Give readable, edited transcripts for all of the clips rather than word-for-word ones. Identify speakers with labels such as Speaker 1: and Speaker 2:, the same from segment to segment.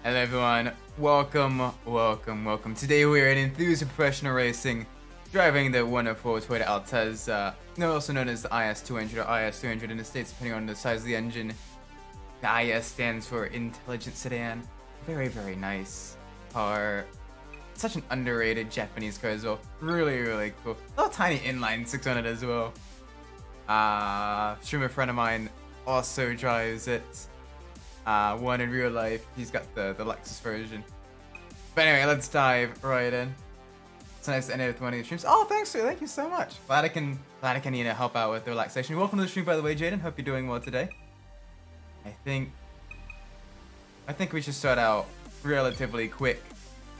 Speaker 1: Hello everyone, welcome. Today we're in Enthusia Professional Racing, driving the wonderful Toyota Altezza, also known as the IS200 or IS300 in the States, depending on the size of the engine. The IS stands for Intelligent Sedan. Very nice car. Such an underrated Japanese car as well. Really cool. Little tiny inline 600 as well. Streamer friend of mine also drives it. One in real life. He's got the Lexus version. But anyway, let's dive right in. It's nice to end it with one of these streams. Oh, thank you so much. Glad I can help out with the relaxation. Welcome to the stream, by the way, Jaden. Hope you're doing well today. I think we should start out relatively quick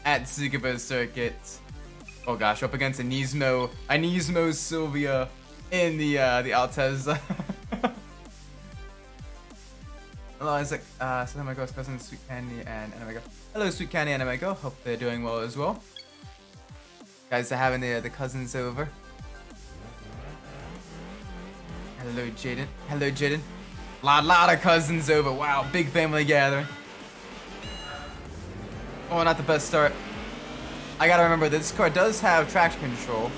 Speaker 1: at Tsukuba Circuit. Oh gosh, up against a Nismo Sylvia in the Altezza. Hello, Isaac. So my ghost cousin, Sweet Candy and Anime. Hello, Sweet Candy and Anime. Hope they're doing well as well. Guys are having the cousins over. Hello, Jaden. Lot of cousins over. Wow, big family gathering. Oh, not the best start. I gotta remember this car does have traction control.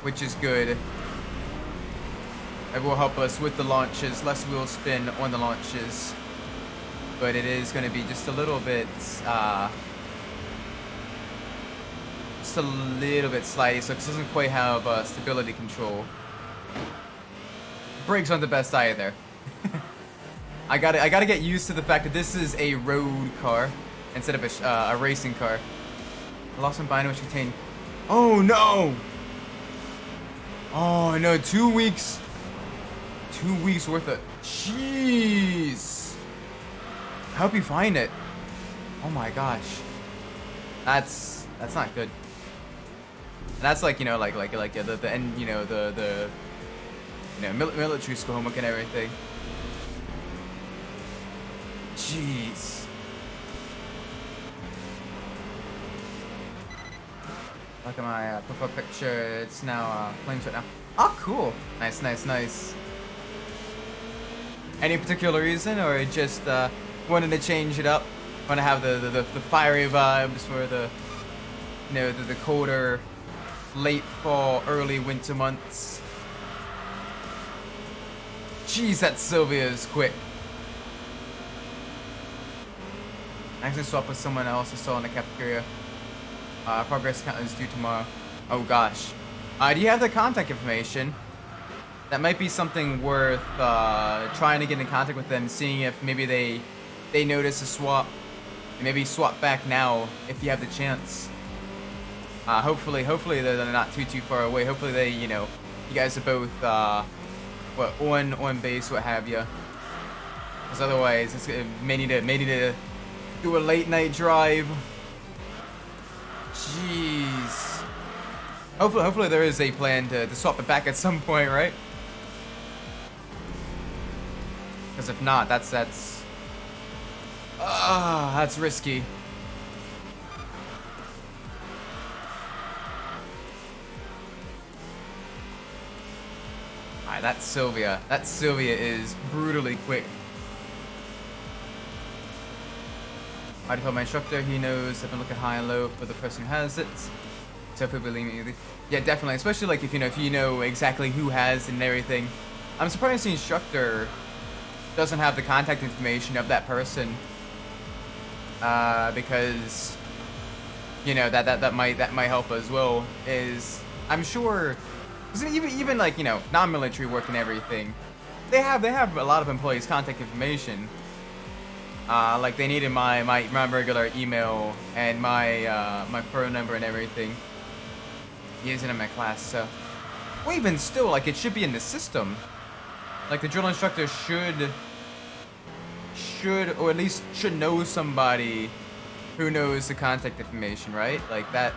Speaker 1: Which is good. It will help us with the launches, less wheel spin on the launches. But it is going to be just a little bit slidey, so it doesn't quite have stability control. Brakes aren't the best either. I gotta get used to the fact that this is a road car instead of a racing car. I lost some binary which contained. Oh no! Oh no! 2 weeks. 2 weeks worth of. Jeez. I hope you find it. Oh my gosh. That's not good. And that's like, you know, like the end, you know, the military school homework and everything. Jeez. Look at my profile picture. It's now flames right now. Oh, cool. Nice. Any particular reason, or just wanted to change it up? Want to have the fiery vibes for the colder, late fall, early winter months. Jeez, that Sylvia is quick. I actually swap with someone else. I saw in the cafeteria. Progress count is due tomorrow. Oh gosh. Do you have the contact information? That might be something worth trying to get in contact with them, seeing if maybe they notice a swap, and maybe swap back now if you have the chance. Hopefully they're not too far away. Hopefully they, you guys are both on base, what have you. Because otherwise, it's may need to do a late night drive. Jeez. Hopefully there is a plan to swap it back at some point, right? Because if not, that's risky. Alright, that Sylvia is brutally quick. I told my instructor, he knows I've been looking high and low for the person who has it. So if we believe me, yeah, definitely. Especially like if you know exactly who has it and everything. I'm surprised the instructor doesn't have the contact information of that person, because that might help as well. Is I'm sure, even like non-military work and everything, they have a lot of employees' contact information. Like they needed my regular email and my phone number and everything. Using in my class, so well, even still, like it should be in the system. Like the drill instructor should or at least should know somebody who knows the contact information, right? Like that.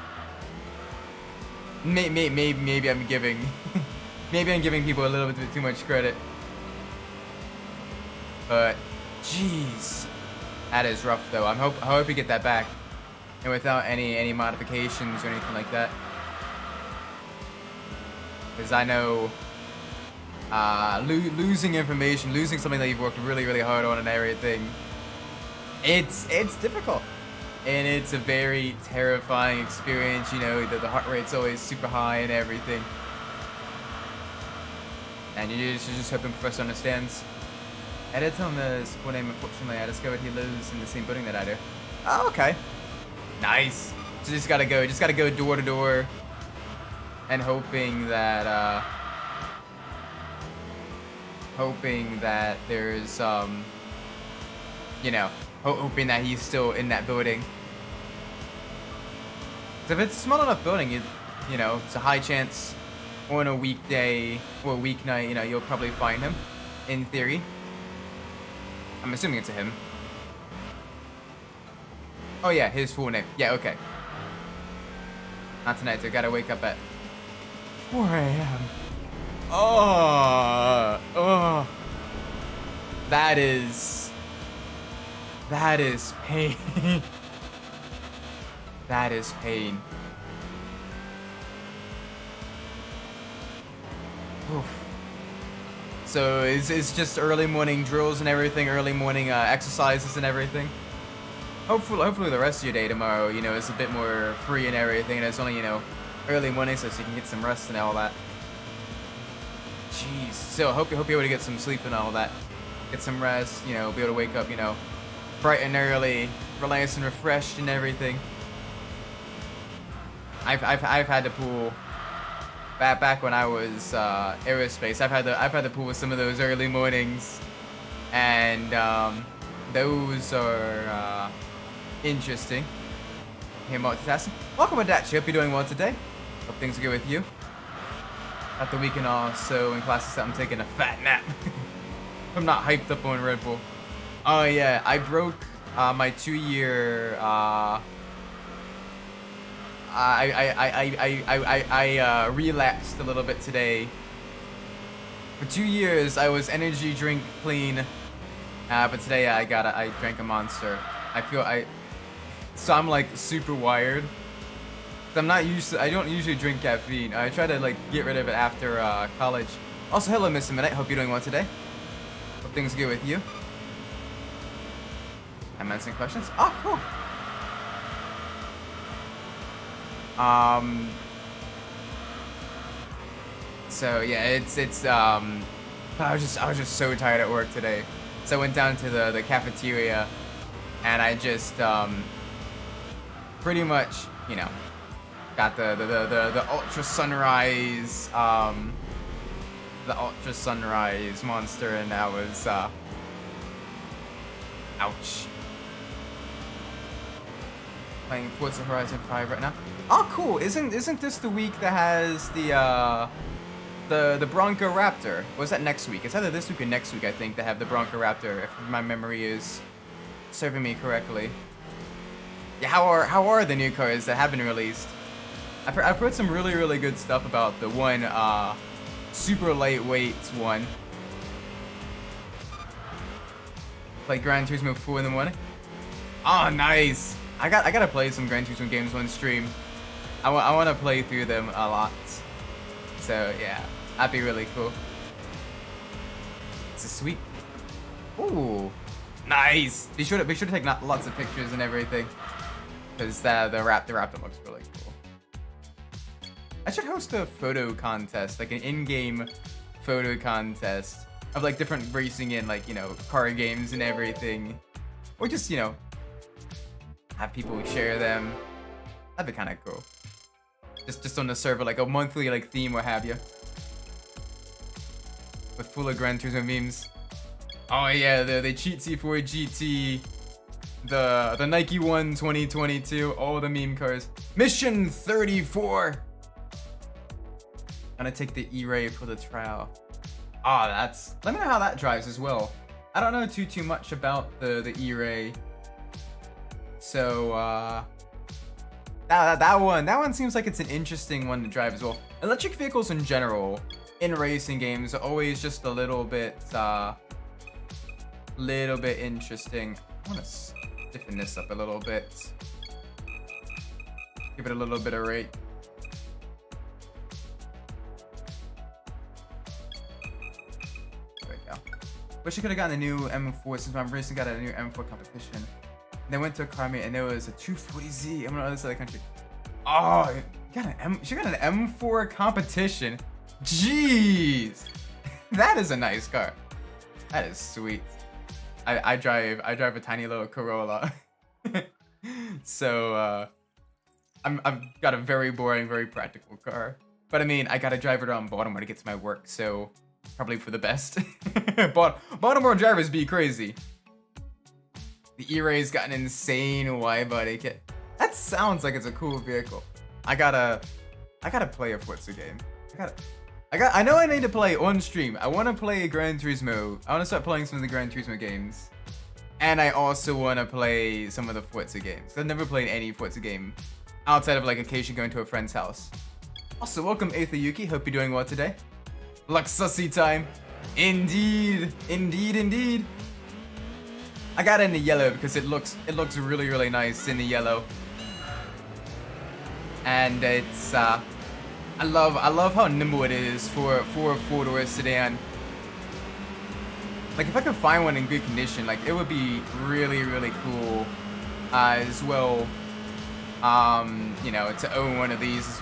Speaker 1: Maybe I'm giving people a little bit too much credit. But jeez, that is rough though. I hope you get that back, and without any modifications or anything like that. Because I know losing information, losing something that you've worked really, really hard on and everything. It's difficult, and it's a very terrifying experience. You know, the heart rate's always super high and everything, and you're just hoping Professor understands. I did tell him his full name. Unfortunately, I discovered he lives in the same building that I do. Oh, okay, nice. So just gotta go door to door, and hoping that there's you know, hoping that he's still in that building. So if it's a small enough building, you know, it's a high chance on a weekday or a weeknight, you know, you'll probably find him, in theory. I'm assuming it's a him. Oh yeah, his full name. Yeah, okay. Not tonight, so gotta wake up at 4 a.m. Oh. That is pain. That is pain. Oof. So it's just early morning drills and everything, early morning exercises and everything. Hopefully the rest of your day tomorrow, you know, is a bit more free and everything, and it's only, you know, early morning, so you can get some rest and all that. Jeez. So hope you're able to get some sleep and all that. Get some rest, you know, be able to wake up, you know, bright and early, relaxed and refreshed and everything. I've had to pull back when I was aerospace. I've had to pull with some of those early mornings, and those are interesting. Hey, multitasking. Welcome to Dachi. Hope you're doing well today. Hope things are good with you. At the weekend also in classes, I'm taking a fat nap. I'm not hyped up on Red Bull. Oh yeah, I broke my 2-year. I relapsed a little bit today. For 2 years, I was energy drink clean, but today I drank a Monster. So I'm like super wired. I don't usually drink caffeine. I try to like get rid of it after college. Also, hello, Mr. Midnight. Hope you're doing well today. Hope things are good with you. I'm answering questions. Oh, cool. So yeah, it's I was just so tired at work today. So I went down to the cafeteria, and I just pretty much, you know, got the ultra sunrise Monster, and that was ouch. Playing Forza Horizon 5 right now. Oh, cool! Isn't this the week that has the Bronco Raptor? Or is that next week? It's either this week or next week, I think, that have the Bronco Raptor, if my memory is serving me correctly. Yeah, how are the new cars that have been released? I've heard some really good stuff about the one super lightweight one. Like Gran Turismo 4 in the morning. Oh, nice! I gotta play some Gran Turismo games on stream. I want to play through them a lot. So yeah, that'd be really cool. It's a sweet. Ooh, nice. Be sure to take lots of pictures and everything, because the Raptor looks really cool. I should host a photo contest, like an in-game photo contest of like different racing in, like, you know, car games and everything, or just, you know, have people share them. That'd be kind of cool. Just on the server, like a monthly like theme, what have you, with full of Gran Turismo memes. Oh yeah, the Cheat C4 GT, the Nike One 2022, all the meme cars. Mission 34. Gonna take the E-Ray for the trial. Ah, let me know how that drives as well. I don't know too much about the E-Ray. So that one seems like it's an interesting one to drive as well. Electric vehicles in general in racing games are always just a little bit interesting. I want to stiffen this up a little bit. Give it a little bit of rate. Wish I could have gotten a new M4 since my racing got a new M4 competition. And they went to a car meet and there was a 240Z. I'm on the other side of the country. Oh, she got an M4 competition. Jeez, that is a nice car. That is sweet. I drive a tiny little Corolla. So I've got a very boring, very practical car. But I mean, I gotta drive it around Baltimore to get to my work, so probably for the best. Baltimore drivers be crazy. The E-Ray's got an insane wide body kit. That sounds like it's a cool vehicle. I gotta play a Forza game. I know I need to play on stream. I want to play Gran Turismo. I want to start playing some of the Gran Turismo games. And I also want to play some of the Forza games. I've never played any Forza game outside of like occasionally going to a friend's house. Also, welcome Enthusia. Hope you're doing well today. Luxussy time. Indeed. Indeed, indeed. I got it in the yellow because it looks really, really nice in the yellow. And it's I love how nimble it is for a four-door sedan. Like if I could find one in good condition, like it would be really, really cool as well. You know, to own one of these.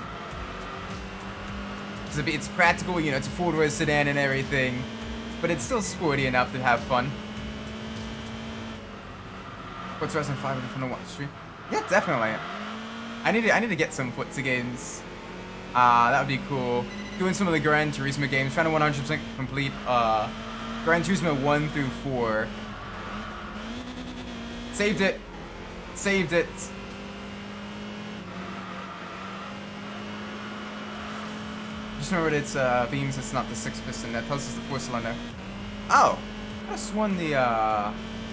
Speaker 1: It's practical, you know, it's a four-door sedan and everything, but it's still sporty enough to have fun. What's Resident 5 from the watch stream? Yeah, definitely. I need to get some Forza games. That would be cool. Doing some of the Gran Turismo games, trying to 100% complete Gran Turismo 1 through 4. Saved it. Saved it. Just remembered it's beams, it's not the 6-piston. That tells us the 4-cylinder. Oh! I just won the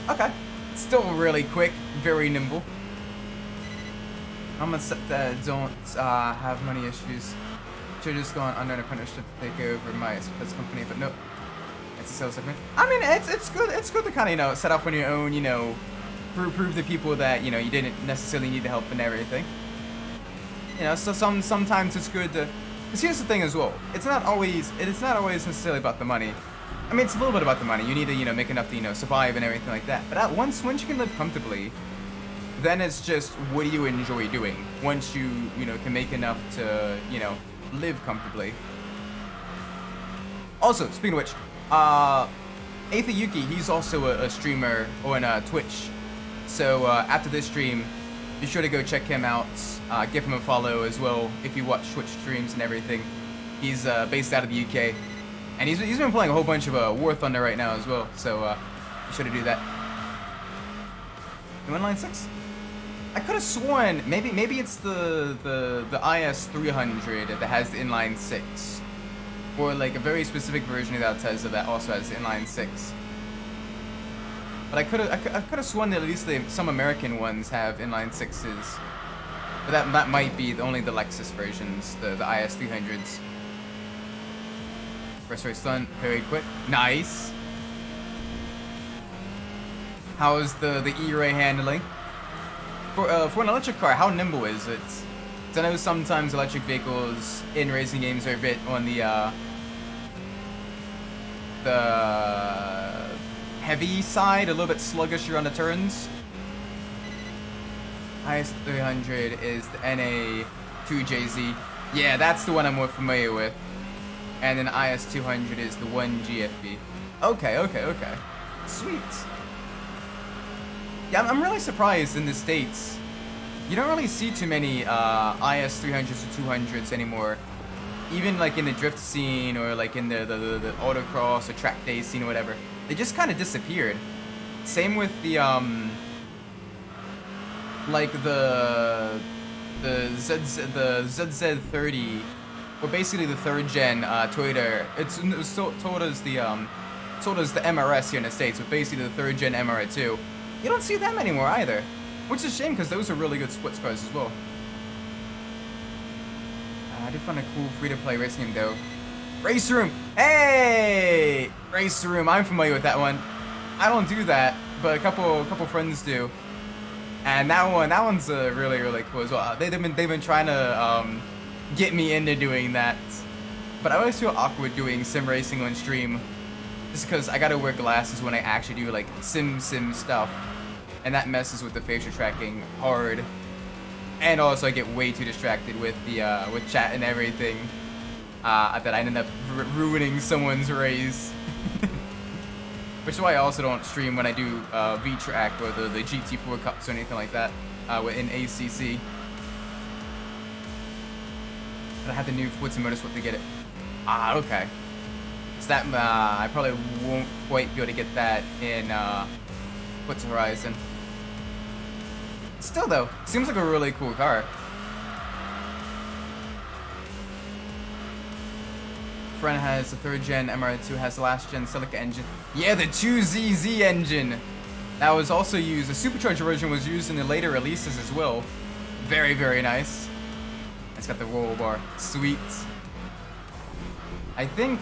Speaker 1: okay. Still really quick, very nimble. I'm gonna set that don't have money issues. Should have just gone under an apprenticeship to take over my express company, but nope. It's a sales segment. I mean, it's good. It's good to kind of, you know, set up on your own, you know, prove to people that, you know, you didn't necessarily need the help and everything. You know, so sometimes it's good to. Because here's the thing as well. It's not always necessarily about the money. I mean, it's a little bit about the money. You need to, you know, make enough to, you know, survive and everything like that. But once you can live comfortably, then it's just what do you enjoy doing? Once you know, can make enough to, you know, live comfortably. Also, speaking of which, Aether Yuki, he's also a streamer on Twitch. So after this stream, be sure to go check him out. Give him a follow as well if you watch Twitch streams and everything. He's based out of the UK. And he's been playing a whole bunch of War Thunder right now as well, so be sure to do that. You inline 6? I could have sworn maybe it's the IS300 that has the inline 6, or like a very specific version of that says that also has the inline 6. But I could have sworn that at least some American ones have inline 6s, but that might be only the Lexus versions, the IS300s. First race done, very quick. Nice. How's the E-Ray handling? For an electric car, how nimble is it? Because I know sometimes electric vehicles in racing games are a bit on the heavy side, a little bit sluggisher on the turns. IS300 is the NA2JZ. Yeah, that's the one I'm more familiar with. And then IS200 is the 1GFB. Okay. Sweet. Yeah, I'm really surprised in the States. You don't really see too many IS300s or 200s anymore. Even like in the drift scene or like in the autocross or track day scene or whatever. They just kind of disappeared. Same with the like the ZZ30. Or basically the third gen Toyota. It's Toyota's the MRS here in the States, but basically the third gen MR2. You don't see them anymore either, which is a shame because those are really good sports cars as well. I did find a cool free-to-play racing game though. Race Room, hey, Race Room. I'm familiar with that one. I don't do that, but a couple friends do, and that one's really cool as well. They've been trying to get me into doing that, but I always feel awkward doing sim racing on stream Just because I gotta wear glasses when I actually do like sim stuff, and that messes with the facial tracking hard. And also I get way too distracted with the with chat and everything that I end up ruining someone's race. Which is why I also don't stream when I do V-Track or the GT4 Cups or anything like that in ACC. But I had the new Forza Motorsport to get it. Ah, okay. So that I probably won't quite be able to get that in Forza Horizon. Still though, seems like a really cool car. Friend has the 3rd gen, MR2 has the last gen Celica engine. Yeah, the 2ZZ engine. That was also used, the supercharged version was used in the later releases as well. Very, very nice. It's got the roll bar, sweet. I think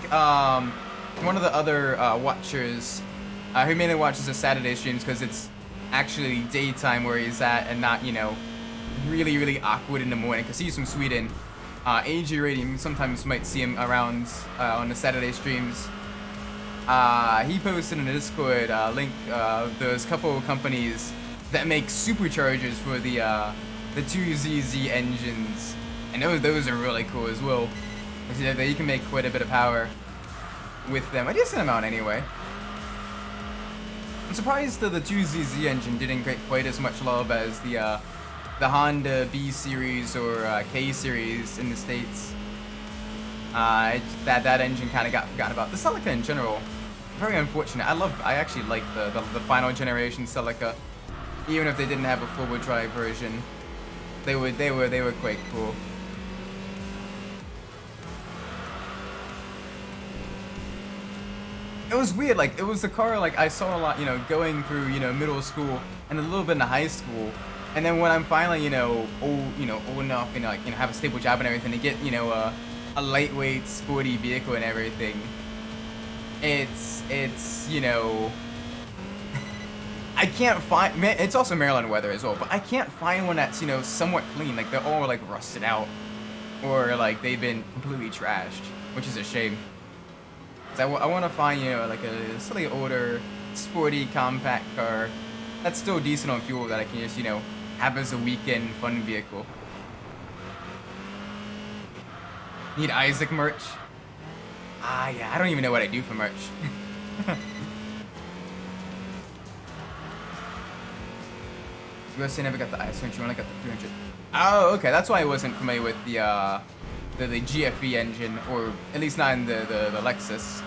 Speaker 1: one of the other watchers who mainly watches the Saturday streams because it's actually daytime where he's at and not, you know, really, really awkward in the morning because he's from Sweden. AG Rating, sometimes you might see him around on the Saturday streams. He posted in the Discord link there's a couple of companies that make superchargers for the 2ZZ engines, and those are really cool as well. You can make quite a bit of power with them, a decent amount anyway. I'm surprised that the 2ZZ engine didn't get quite as much love as the Honda B series or K series in the States. That engine kind of got forgotten about. The Celica in general, very unfortunate. I actually like the final generation Celica, even if they didn't have a four-wheel drive version. They were quite cool. It was weird, like, it was a car, like, I saw a lot, you know, going through, you know, middle school and a little bit in high school. And then when I'm finally, you know, old enough, you know, like, you know, have a stable job and everything to get, you know, a lightweight, sporty vehicle and everything, it's, you know, I can't find, man, it's also Maryland weather as well, but I can't find one that's, you know, somewhat clean. Like, they're all, like, rusted out or, like, they've been completely trashed, which is a shame. I want to find, you know, like a slightly older, sporty, compact car that's still decent on fuel that I can just, you know, have as a weekend fun vehicle. Need Isaac merch? Ah, yeah, I don't even know what I do for merch. USA never got the IS 100, only got the 300. Oh, okay, that's why I wasn't familiar with the GFE engine, or at least not in the Lexus.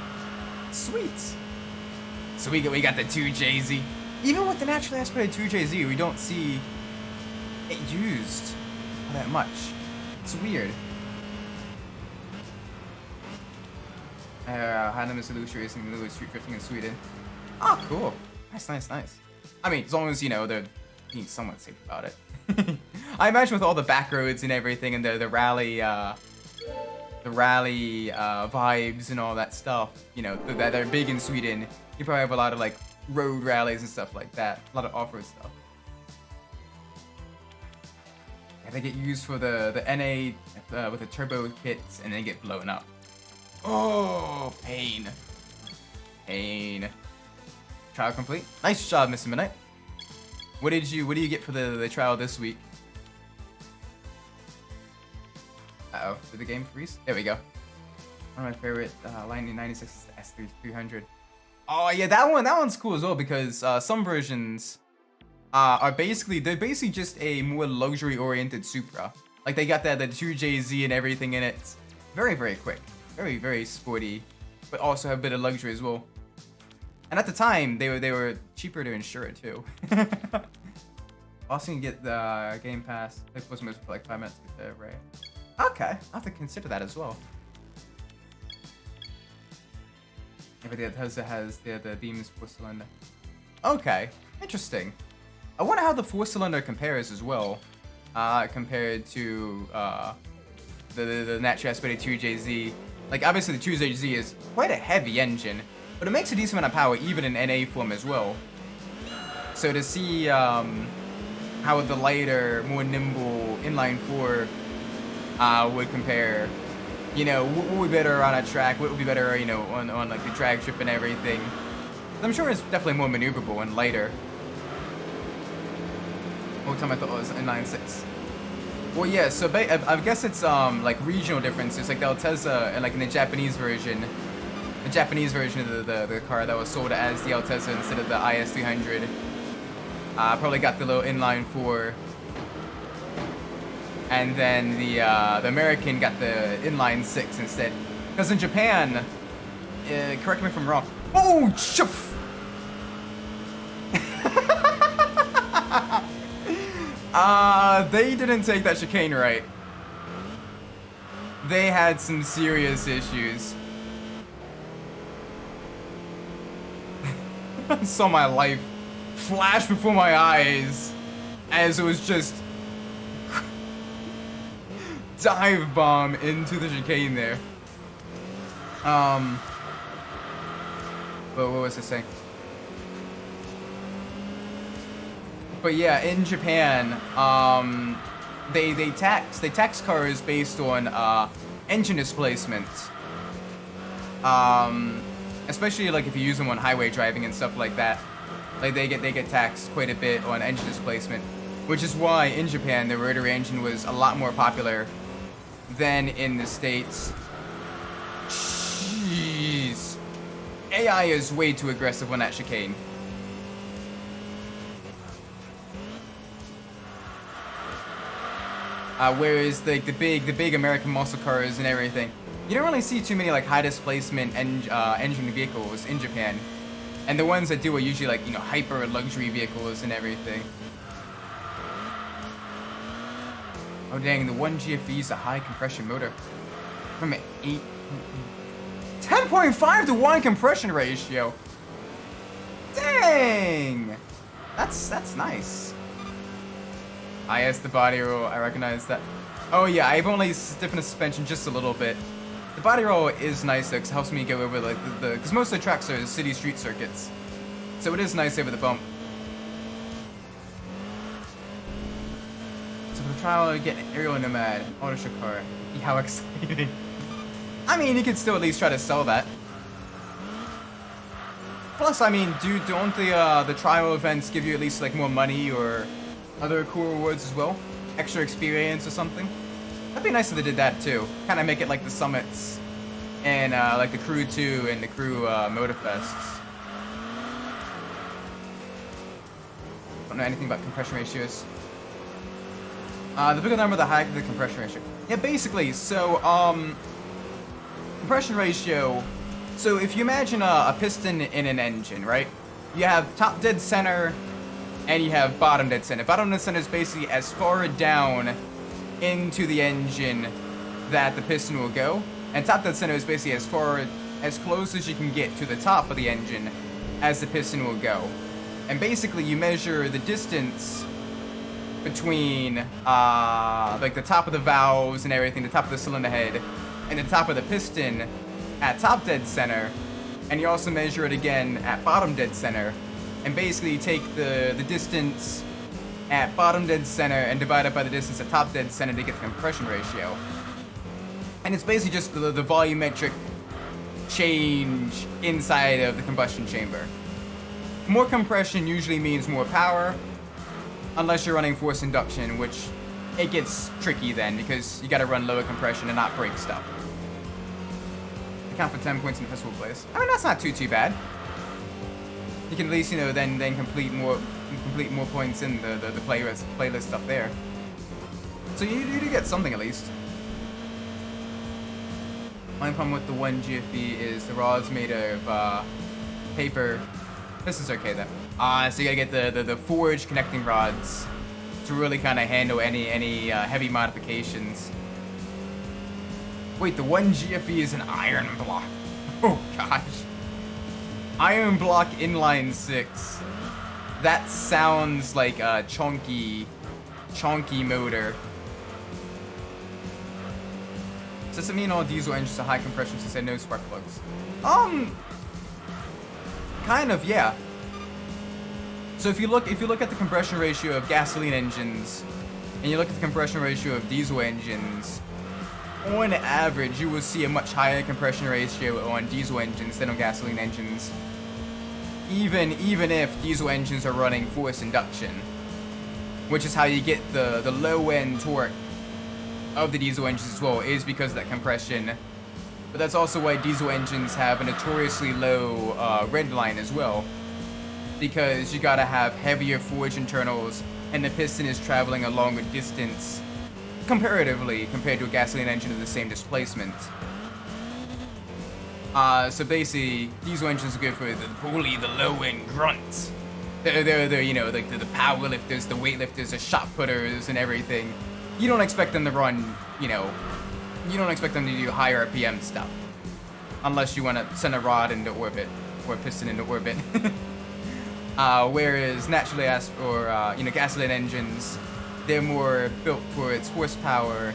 Speaker 1: Sweet. So we got the 2JZ. Even with the naturally aspirated 2JZ, we don't see it used that much. It's weird. Hand is Lucia racing the street drifting in Sweden. Oh, cool. Nice. I mean, as long as, you know, they're being somewhat safe about it. I imagine with all the back roads and everything and the rally vibes and all that stuff, you know, that are big in Sweden. You probably have a lot of like road rallies and stuff like that. A lot of off-road stuff. Yeah, they get used for the NA with the turbo kits and then get blown up. Oh, pain. Trial complete. Nice job, Mr. Midnight. What do you get for the trial this week? Uh-oh, did the game freeze? There we go. One of my favorite Lightning 96 is the S300. Oh yeah, that one's cool as well because some versions they're basically just a more luxury oriented Supra. Like they got the 2JZ and everything in it. Very, very quick. Very, very sporty, but also have a bit of luxury as well. And at the time, they were cheaper to insure it too. Also, you can get the Game Pass. It was for like 5 minutes to get the right. Okay, I'll have to consider that as well. Yeah, but the Enthusia has the beams 4-cylinder. Okay, interesting. I wonder how the 4-cylinder compares as well, compared to the naturally aspirated 2JZ. Like obviously the 2JZ is quite a heavy engine, but it makes a decent amount of power even in NA form as well. So to see how the lighter, more nimble inline 4 would compare You know, what would be better on a track? What would be better, you know, on like the drag strip and everything? I'm sure it's definitely more maneuverable and lighter. What time I thought it was inline 6. Well, yeah. So I guess it's like regional differences. Like the Altezza, and like in the Japanese version of the car that was sold as the Altezza instead of the IS300. Probably got the little inline 4. And then the American got the inline 6 instead. Because in Japan, correct me if I'm wrong. Oh, chuff! They didn't take that chicane right. They had some serious issues. I saw my life flash before my eyes as it was just dive bomb into the chicane there. But what was I saying? But yeah, in Japan, they tax cars based on engine displacement. Especially like if you use them on highway driving and stuff like that. Like they get taxed quite a bit on engine displacement, which is why in Japan the rotary engine was a lot more popular than in the States. Jeez. AI is way too aggressive on that chicane. Whereas like the big American muscle cars and everything, you don't really see too many like high displacement engine vehicles in Japan, and the ones that do are usually like, you know, hyper luxury vehicles and everything. Oh dang, the 1 GFE is a high compression motor. From 10.5 to 1 compression ratio. Dang, that's nice. IS the body roll, I recognize that. Oh yeah, I've only stiffened the suspension just a little bit. The body roll is nice though, because it helps me go over like because most of the tracks are city street circuits. So it is nice over the bump. So for the trial, I get an aerial nomad, auto show car. How exciting. I mean, you could still at least try to sell that. Plus, I mean, don't the trial events give you at least like more money or other cool rewards as well? Extra experience or something? That'd be nice if they did that too. Kind of make it like the summits and like the Crew 2 and the Crew Motorfests. Don't know anything about compression ratios. The bigger number, the higher the compression ratio. Yeah, basically, so, compression ratio, so if you imagine a piston in an engine, right? You have top dead center, and you have bottom dead center. Bottom dead center is basically as far down into the engine that the piston will go, and top dead center is basically as close as you can get to the top of the engine as the piston will go. And basically you measure the distance between like the top of the valves and everything, the top of the cylinder head, and the top of the piston at top dead center, and you also measure it again at bottom dead center. And basically you take the distance at bottom dead center and divide it by the distance at top dead center to get the compression ratio. And it's basically just the volumetric change inside of the combustion chamber. More compression usually means more power, unless you're running forced induction, which it gets tricky then because you gotta run lower compression and not break stuff. Account for 10 points in the pistol place. I mean, that's not too bad. You can at least, you know, then complete more points in the playlist stuff there. So you do get something at least. My problem with the 1 GFE is the rod's made of paper. This is okay though. So you gotta get the forged connecting rods to really kind of handle any heavy modifications. Wait, the 1 GFE is an iron block. Oh gosh. Iron block inline 6. That sounds like a chunky motor. Does it mean all diesel engines are high compression since they have no spark plugs? Kind of, yeah. So if you look at the compression ratio of gasoline engines, and you look at the compression ratio of diesel engines, on average, you will see a much higher compression ratio on diesel engines than on gasoline engines. Even if diesel engines are running forced induction, which is how you get the low end torque of the diesel engines as well, is because of that compression. But that's also why diesel engines have a notoriously low red line as well, because you gotta have heavier forged internals, and the piston is traveling a longer distance comparatively compared to a gasoline engine of the same displacement. So basically, diesel engines are good for the pulley, the low-end grunts. They're you know, the power lifters, the weightlifters, the shot putters, and everything. You don't expect them to run, you know, you don't expect them to do high RPM stuff. Unless you want to send a rod into orbit, or a piston into orbit. Whereas naturally you know, gasoline engines, they're more built for its horsepower,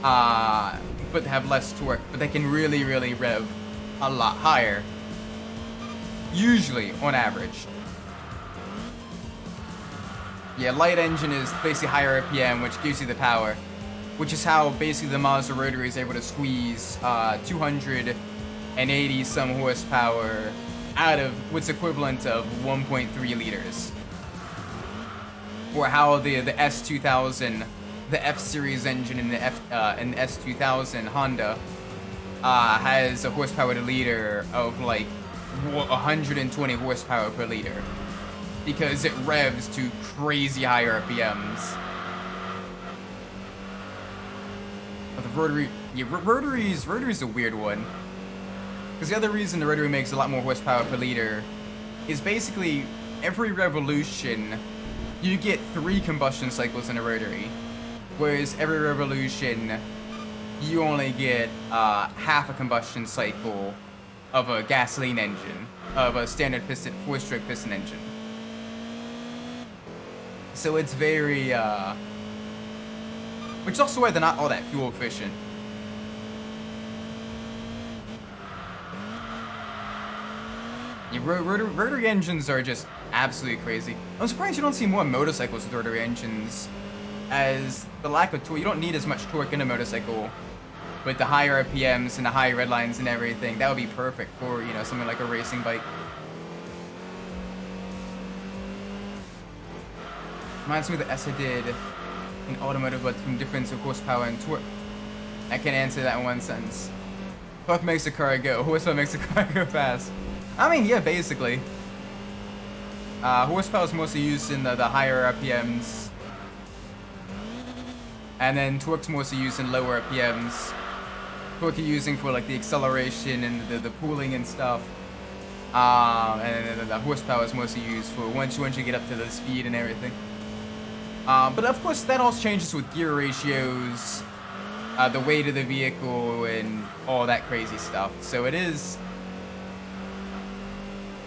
Speaker 1: but have less torque, but they can really rev a lot higher. Usually, on average. Yeah, light engine is basically higher RPM, which gives you the power, which is how basically the Mazda rotary is able to squeeze 280 some horsepower out of what's equivalent of 1.3 liters. Or how the S2000, the F-Series engine in the S2000 Honda has a horsepower to liter of like 120 horsepower per liter, because it revs to crazy high RPMs. But the rotary, yeah, rotary's a weird one. Because the other reason the rotary makes a lot more horsepower per liter is basically every revolution you get 3 combustion cycles in a rotary, whereas every revolution you only get half a combustion cycle of a gasoline engine, of a standard piston, 4-stroke piston engine. So it's very, which is also why they're not all that fuel efficient. Yeah, rotary engines are just absolutely crazy. I'm surprised you don't see more motorcycles with rotary engines, as the lack of torque, you don't need as much torque in a motorcycle. With the higher RPMs and the high red lines and everything, that would be perfect for, you know, something like a racing bike. Reminds me of the S I did in automotive, but from difference of horsepower and torque. I can answer that in one sentence. Torque makes the car go, horsepower makes the car go fast. I mean, yeah, basically. Horsepower is mostly used in the higher RPMs. And then torque's mostly used in lower RPMs. Torque you're using for like the acceleration and the pulling and stuff. And then the horsepower is mostly used for once you get up to the speed and everything. But of course that also changes with gear ratios, the weight of the vehicle, and all that crazy stuff. So it is...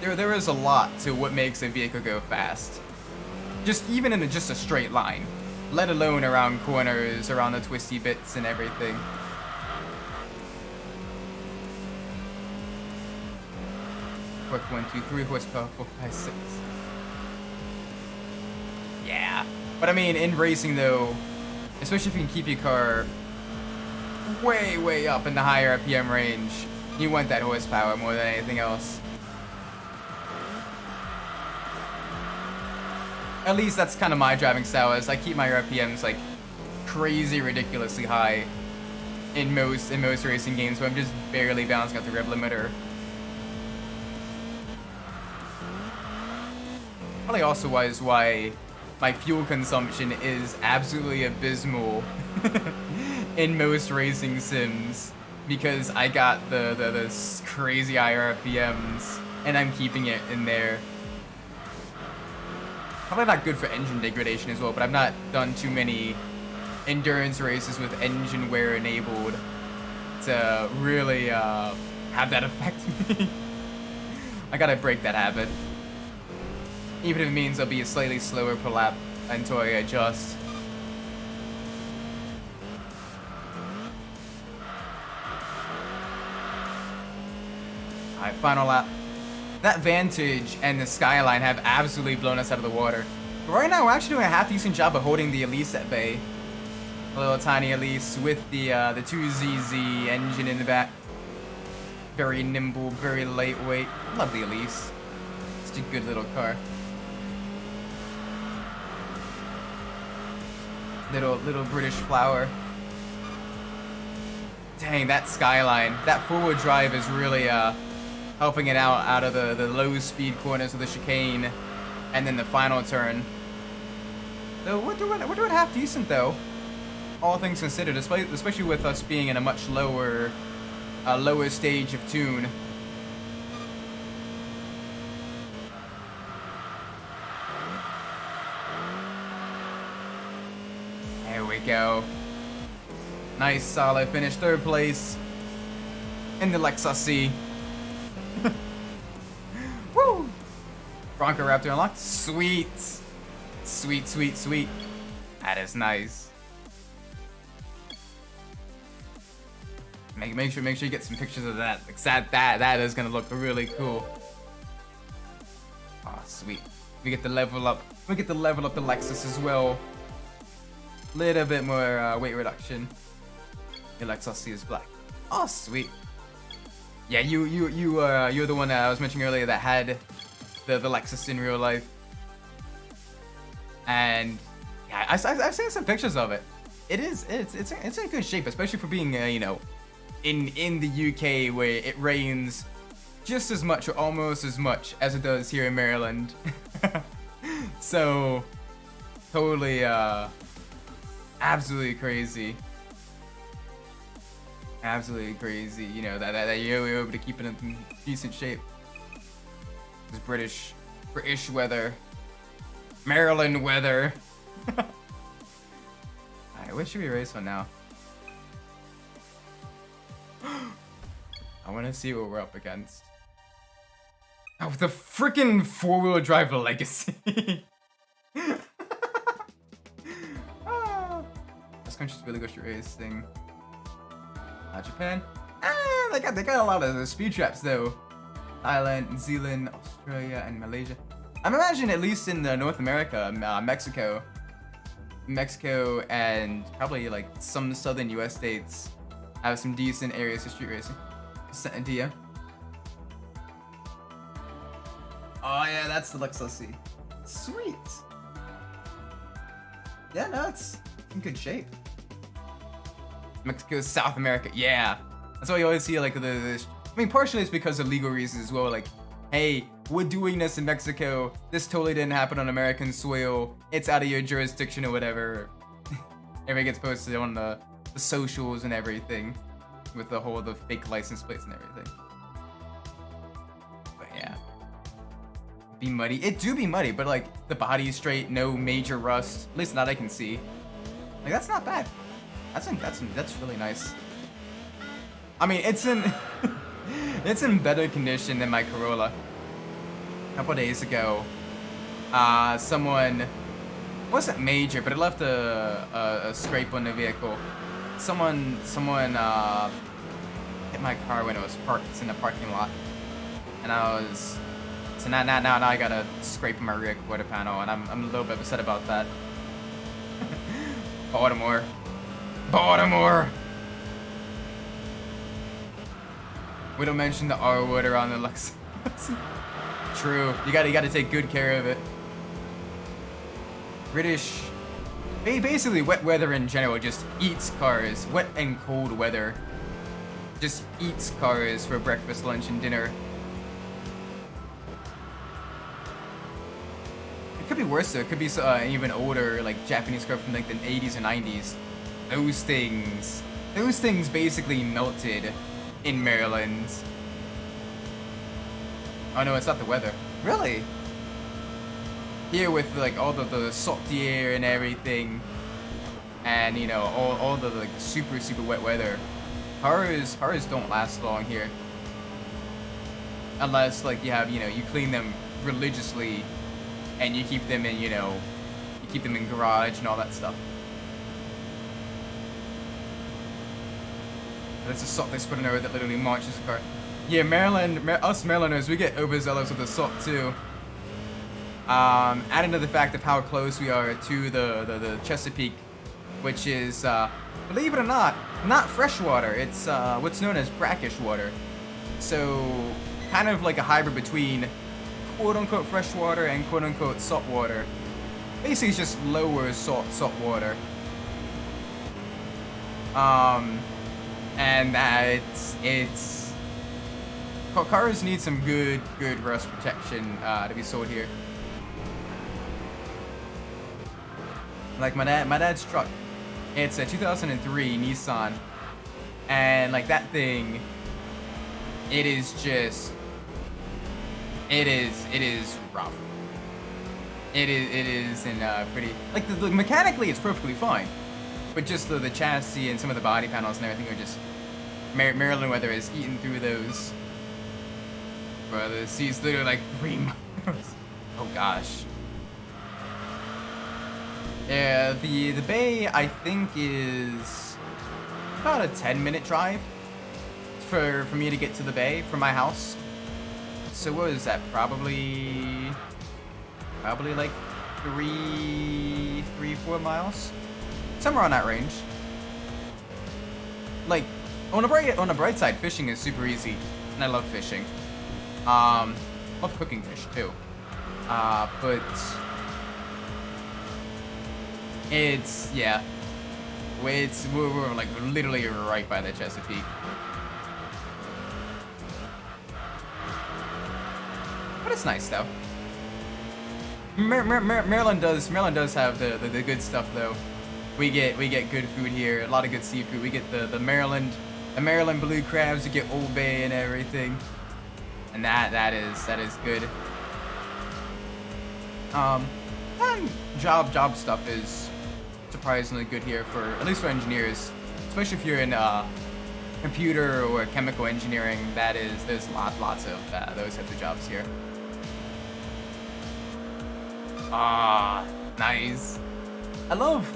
Speaker 1: There is a lot to what makes a vehicle go fast. Just even in just a straight line. Let alone around corners, around the twisty bits and everything. Torque 1, 2, 3 horsepower, 4, 5, 6. Yeah. But I mean, in racing though, especially if you can keep your car way up in the higher RPM range, you want that horsepower more than anything else. At least that's kind of my driving style, is I keep my RPMs like crazy ridiculously high in most racing games, where I'm just barely balancing out the rev limiter. Probably also why my fuel consumption is absolutely abysmal in most racing sims, because I got the crazy high RPMs and I'm keeping it in there. Probably not good for engine degradation as well, but I've not done too many endurance races with engine wear enabled to really have that affect me. I gotta break that habit. Even if it means I'll be slightly slower per lap until I adjust. Alright, final lap. That Vantage and the Skyline have absolutely blown us out of the water. But right now, we're actually doing a half-decent job of holding the Elise at bay. A little tiny Elise with the 2ZZ engine in the back. Very nimble, very lightweight. Love the Elise. It's a good little car. Little British flower. Dang, that skyline. That four-wheel drive is really helping it out of the low speed corners of the chicane. And then the final turn. So we're doing half decent though. All things considered, especially with us being in a much lower stage of tune. There we go. Nice solid finish, 3rd place in the Lexus C. Woo! Bronco Raptor unlocked. Sweet. Sweet, sweet, sweet. That is nice. Make sure you get some pictures of that. That is gonna look really cool. Oh, sweet. We get the level up. We get to level up the Lexus as well. Little bit more weight reduction. The Lexus C is black. Oh, sweet. Yeah, you're the one that I was mentioning earlier that had the Lexus in real life. And yeah, I've seen some pictures of it. It's in good shape, especially for being you know, in the UK where it rains just as much or almost as much as it does here in Maryland. So totally absolutely crazy. Absolutely crazy, you know, that you're able to keep it in decent shape. This British weather. Maryland weather. Alright, where should we race one now? I want to see what we're up against. Oh, the freaking 4-wheel drive legacy. This country's really good at racing. Japan. They got a lot of the speed traps though. Thailand, New Zealand, Australia, and Malaysia. I'm imagining at least in North America, Mexico, and probably like some southern U.S. states have some decent areas for street racing. Sedan. Oh yeah, that's the Lexus C. Sweet. Yeah, no, it's in good shape. Mexico, South America, yeah. That's why you always see like I mean, partially it's because of legal reasons as well. Like, hey, we're doing this in Mexico. This totally didn't happen on American soil. It's out of your jurisdiction or whatever. Everything gets posted on the socials and everything with the fake license plates and everything. But yeah, be muddy. It do be muddy, but like the body's straight, no major rust. At least not I can see. Like that's not bad. That's really nice. I mean, it's in it's in better condition than my Corolla. A couple days ago, someone wasn't major, but it left a scrape on the vehicle. Someone hit my car when it was parked in the parking lot, and so now I got a scrape on my rear quarter panel, and I'm a little bit upset about that. Baltimore. We don't mention the R word around the Lexus. True. You gotta take good care of it. British. Basically, wet weather in general just eats cars. Wet and cold weather just eats cars for breakfast, lunch, and dinner. It could be worse though. It could be even older, like Japanese car from like the 80s and 90s. Those things basically melted in Maryland. Oh no, it's not the weather. Really? Here with like all the salty air and everything, and you know all the like super wet weather, cars don't last long here. Unless like you clean them religiously, and you keep them in garage and all that stuff. That's a salt they put in there that literally launches a car. Yeah, us Marylanders, we get overzealous with the salt too. Adding to the fact of how close we are to the Chesapeake which is, believe it or not freshwater. It's what's known as brackish water. So kind of like a hybrid between quote-unquote freshwater and quote-unquote salt water. Basically, it's just lower salt water. And it's cars need some good rust protection to be sold here. Like my dad's truck, it's a 2003 Nissan, and like that thing, it is rough. It is in pretty, like the mechanically it's perfectly fine, but just the chassis and some of the body panels and everything are just Maryland weather is eating through those. Bro, the seat's literally like 3 miles. Oh gosh. Yeah, the bay I think is about a 10-minute drive for me to get to the bay from my house. So what is that? Probably like 4 miles, somewhere on that range. Like on the bright side, fishing is super easy, and I love fishing. Love cooking fish too. But we're like literally right by the Chesapeake. But it's nice though. Maryland does have the good stuff though. We get good food here, a lot of good seafood. We get the Maryland blue crabs. We get Old Bay and everything, and that is good. And job stuff is surprisingly good here for at least for engineers, especially if you're in computer or chemical engineering. There's lots of those types of jobs here. Nice. I love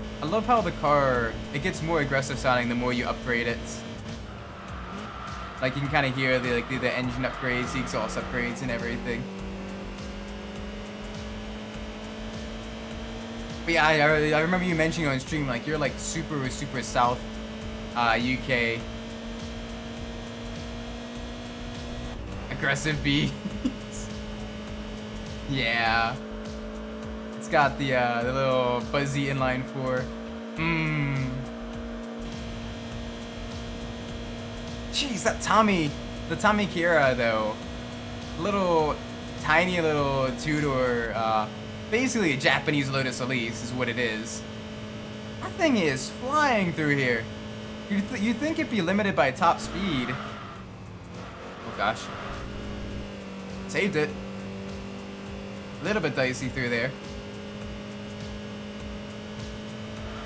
Speaker 1: how the car, it gets more aggressive sounding the more you upgrade it. Like you can kind of hear the engine upgrades, the exhaust upgrades, and everything. But yeah, I remember you mentioning on stream like you're like super south, UK. Aggressive beats. Yeah. It's got the little buzzy inline 4. Jeez, the Tommy Kira though, tiny little two-door, basically a Japanese Lotus Elise is what it is. That thing is flying through here. You'd think it'd be limited by top speed. Oh gosh, saved it. A little bit dicey through there.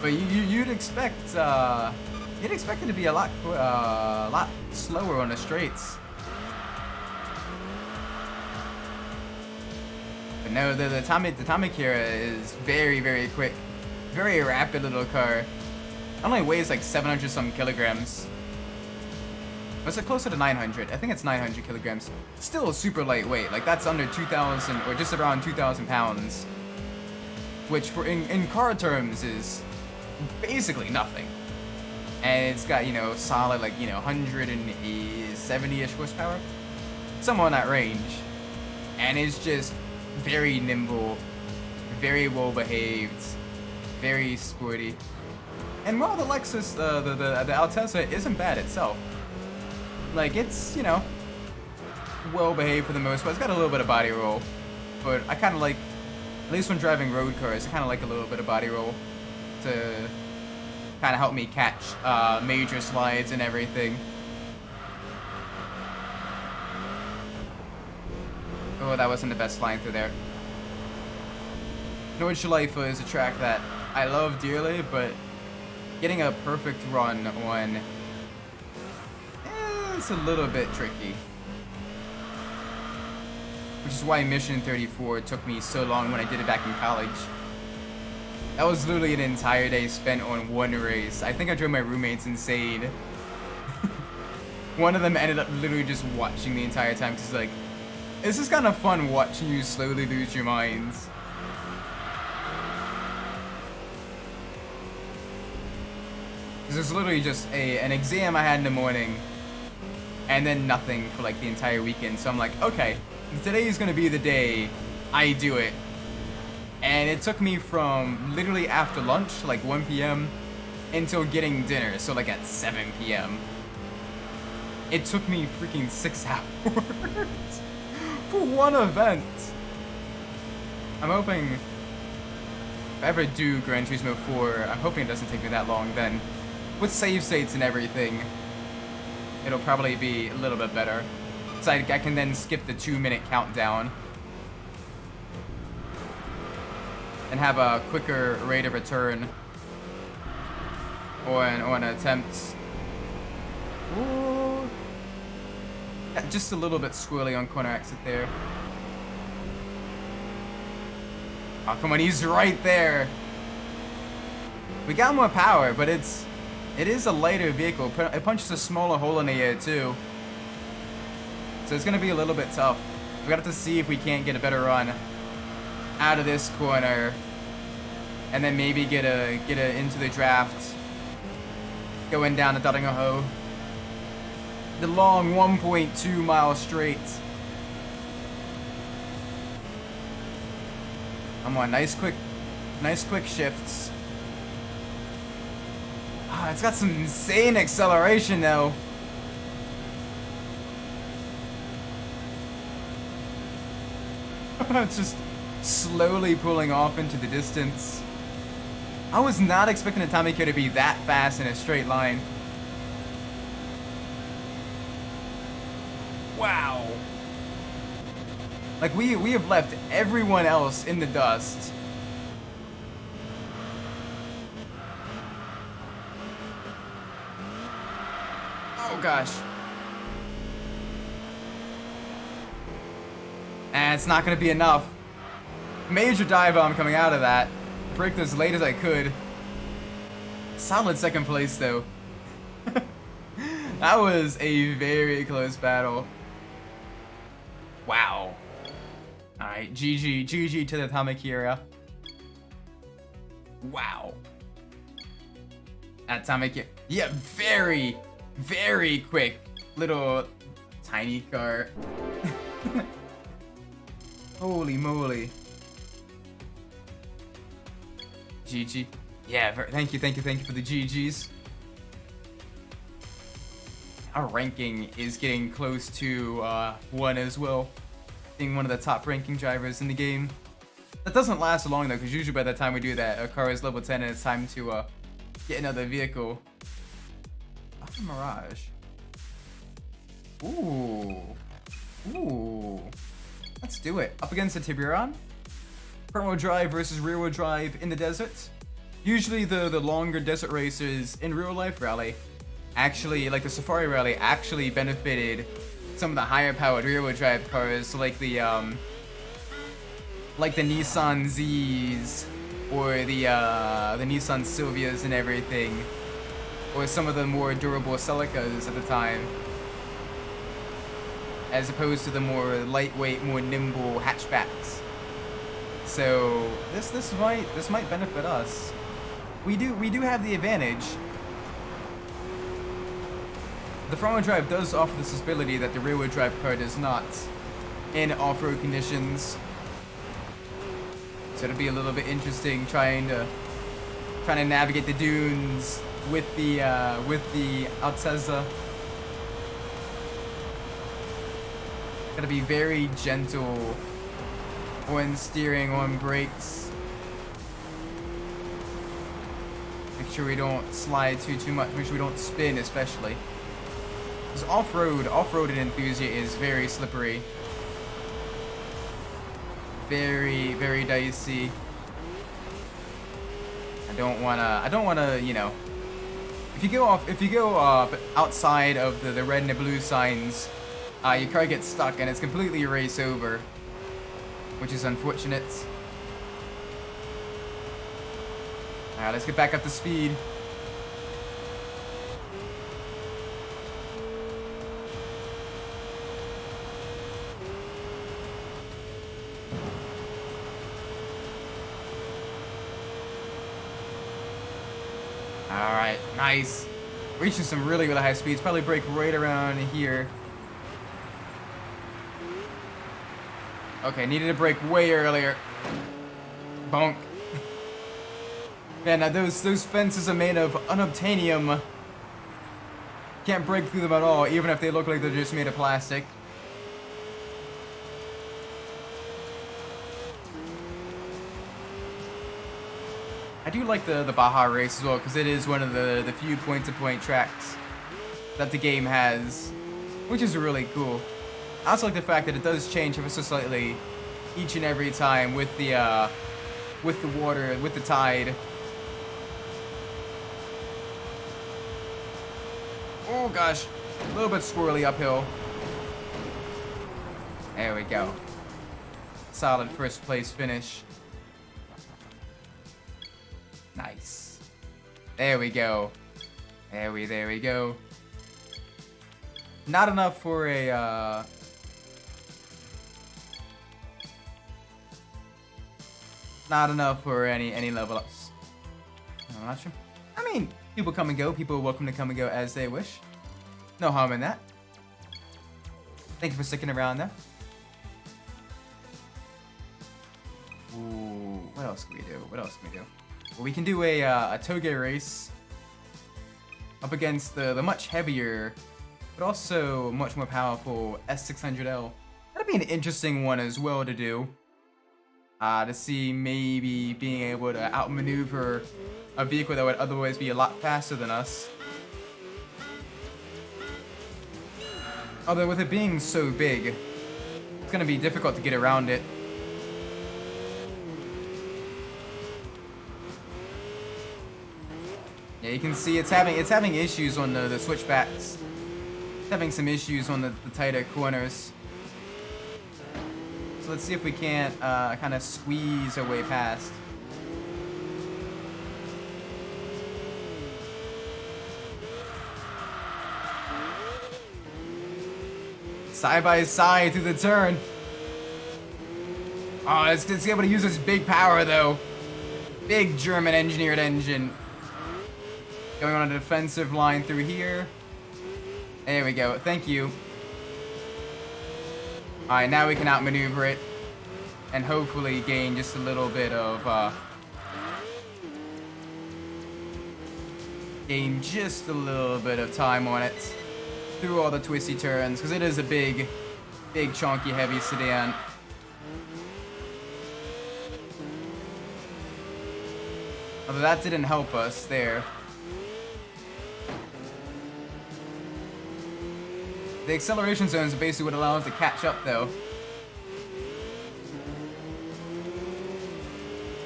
Speaker 1: But you'd expect it to be a lot slower on the straights. But no, the Tommy Kira is very quick, very rapid little car. It only weighs like 700 some kilograms. Was it closer to 900? I think it's 900 kilograms. Still super lightweight. Like that's under 2,000 or just around 2,000 pounds, which for in car terms is basically nothing. And it's got, solid, 170-ish horsepower. Somewhere on that range. And it's just very nimble, very well behaved, very sporty. And while the Lexus, the Altezza isn't bad itself. Like, it's, well behaved for the most part. It's got a little bit of body roll. But I kind of like, at least when driving road cars, I kind of like a little bit of body roll to kind of help me catch major slides and everything. Oh, that wasn't the best line through there. Nordschleife is a track that I love dearly, but getting a perfect run on it's a little bit tricky. Which is why Mission 34 took me so long when I did it back in college. That was literally an entire day spent on one race. I think I drove my roommates insane. One of them ended up literally just watching the entire time because like, it's just kind of fun watching you slowly lose your minds. Because there's literally just an exam I had in the morning, and then nothing for like the entire weekend. So I'm like, okay, today is gonna be the day I do it. And it took me from literally after lunch, like 1 p.m., until getting dinner, so like at 7 p.m. It took me freaking 6 hours for one event. I'm hoping if I ever do Gran Turismo 4, I'm hoping it doesn't take me that long then. With save states and everything, it'll probably be a little bit better. So I can then skip the 2-minute countdown and have a quicker rate of return on attempts. Ooh. Just a little bit squirrely on corner exit there. Oh, come on, he's right there. We got more power, but it is a lighter vehicle. It punches a smaller hole in the air too. So it's gonna be a little bit tough. We got to see if we can't get a better run out of this corner, and then maybe get a into the draft, going down to Dodingaho. The long 1.2 mile straight. Come on, nice quick shifts. Ah, it's got some insane acceleration though. It's just slowly pulling off into the distance. I was not expecting a Tamiko to be that fast in a straight line. Wow. Like, we have left everyone else in the dust. Oh, gosh. And it's not going to be enough. Major dive bomb coming out of that. Braked as late as I could. Solid second place, though. That was a very close battle. Wow. Alright, GG to the Tamakira. Wow. That Tamakira. Yeah, very, very quick little tiny car. Holy moly. GG. Yeah, thank you for the GGs. Our ranking is getting close to 1 as well. Being one of the top ranking drivers in the game. That doesn't last long though, because usually by the time we do that, our car is level 10 and it's time to get another vehicle. Oh, Mirage. Ooh. Ooh. Let's do it. Up against the Tiburon. Front wheel drive versus rear wheel drive in the desert. Usually the longer desert races in real life rally, actually, like the Safari rally, actually benefited some of the higher powered rear wheel drive cars, like the Nissan Zs or the Nissan Silvias and everything, or some of the more durable Celicas at the time, as opposed to the more lightweight, more nimble hatchbacks. So this might benefit us. We do have the advantage. The front wheel drive does offer this ability that the rear wheel drive car does not in off-road conditions. So it'll be a little bit interesting trying to navigate the dunes with the Altezza. Gotta be very gentle when steering on brakes. Make sure we don't slide too much. Make sure we don't spin, especially. Because off-road in Enthusia is very slippery. Very, very dicey. I don't wanna, you know. If you go outside of the red and the blue signs, your car gets stuck and it's completely a race over, which is unfortunate. Alright, let's get back up to speed. Alright, nice. Reaching some really, really high speeds. Probably brake right around here. Okay, needed to brake way earlier. Bonk. Man, now those fences are made of unobtainium. Can't break through them at all, even if they look like they're just made of plastic. I do like the Baja race as well, because it is one of the few point-to-point tracks that the game has, which is really cool. I also like the fact that it does change ever so slightly each and every time with the water, with the tide. Oh gosh, a little bit squirrely uphill. There we go. Solid first place finish. Nice. There we go. There we go. Not enough for a not enough for any level ups. I'm not sure. I mean, people come and go. People are welcome to come and go as they wish. No harm in that. Thank you for sticking around there. Ooh, what else can we do? What else can we do? Well, we can do a toge race up against the much heavier, but also much more powerful S600L. That'd be an interesting one as well to do. To see maybe being able to outmaneuver a vehicle that would otherwise be a lot faster than us. Although with it being so big, it's gonna be difficult to get around it. Yeah, you can see it's having issues on the switchbacks. It's having some issues on the tighter corners. So let's see if we can't kind of squeeze our way past. Side by side through the turn. Oh, it's able to use its big power though. Big German engineered engine. Going on a defensive line through here. There we go. Thank you. Alright, now we can outmaneuver it. And hopefully gain just a little bit of, gain just a little bit of time on it. Through all the twisty turns. Because it is a big, chunky, heavy sedan. Although that didn't help us there. The acceleration zones are basically what allows us to catch up, though.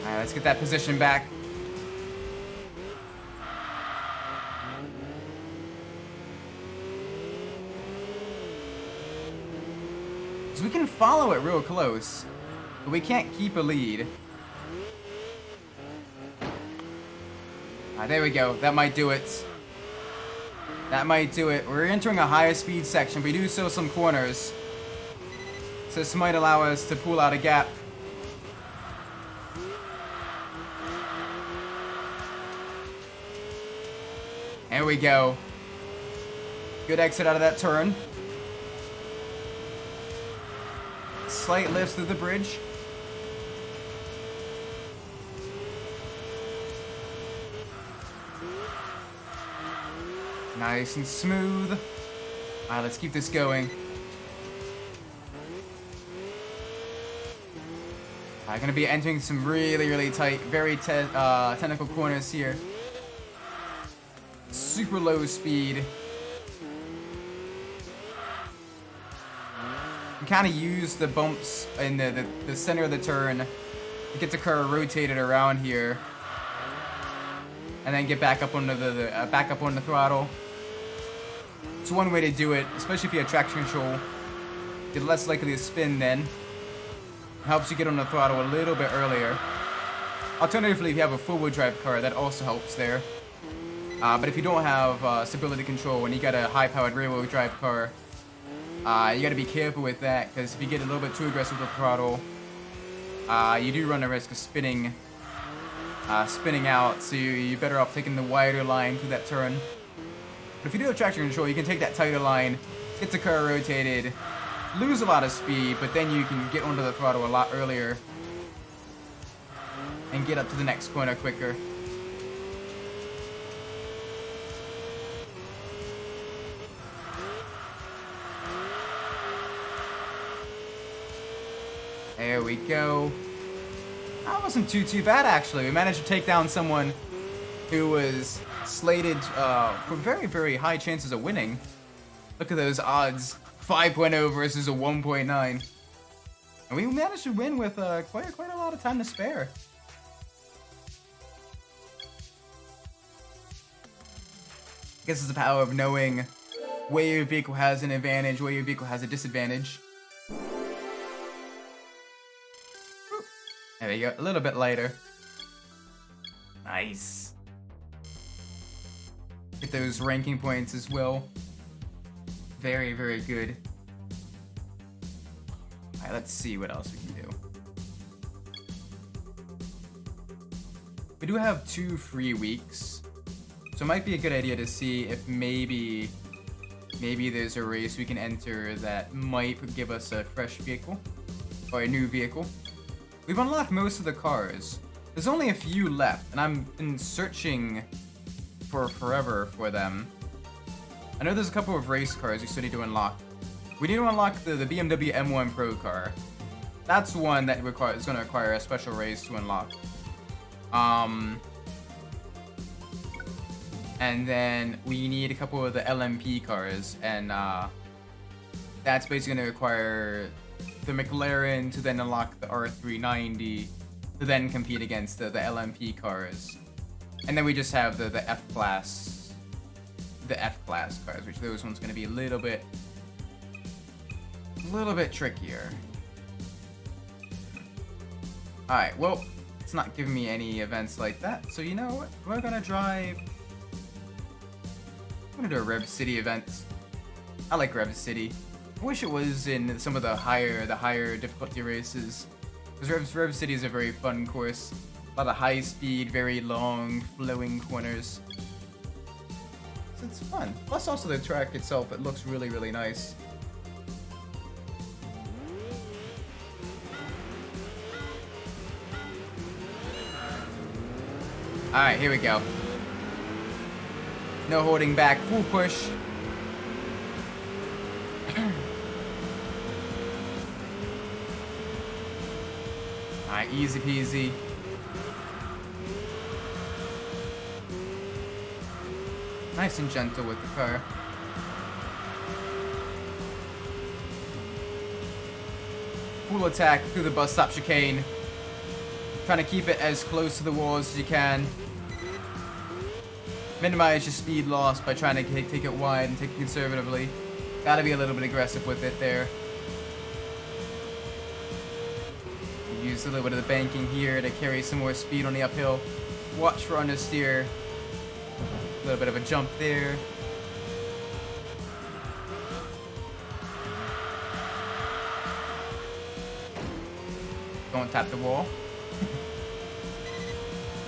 Speaker 1: Alright, let's get that position back. So we can follow it real close, but we can't keep a lead. Alright, there we go. That might do it. That might do it. We're entering a higher speed section, but we do still some corners. So this might allow us to pull out a gap. There we go. Good exit out of that turn. Slight lifts through the bridge. Nice and smooth. Alright, let's keep this going. I'm gonna be entering some really tight, very technical corners here. Super low speed. You kind of use the bumps in the center of the turn to get the car rotated around here, and then get back up on the throttle. It's one way to do it, especially if you have traction control. You're less likely to spin then. It helps you get on the throttle a little bit earlier. Alternatively, if you have a four-wheel drive car, that also helps there. But if you don't have stability control and you got a high-powered rear-wheel drive car, you got to be careful with that, because if you get a little bit too aggressive with the throttle, you do run the risk of spinning spinning out, so you're better off taking the wider line through that turn. But if you do have traction control, you can take that tighter line, get the car rotated, lose a lot of speed, but then you can get onto the throttle a lot earlier and get up to the next corner quicker. There we go. That wasn't too bad, actually. We managed to take down someone who was slated for very high chances of winning. Look at those odds. 5.0 versus a 1.9. And we managed to win with quite a lot of time to spare. I guess it's the power of knowing where your vehicle has an advantage, where your vehicle has a disadvantage. There we go, a little bit lighter. Nice. Get those ranking points as well. Very good. Alright, let's see what else we can do. We do have 2 free weeks, so it might be a good idea to see if maybe there's a race we can enter that might give us a fresh vehicle, or a new vehicle. We've unlocked most of the cars. There's only a few left, and I've been searching for forever for them. I know there's a couple of race cars we still need to unlock. We need to unlock the BMW M1 Pro car. That's one that is going to require a special race to unlock. And then we need a couple of the LMP cars, and that's basically going to require the McLaren to then unlock the R390 to then compete against the LMP cars. And then we just have the F-Class cars, which those ones going to be a little bit trickier. Alright, well, it's not giving me any events like that, so you know what? We're gonna drive... I'm gonna do a Rev City event. I like Rev City. I wish it was in some of the higher difficulty races. Because Rev City is a very fun course. A lot of high speed, very long, flowing corners. So it's fun. Plus also the track itself, it looks really nice. Alright, here we go. No holding back, full push. Alright, easy peasy. Nice and gentle with the car. Full attack through the bus stop chicane. Trying to keep it as close to the walls as you can. Minimize your speed loss by trying to take it wide and take it conservatively. Gotta be a little bit aggressive with it there. Use a little bit of the banking here to carry some more speed on the uphill. Watch for understeer. A little bit of a jump there. Don't tap the wall.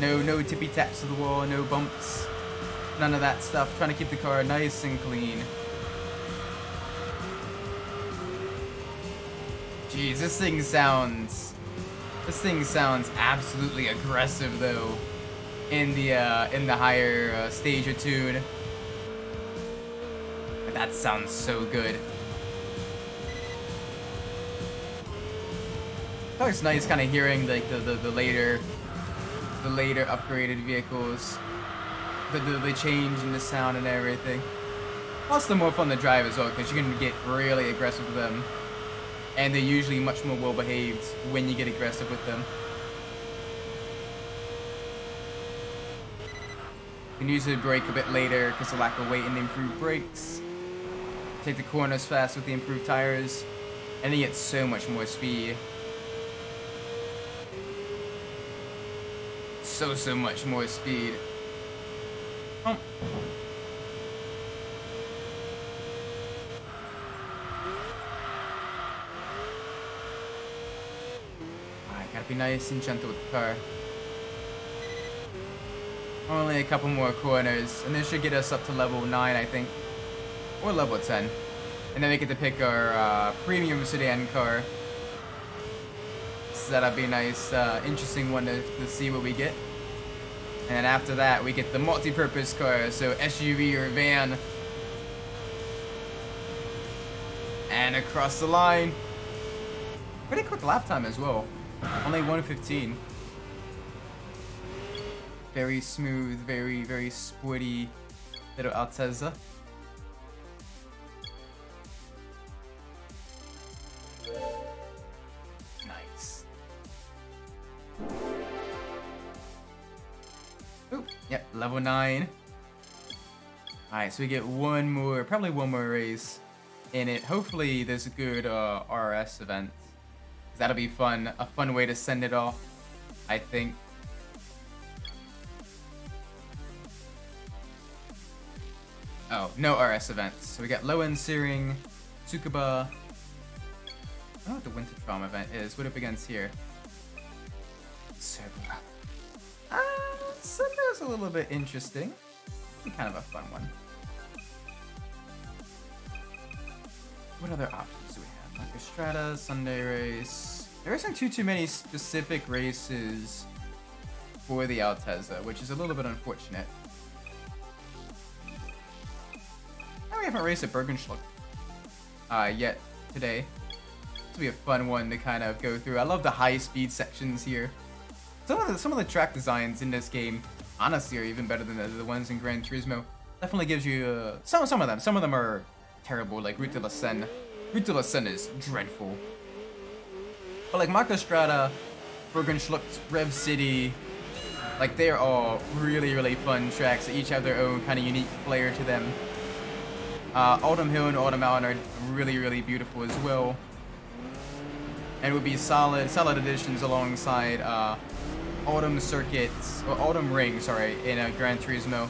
Speaker 1: No tippy taps to the wall, no bumps. None of that stuff. Trying to keep the car nice and clean. Jeez, this thing sounds absolutely aggressive though. In the higher stage of tune. That sounds so good. It's always nice kind of hearing like the later upgraded vehicles, the change in the sound and everything. Plus, they're more fun to drive as well because you can get really aggressive with them, and they're usually much more well behaved when you get aggressive with them. You can usually brake a bit later because of lack of weight and improved brakes. Take the corners fast with the improved tires, and then you get so much more speed. So much more speed. Oh. Alright, gotta be nice and gentle with the car. Only a couple more corners, and this should get us up to level 9, I think. Or level 10. And then we get to pick our premium sedan car. So that'll be a nice, interesting one to see what we get. And then after that, we get the multi-purpose car, so SUV or van. And across the line. Pretty quick lap time as well. Only 1:15. Very smooth, very, very sporty little Enthusia. Nice. Oop, yep, level 9. Alright, so we get one more, probably one more race in it. Hopefully there's a good RS event. That'll be fun, a fun way to send it off, I think. Oh, no RS events. So we got low-end Searing, Tsukuba. I don't know what the Winter Trauma event is. What up against here? Tsukuba. Sunday's a little bit interesting. Be kind of a fun one. What other options do we have? Like Strata, Sunday race. There isn't too many specific races for the Enthusia, which is a little bit unfortunate. We haven't raced at Bergenschluck yet today. This will be a fun one to kind of go through. I love the high speed sections here. Some of the track designs in this game, honestly, are even better than the ones in Gran Turismo. Definitely gives you some of them. Some of them are terrible, like Route de la Seine. Route de la Seine is dreadful. But like Marco Strada, Bergenschluck, Rev City, like they're all really, really fun tracks that each have their own kind of unique flair to them. Autumn Hill and Autumn Mountain are really, really beautiful as well. And would be solid additions alongside Autumn Circuits, or Autumn Ring, sorry, in Gran Turismo.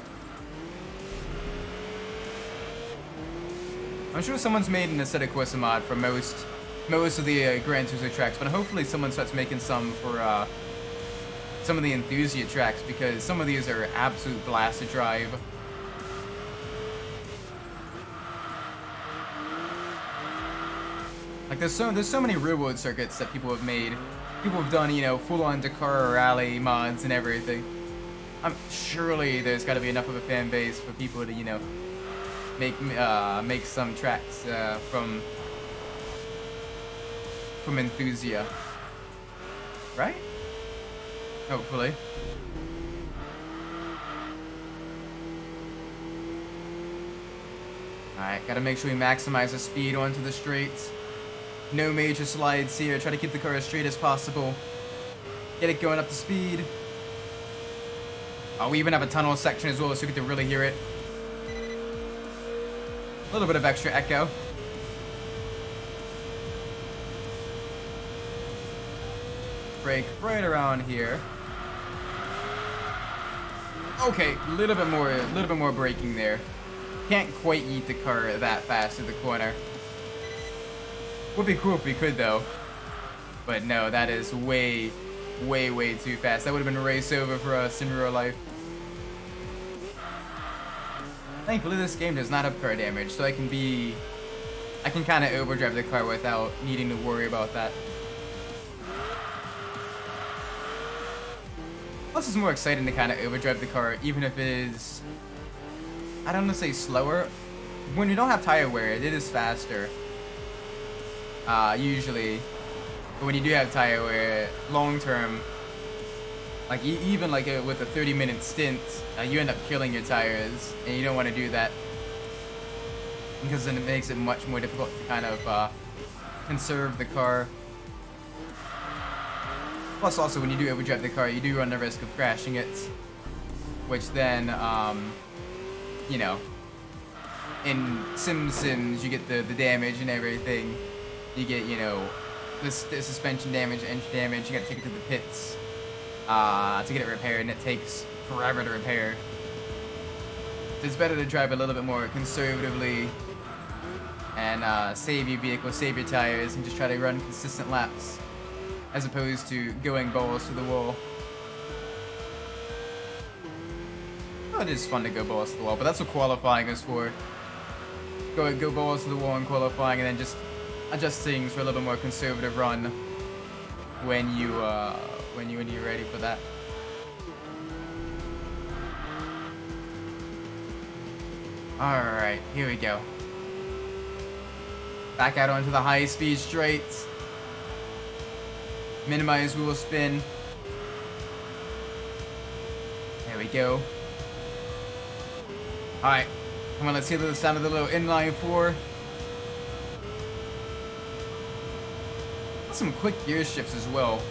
Speaker 1: I'm sure someone's made an Assetto Corsa mod for most of the Gran Turismo tracks, but hopefully someone starts making some for some of the Enthusia tracks, because some of these are absolute blast to drive. Like there's so many real world circuits that people have made. People have done, you know, full-on Dakar rally mods and everything. Surely there's got to be enough of a fan base for people to, you know, make some tracks from Enthusia, right? Hopefully. Alright, gotta make sure we maximize the speed onto the straights. No major slides here. Try to keep the car as straight as possible. Get it going up to speed. Oh, we even have a tunnel section as well, so we get to really hear it. A little bit of extra echo. Brake right around here. Okay, a little bit more braking there. Can't quite eat the car that fast in the corner. Would be cool if we could though. But no, that is way too fast. That would have been a race over for us in real life. Thankfully this game does not have car damage, so I can kind of overdrive the car without needing to worry about that. Plus it's more exciting to kind of overdrive the car, even if it is, I don't want to say slower. When you don't have tire wear, it is faster. Usually, but when you do have tire wear, long term, like even like with a 30-minute stint, you end up killing your tires, and you don't want to do that because then it makes it much more difficult to kind of conserve the car. Plus, also when you do overdrive the car, you do run the risk of crashing it, which then, you know, in Sims you get the damage and everything. You get, you know, the suspension damage, engine damage. You gotta take it to the pits to get it repaired, and it takes forever to repair. It's better to drive a little bit more conservatively and save your vehicle, save your tires, and just try to run consistent laps, as opposed to going balls to the wall. it is fun to go balls to the wall, but that's what qualifying is for. Go balls to the wall in qualifying, and then just adjust things for a little bit more conservative run when you're ready for that. All right, here we go. Back out onto the high-speed straights. Minimize wheel spin. There we go. All right, come on, let's hear the sound of the little inline four. Some quick gear shifts as well.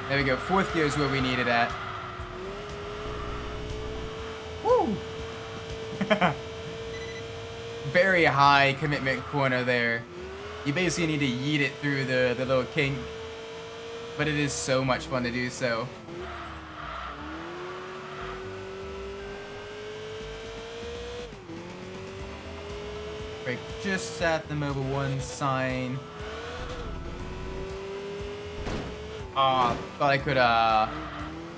Speaker 1: There we go. Fourth gear is where we need it at. Woo! Very high commitment corner there. You basically need to yeet it through the little kink, but it is so much fun to do so. Brake just at the Mobile 1 sign. Thought I could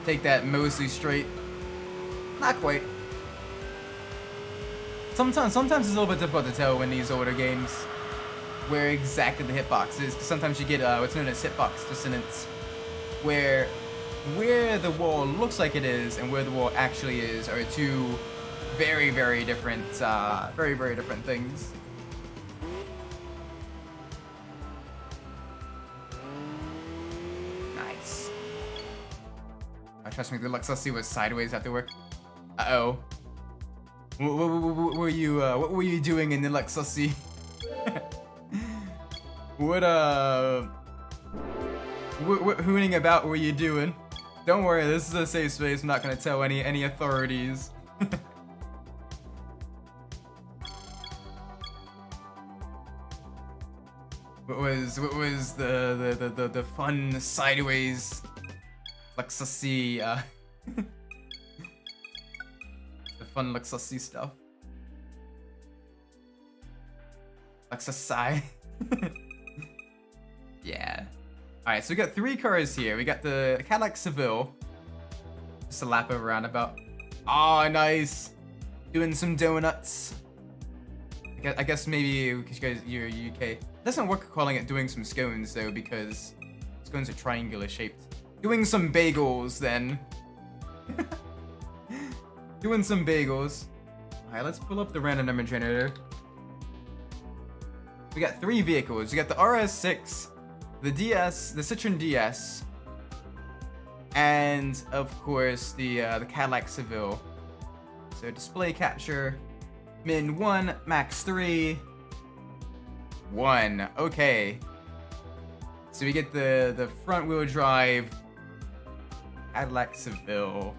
Speaker 1: take that mostly straight. Not quite. Sometimes it's a little bit difficult to tell in these older games where exactly the hitbox is. 'Cause sometimes you get what's known as hitbox dissonance, where the wall looks like it is and where the wall actually is are two very, very different things. Nice. Trust me, good luck. Let's see what sideways have to work. Uh-oh. What were you doing in the Lexus? What hooning about were you doing? Don't worry, this is a safe space. I'm not gonna tell any authorities. What was the fun sideways Lexus the fun Lexus stuff. Lexus. Yeah. Alright, so we got 3 cars here. We got the Cadillac Seville. Just a lap of a roundabout. Oh, nice. Doing some donuts. I guess maybe because you're UK. It doesn't work calling it doing some scones though, because scones are triangular shaped. Doing some bagels then. Doing some bagels. Alright, let's pull up the random number generator. We got 3 vehicles. We got the RS6, the DS, the Citroen DS, and of course the Cadillac Seville. So display capture, min 1, max 3, 1. Okay. So we get the front wheel drive Cadillac Seville.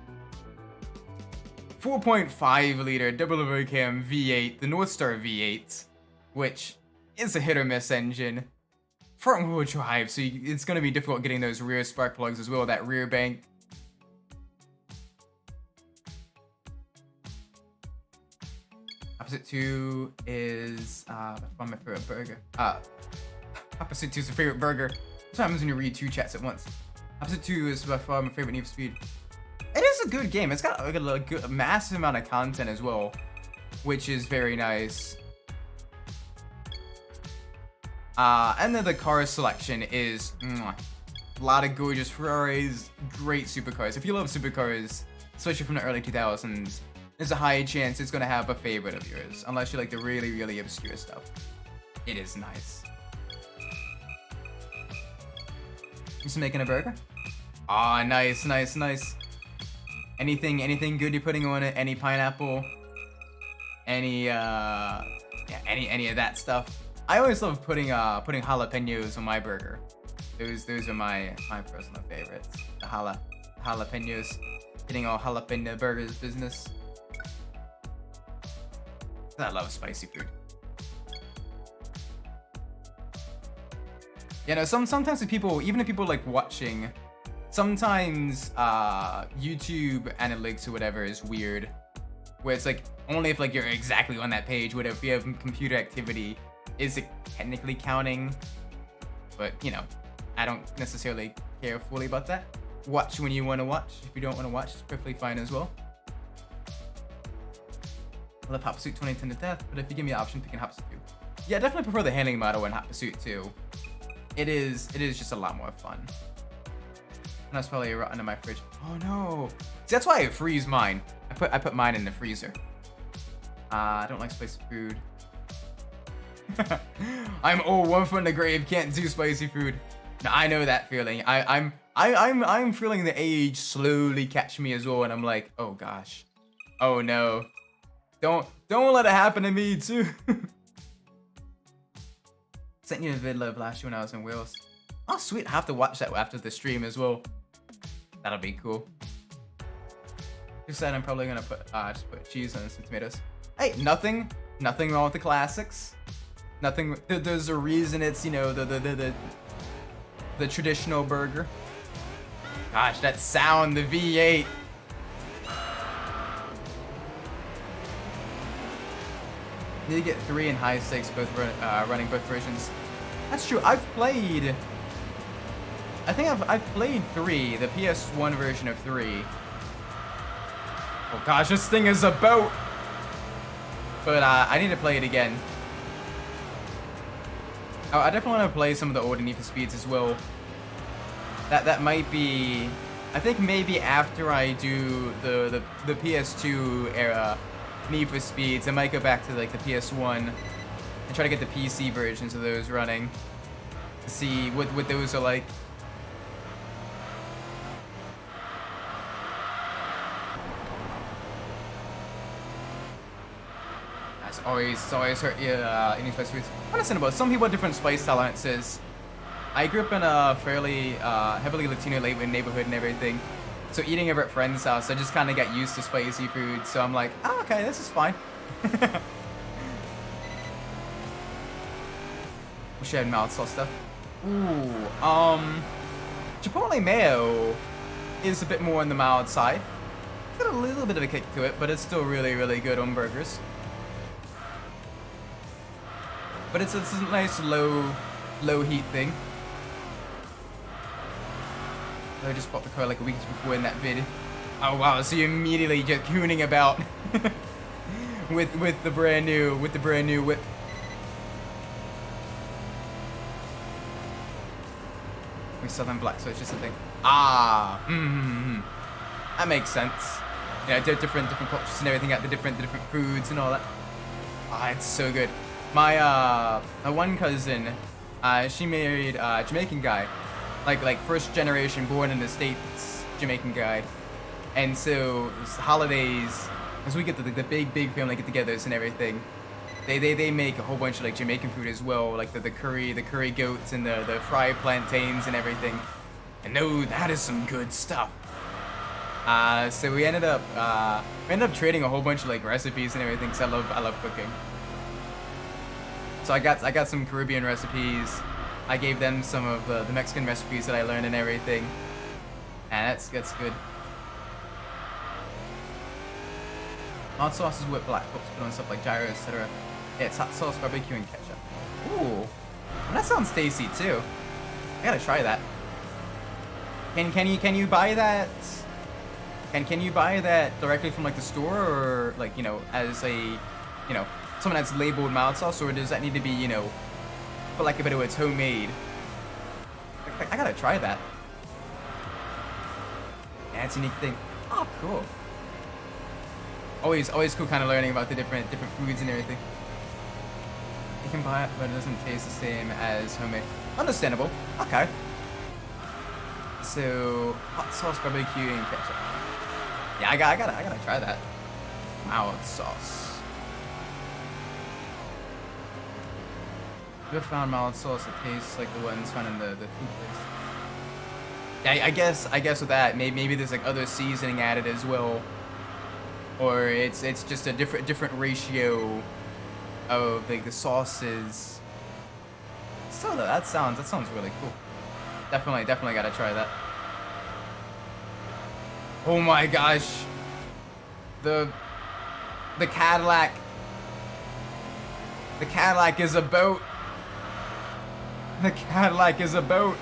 Speaker 1: 4.5 liter double overcam V8, the Northstar V8, which is a hit or miss engine. Front wheel drive, so it's going to be difficult getting those rear spark plugs as well, that rear bank. Opposite 2 is my favorite burger. Opposite 2 is a favorite burger. What happens when you read 2 chats at once? Opposite 2 is by far my favorite Need for Speed. It is a good game. It's got a massive amount of content as well, which is very nice. And then the car selection is a lot of gorgeous Ferraris, great supercars. If you love supercars, especially from the early 2000s, there's a high chance it's gonna have a favorite of yours, unless you like the really, really obscure stuff. It is nice. Just making a burger? Ah, nice, nice, nice. Anything good you're putting on it? Any pineapple? Any of that stuff? I always love putting jalapenos on my burger. Those are my personal favorites. The jalapenos. Getting all jalapeno burgers business. I love spicy food. You know, sometimes if people, even if people like watching, sometimes YouTube analytics or whatever is weird, where it's like only if like you're exactly on that page. What if you have computer activity? Is it technically counting? But you know, I don't necessarily care fully about that. watch when you want to watch. If you don't want to watch, it's perfectly fine as well. I love Hot Pursuit 2010 to death, but if you give me the option, picking Hot Pursuit 2. Yeah, I definitely prefer the handling model in Hot Pursuit 2. It is just a lot more fun. And that's probably rotten in my fridge. Oh no! See, that's why I freeze mine. I put mine in the freezer. I don't like spicy food. I'm one foot in the grave, can't do spicy food. No, I know that feeling. I'm feeling the age slowly catch me as well, and I'm like, oh gosh, oh no, don't let it happen to me too. Sent you a video of last year when I was in Wales. Oh sweet, I have to watch that after the stream as well. That'll be cool. You said I'm probably gonna just put cheese on some tomatoes. Hey, nothing wrong with the classics. Nothing. There's a reason it's, you know, the traditional burger. Gosh, that sound, the V8. Need to get 3 in high stakes, both running both versions. That's true. I think I've played 3, the PS1 version of 3. Oh gosh, this thing is a boat. But I need to play it again. I definitely want to play some of the older Need for Speeds as well. That might be, I think maybe after I do the PS2 era Need for Speeds, I might go back to like the PS1 and try to get the PC versions of those running to see what those are like. Always hurt you in these spice foods. Understandable. Some people have different spice tolerances. I grew up in a fairly heavily Latino neighborhood and everything, so eating over at friends' house, I just kind of got used to spicy food. So I'm like, oh, okay, this is fine. We should have mild sauce stuff. Ooh, Chipotle mayo is a bit more on the mild side. Got a little bit of a kick to it, but it's still really, really good on burgers. But it's a nice low heat thing. I just bought the car like a week before in that vid. Oh wow, so you're immediately just cooning about with the brand new whip. We Southern black, so it's just a thing. That makes sense. Yeah, different cultures and everything, the different foods and all that. It's so good. My one cousin, she married a Jamaican guy, like first generation born in the States Jamaican guy, and so holidays, as we get the big family get-togethers and everything, they make a whole bunch of like Jamaican food as well, like the curry goats and the fried plantains and everything, and no, that is some good stuff. So we ended up trading a whole bunch of like recipes and everything, because I love cooking. So I got some Caribbean recipes. I gave them some of the Mexican recipes that I learned and everything. And that's good. Hot sauce is with black folks put on stuff like gyro, etc. Yeah, it's hot sauce, barbecue, and ketchup. Ooh, well, that sounds tasty too. I gotta try that. Can you buy that? Can you buy that directly from like the store, or like, you know, as a, you know, something that's labeled mild sauce, or does that need to be, you know, for like a bit of it's homemade? I gotta try that. Yeah, it's a unique thing. Oh, cool. Always cool kind of learning about the different foods and everything. You can buy it, but it doesn't taste the same as homemade. Understandable. Okay. So, hot sauce, barbecue, and ketchup. Yeah, I gotta try that. Mild sauce. You ever found mild sauce that tastes like the ones found in the food place? Yeah, I guess with that, maybe there's like other seasoning added as well, or it's just a different ratio of like the sauces. So that sounds really cool. Definitely gotta try that. Oh my gosh, the Cadillac. The Cadillac is a boat. The Cadillac is a boat.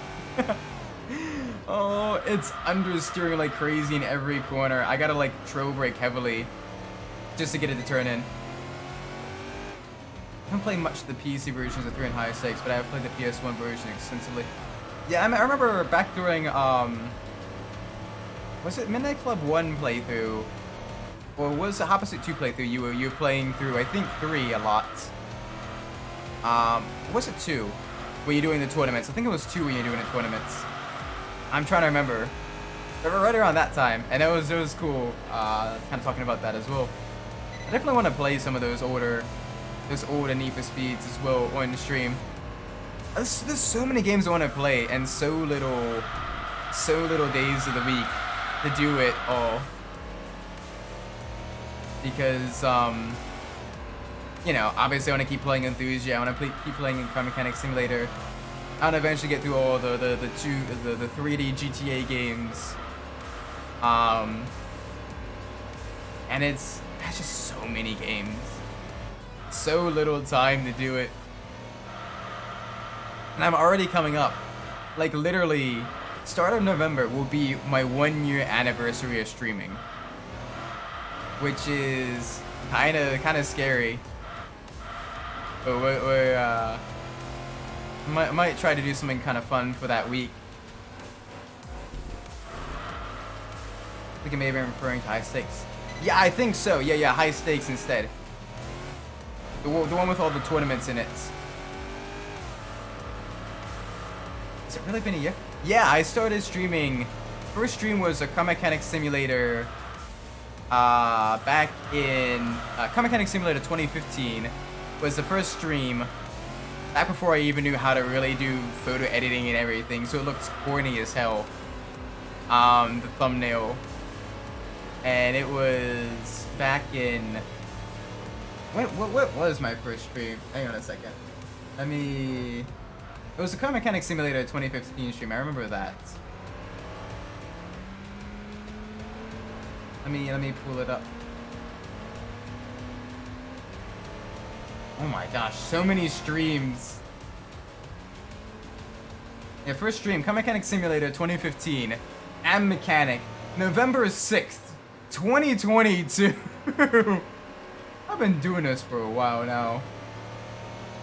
Speaker 1: Oh, it's understeering like crazy in every corner. I gotta like trail brake heavily just to get it to turn in. I haven't played much of the PC versions of 3 and High Stakes, but I have played the PS1 version extensively. Yeah, I remember back during, was it Midnight Club 1 playthrough? Or was it Hot Pursuit 2 playthrough? You were playing through, I think, 3 a lot. Was it 2? Were you doing the tournaments? I think it was 2 when you were doing the tournaments. I'm trying to remember. But right around that time, and it was cool. Kind of talking about that as well. I definitely want to play some of those older Need for Speeds as well on the stream. There's so many games I want to play, and so little days of the week to do it all. Because you know, obviously I want to keep playing Enthusia. I want to keep playing Car Mechanic Simulator. I want to eventually get through all the 3D GTA games. And there's just so many games. So little time to do it. And I'm already coming up. Like literally, start of November will be my 1-year anniversary of streaming. Which is kind of scary. But we're might try to do something kind of fun for that week. I think it may have been referring to High Stakes. Yeah, I think so. Yeah, High Stakes instead. The one with all the tournaments in it. Has it really been a year? Yeah, I started streaming. First stream was a Car Mechanic Simulator. Back in Car Mechanic Simulator 2015 was the first stream. Back before I even knew how to really do photo editing and everything, so it looks corny as hell. The thumbnail. And it was back in... What was my first stream? Hang on a second. It was the Car Mechanic Simulator 2015 stream, I remember that. Let me pull it up. Oh my gosh, so many streams. Yeah, first stream, Car Mechanic Simulator 2015. Am Mechanic. November 6th, 2022. I've been doing this for a while now.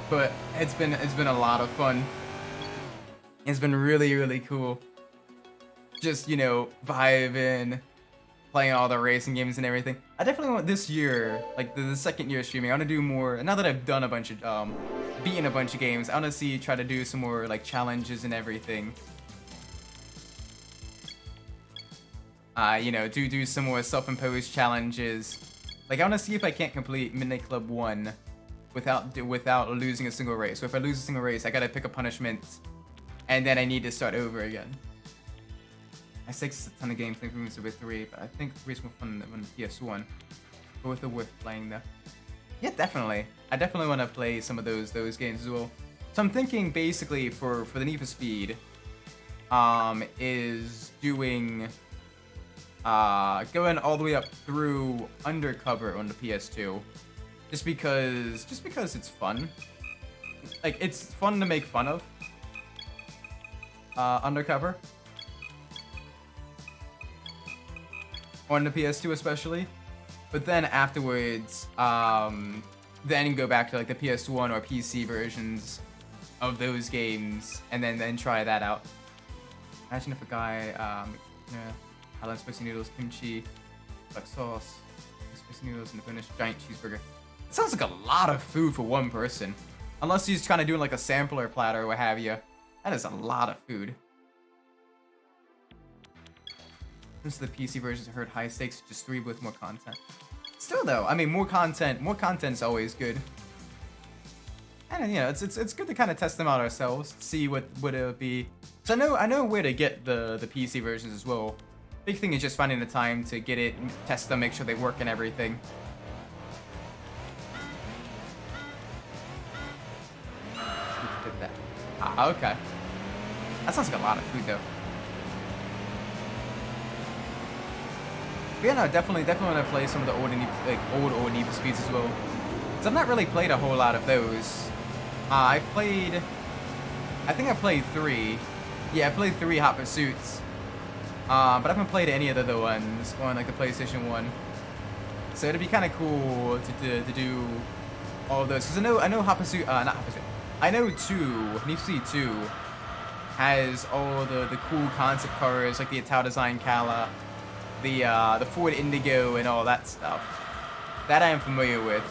Speaker 1: But it's been a lot of fun. It's been really cool. Just, you know, vibing, playing all the racing games and everything. I definitely want this year, like the second year of streaming, I want to do more. Now that I've done a bunch of, beaten a bunch of games, I want to try to do some more like challenges and everything. You know, do some more self-imposed challenges. Like I want to see if I can't complete Midnight Club 1 without losing a single race. So if I lose a single race, I gotta pick a punishment, and then I need to start over again. I think a ton of games, I think we moved with 3, but I think 3 is more fun than PS1. Both are worth playing though. Yeah, definitely. I definitely want to play some of those games as well. So I'm thinking basically for the Need for Speed, is doing going all the way up through Undercover on the PS2, just because it's fun. Like it's fun to make fun of. Undercover. On the PS2 especially, but then afterwards, then go back to like the PS1 or PC versions of those games, and then try that out. Imagine if a guy, I love spicy noodles, kimchi, like sauce, spicy noodles, and a finished giant cheeseburger. It sounds like a lot of food for one person, unless he's kind of doing like a sampler platter or what have you. That is a lot of food. Since the PC versions, I heard High Stakes, just 3 with more content. Still though, I mean, more content's always good. And you know, it's good to kind of test them out ourselves, see what it would be. So I know where to get the PC versions as well. Big thing is just finding the time to get it, test them, make sure they work and everything. Did that. Ah, okay. That sounds like a lot of food though. But yeah, no, definitely want to play some of the old Need for Speeds as well. So I've not really played a whole lot of those. I think I played 3. Yeah, I played 3 Hot Pursuits. But I haven't played any of the other ones on like the PlayStation 1. So it'd be kind of cool to do all of those. Because I know Hapasu, not Hapasu. I know Need for Speed 2 has all the cool concept cars like the Ital Design Cala, the Ford Indigo and all that stuff. That I am familiar with.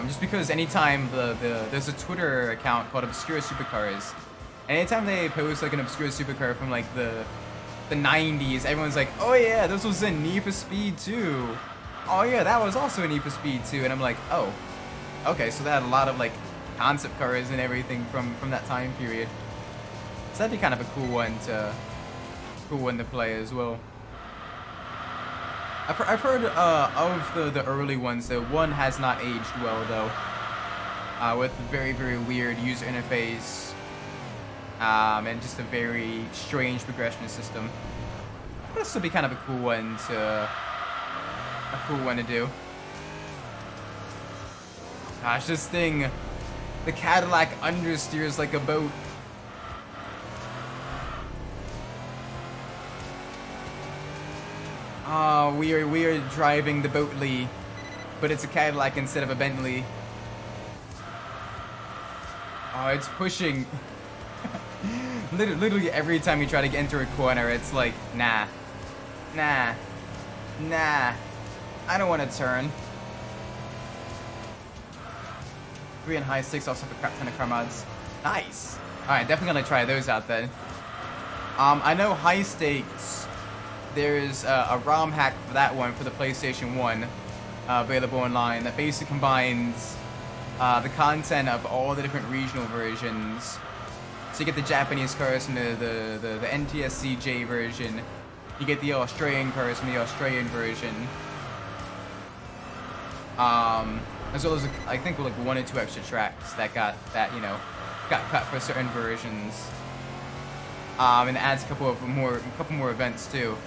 Speaker 1: Just because anytime there's a Twitter account called Obscure Supercars, and anytime they post like an obscure supercar from like the 90s, everyone's like, oh yeah, this was in Need for Speed 2. Oh yeah, that was also in Need for Speed 2. And I'm like, oh, okay, so they had a lot of like concept cars and everything from that time period. So that'd be kind of a cool one to play as well. I've heard of the early ones though. One has not aged well though, with very weird user interface, and just a very strange progression system. But this would be kind of a cool one to do. Gosh, this thing, the Cadillac understeers like a boat. We are driving the Boatly, but it's a Cadillac instead of a Bentley. Oh, it's pushing. Literally every time you try to enter a corner, it's like, nah, I don't want to turn. 3 and high 6 also have a crap ton of car mods. Nice. All right, definitely gonna try those out then. I know high stakes. There's a ROM hack for that one for the PlayStation 1 available online that basically combines the content of all the different regional versions. So you get the Japanese cars from the NTSCJ version. You get the Australian cars from the Australian version. As well as I think like 1 or 2 extra tracks that got cut for certain versions. And it adds a couple more events too.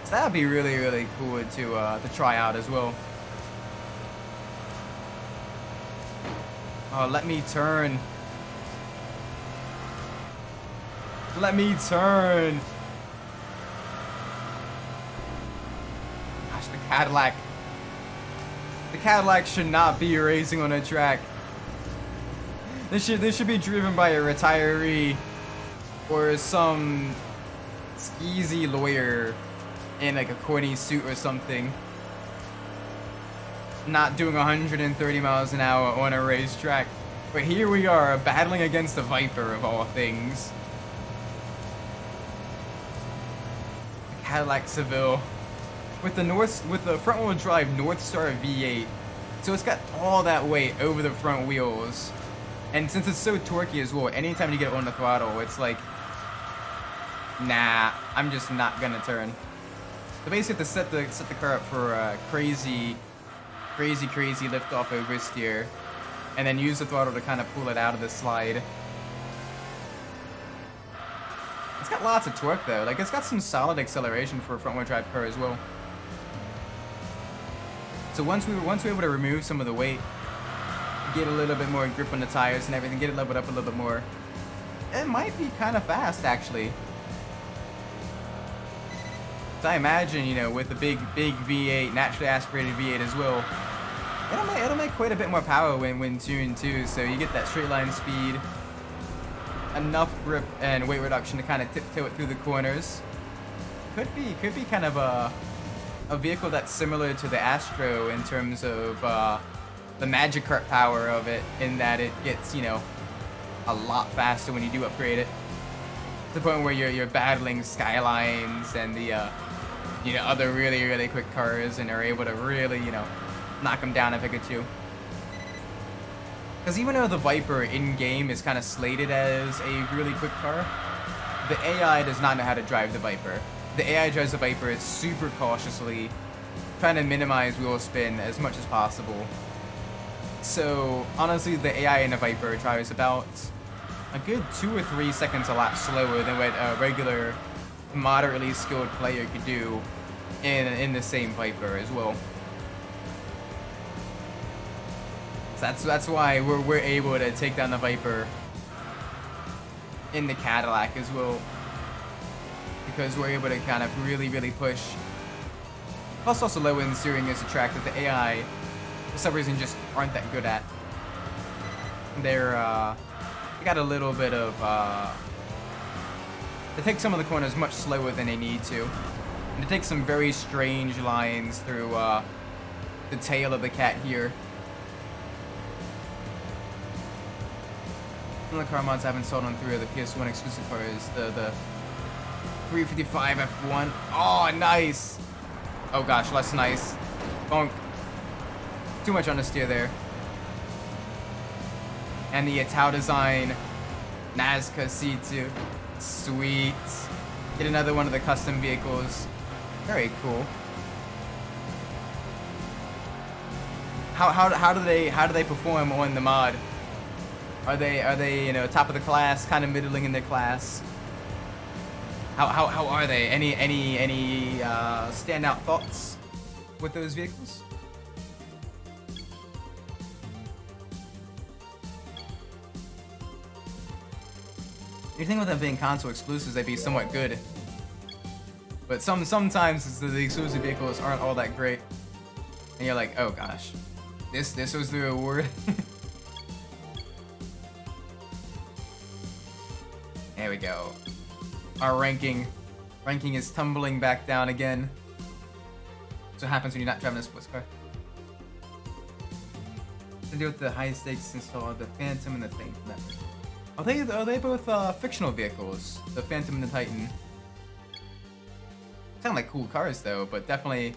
Speaker 1: So that'd be really cool to try out as well. Oh, let me turn. Let me turn. Gosh, the Cadillac. The Cadillac should not be racing on a track. This should be driven by a retiree or some skeezy lawyer in like a corny suit or something. Not doing 130 miles an hour on a racetrack. But here we are battling against a Viper of all things. The Cadillac Seville. With the front wheel drive Northstar V8. So it's got all that weight over the front wheels. And since it's so torquey as well, anytime you get on the throttle, it's like, nah, I'm just not gonna turn. So basically you have to set the car up for a crazy lift off oversteer, and then use the throttle to kind of pull it out of the slide. It's got lots of torque though, like it's got some solid acceleration for a front wheel drive car as well. So once we're able to remove some of the weight, get a little bit more grip on the tires and everything, get it leveled up a little bit more, it might be kind of fast actually. So I imagine, you know, with the big V8, naturally aspirated V8 as well, it'll make quite a bit more power when tuned too. So you get that straight line speed, enough grip and weight reduction to kind of tiptoe it through the corners. Could be kind of a vehicle that's similar to the Astro in terms of the Magic Kart power of it, in that it gets, you know, a lot faster when you do upgrade it. To the point where you're battling Skylines and the you know, other really quick cars, and are able to really, you know, knock them down a pick or two. Because even though the Viper in-game is kind of slated as a really quick car, the AI does not know how to drive the Viper. The AI drives the Viper super cautiously, trying to minimize wheel spin as much as possible. So honestly, the AI in a Viper drives about a good 2 or 3 seconds a lot slower than what a regular, moderately skilled player could do in the same Viper as well. So that's why we're able to take down the Viper in the Cadillac as well. because we're able to kind of really push. Plus, also low end steering is a track that the AI, for some reason, just aren't that good at. They got a little bit of they take some of the corners much slower than they need to, and they take some very strange lines through the tail of the cat here. Some of the car mods I haven't sold on 3 of the PS1 exclusive cars. The 355 F1. Oh, nice. Oh gosh, less nice. Bonk. Too much understeer there. And the Tau design Nazca C2. Sweet. Get another one of the custom vehicles. Very cool. How do they perform on the mod? Are they top of the class, kind of middling in their class? How are they? Any standout thoughts with those vehicles? You'd think with them being console exclusives, they'd be somewhat good. But sometimes the exclusive vehicles aren't all that great, and you're like, oh gosh, this was the reward. There we go. Our ranking is tumbling back down again. That's what happens when you're not driving a sports car. To deal with the high stakes installed, the Phantom and the Titan. Are they both fictional vehicles? The Phantom and the Titan. Sound like cool cars though, but definitely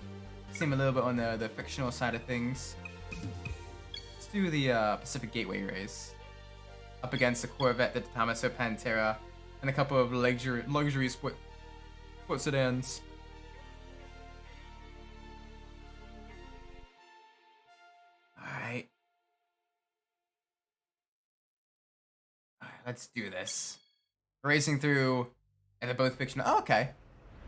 Speaker 1: seem a little bit on the fictional side of things. Let's do the Pacific Gateway race. Up against the Corvette, the Tommaso Pantera, and a couple of luxury sport sedans. Alright, let's do this. Racing through, and they're both fictional. Oh, okay.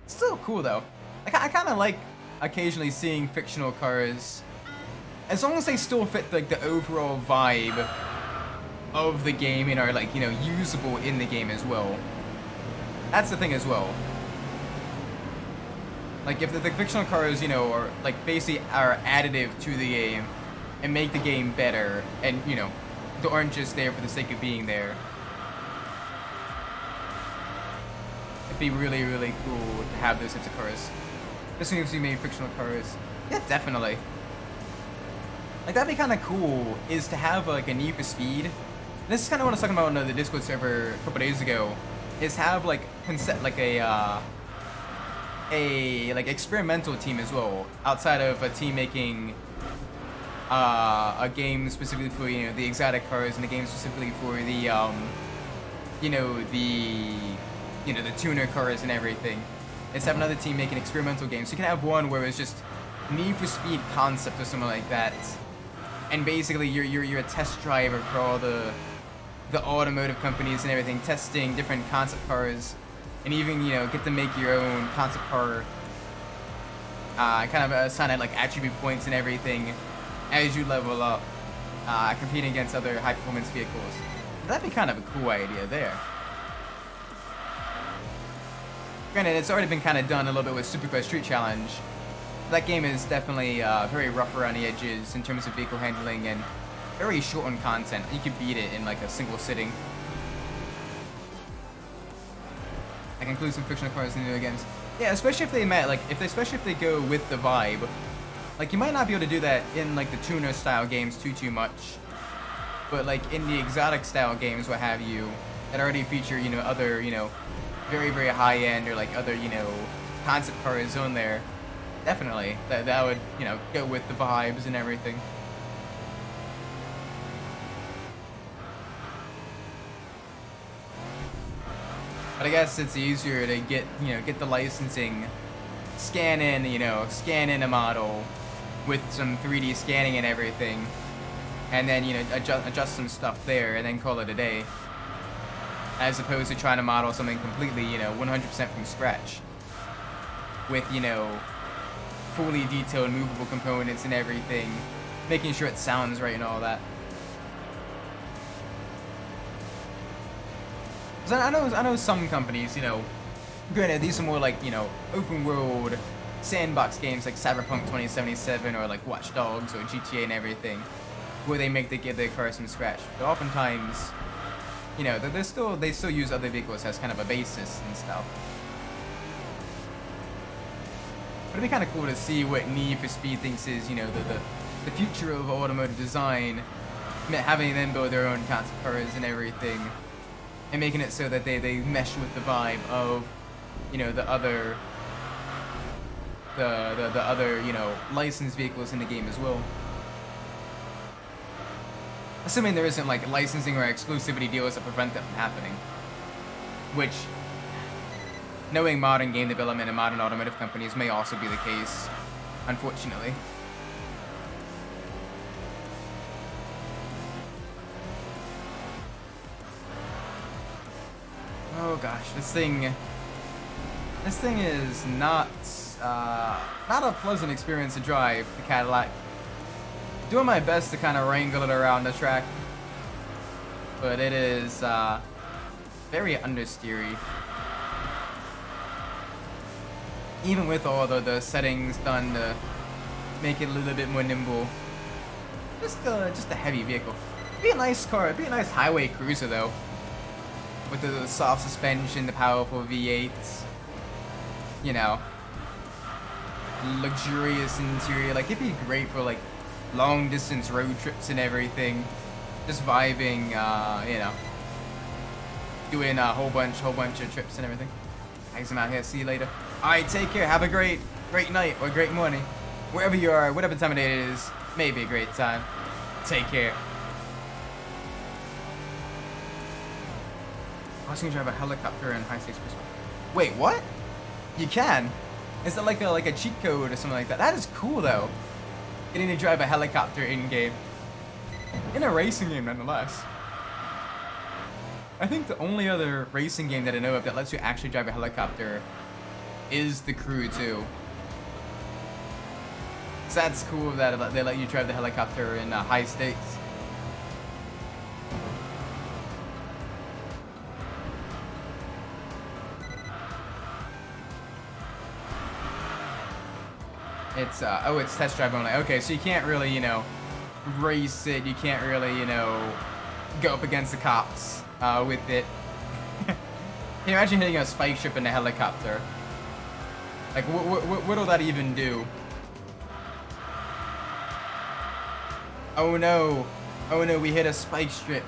Speaker 1: Still cool though. I kind of like occasionally seeing fictional cars, as long as they still fit like the overall vibe of the game and are like, usable in the game as well. That's the thing as well. Like if the fictional cars, are like basically are additive to the game and make the game better, and they aren't just there for the sake of being there. It'd be really cool to have those types of cars. Especially if you made fictional cars. Yeah, definitely. Like that'd be kind of cool, is to have like a Need for Speed. This is kind of what I was talking about on the Discord server a couple days ago. Is have like a experimental team as well, outside of a team making a game specifically for the exotic cars, and a game specifically for the the tuner cars and everything. Let's have another team make an experimental game. So you can have one where it's just Need for Speed concept or something like that, and basically you're a test driver for all the automotive companies and everything, testing different concept cars, and even get to make your own concept car. Kind of assign it like attribute points and everything as you level up, competing against other high performance vehicles. That'd be kind of a cool idea there. Granted, it's already been kind of done a little bit with Superquest Street Challenge. That game is definitely very rough around the edges in terms of vehicle handling and very short on content. You could beat it in like a single sitting. Like include some fictional cars in new games. Yeah, especially if they especially if they go with the vibe. Like you might not be able to do that in like the tuner style games too much, but like in the exotic style games, what have you, that already feature other very high end or like other concept cars on there. Definitely that would go with the vibes and everything. But I guess it's easier to get the licensing, scan in a model with some 3D scanning and everything, and then adjust some stuff there and then call it a day, as opposed to trying to model something completely 100% from scratch with fully detailed movable components and everything, making sure it sounds right and all that. I know some companies, Granted, these are more like, you know, open world sandbox games like Cyberpunk 2077 or like Watch Dogs or GTA and everything, where they get their cars from scratch. But oftentimes, you know, they still use other vehicles as kind of a basis and stuff. But it'd be kind of cool to see what Need for Speed thinks is, you know, the future of automotive design, having them build their own concept cars and everything, and making it so that they mesh with the vibe of, you know, the other, you know, licensed vehicles in the game as well. Assuming there isn't like licensing or exclusivity deals that prevent that from happening. Which, knowing modern game development and modern automotive companies, may also be the case, unfortunately. Oh gosh, this thing is not a pleasant experience to drive, the Cadillac. Doing my best to kind of wrangle it around the track, but it is very understeery. Even with all the settings done to make it a little bit more nimble. Just a heavy vehicle. Be a nice car, it'd be a nice highway cruiser though. With the soft suspension, the powerful V8s. You know. Luxurious interior. Like, it'd be great for like long distance road trips and everything. Just vibing, you know. Doing a whole bunch of trips and everything. Thanks, I'm out here. See you later. Alright, take care. Have a great night or great morning. Wherever you are, whatever time of day it is, maybe a great time. Take care. I was gonna drive a helicopter in high stakes pistol. Wait, what? You can? Is that like a cheat code or something like that? That is cool though. Getting to drive a helicopter in game. In a racing game nonetheless. I think the only other racing game that I know of that lets you actually drive a helicopter is The Crew 2. So that's cool that they let you drive the helicopter in high stakes. It's it's test drive only. Okay, so you can't really, you know, race it. You can't really, you know, go up against the cops with it. Can you imagine hitting a spike strip in a helicopter? Like, what'll that even do? Oh no, we hit a spike strip,